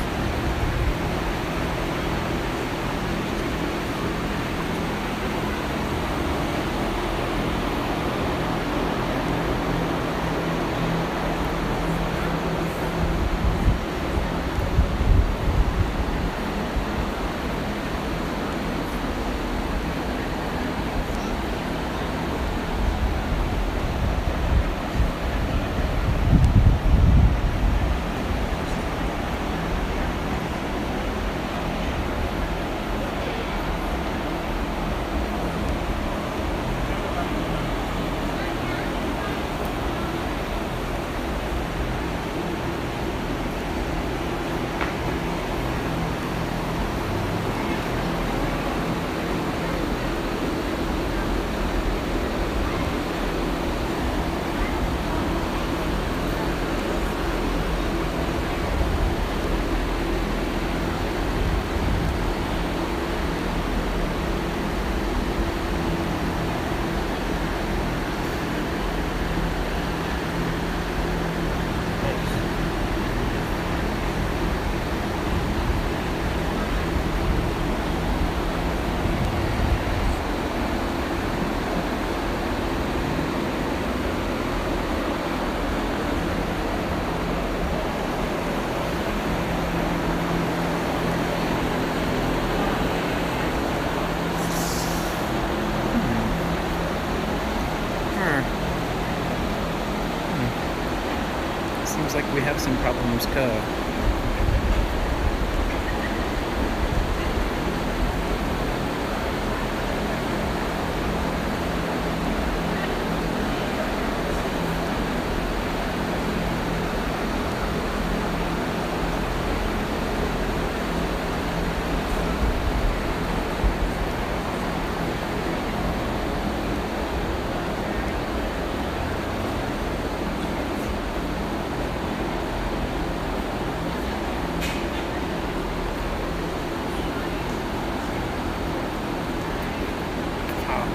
Seems like we have some problems,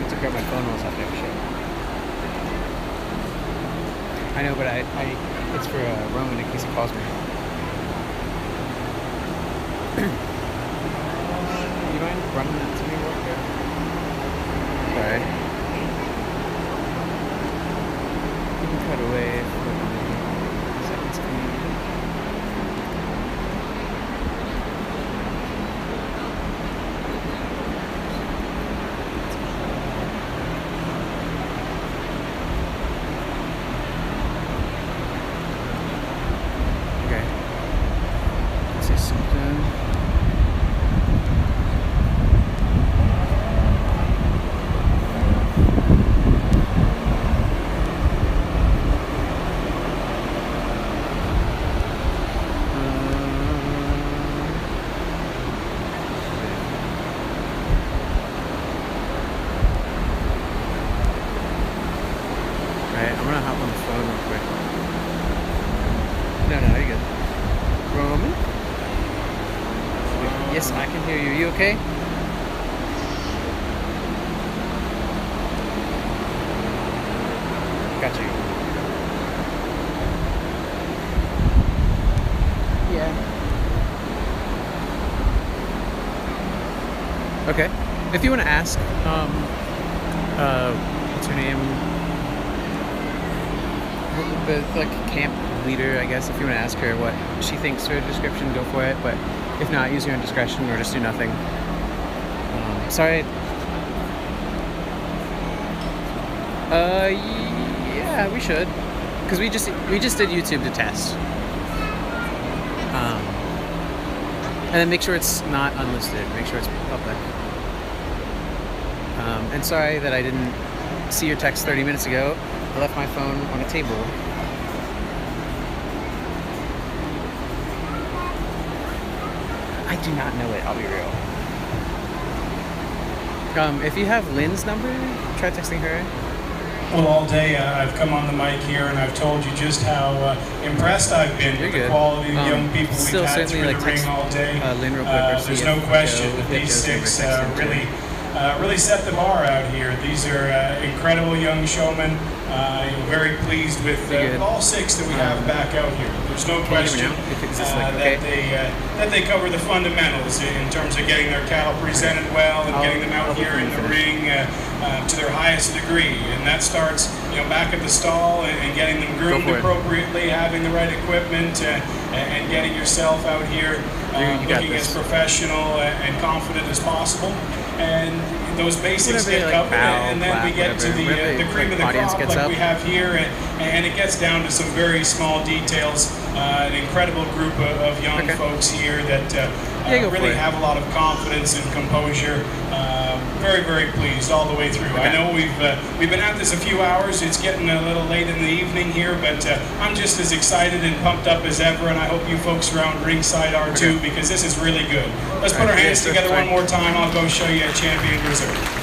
to grab my phone while I was out there. Shit. I know, but it's for Roman in case he calls me. You mind running that to me real quick? Alright. You can cut away for seconds coming. I'm gonna hop on the phone real quick. No, you're good. Roman? Yes, I can hear you. You okay? Got you. Yeah. Okay. If you want to ask, what's her name? The camp leader, I guess, if you want to ask her what she thinks for a description, go for it. But if not, use your own discretion or just do nothing. Sorry. Yeah, we should, because we just did YouTube to test. And then make sure it's not unlisted. Make sure it's public. And sorry that I didn't see your text 30 minutes ago. I left my phone on a table. I do not know it. I'll be real. If you have Lynn's number, try texting her. Well, all day I've come on the mic here and I've told you just how impressed I've been with the quality of the young people we've had through the ring all day. Lynn real quick, There's no question that these six really set the bar out here. These are incredible young showmen. Very pleased with all six that we have back out here. There's no question that they cover the fundamentals in terms of getting their cattle presented well and getting them out here in the ring to their highest degree. And that starts, back at the stall and getting them groomed appropriately, having the right equipment, and getting yourself out here looking as professional and confident as possible. And those basics get covered, and then we get to the cream of the crop like we have here, and it gets down to some very small details. An incredible group of young folks here that really have a lot of confidence and composure. Very, very pleased all the way through. I know we've been at this a few hours. It's getting a little late in the evening here, but I'm just as excited and pumped up as ever, and I hope you folks around ringside are too, because this is really good. Let's put our hands together one more time. I'll go show you a champion reserve.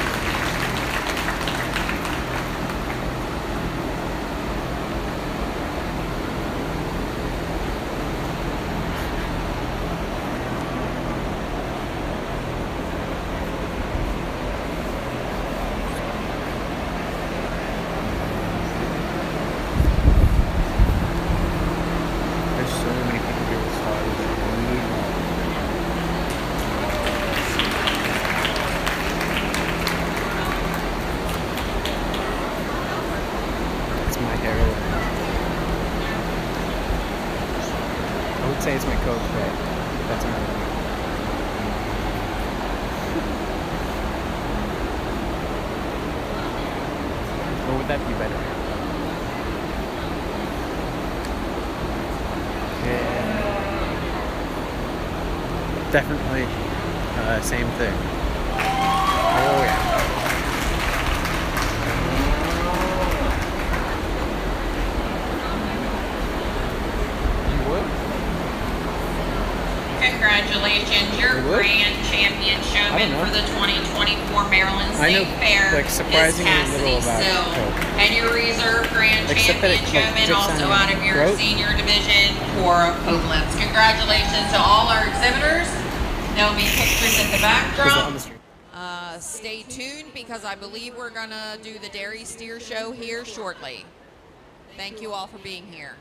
I would say it's my Coke, but that's not. What would that be better? Yeah. Definitely same thing. Oh yeah. Congratulations, you're grand champion showman for the 2024 Maryland State Fair. Like surprisingly little about Coke. And your reserve grand champion showman also out of your senior division, Cora Koblenz. Congratulations to all our exhibitors. There'll be pictures at the backdrop. Stay tuned because I believe we're gonna do the Dairy Steer Show here shortly. Thank you all for being here.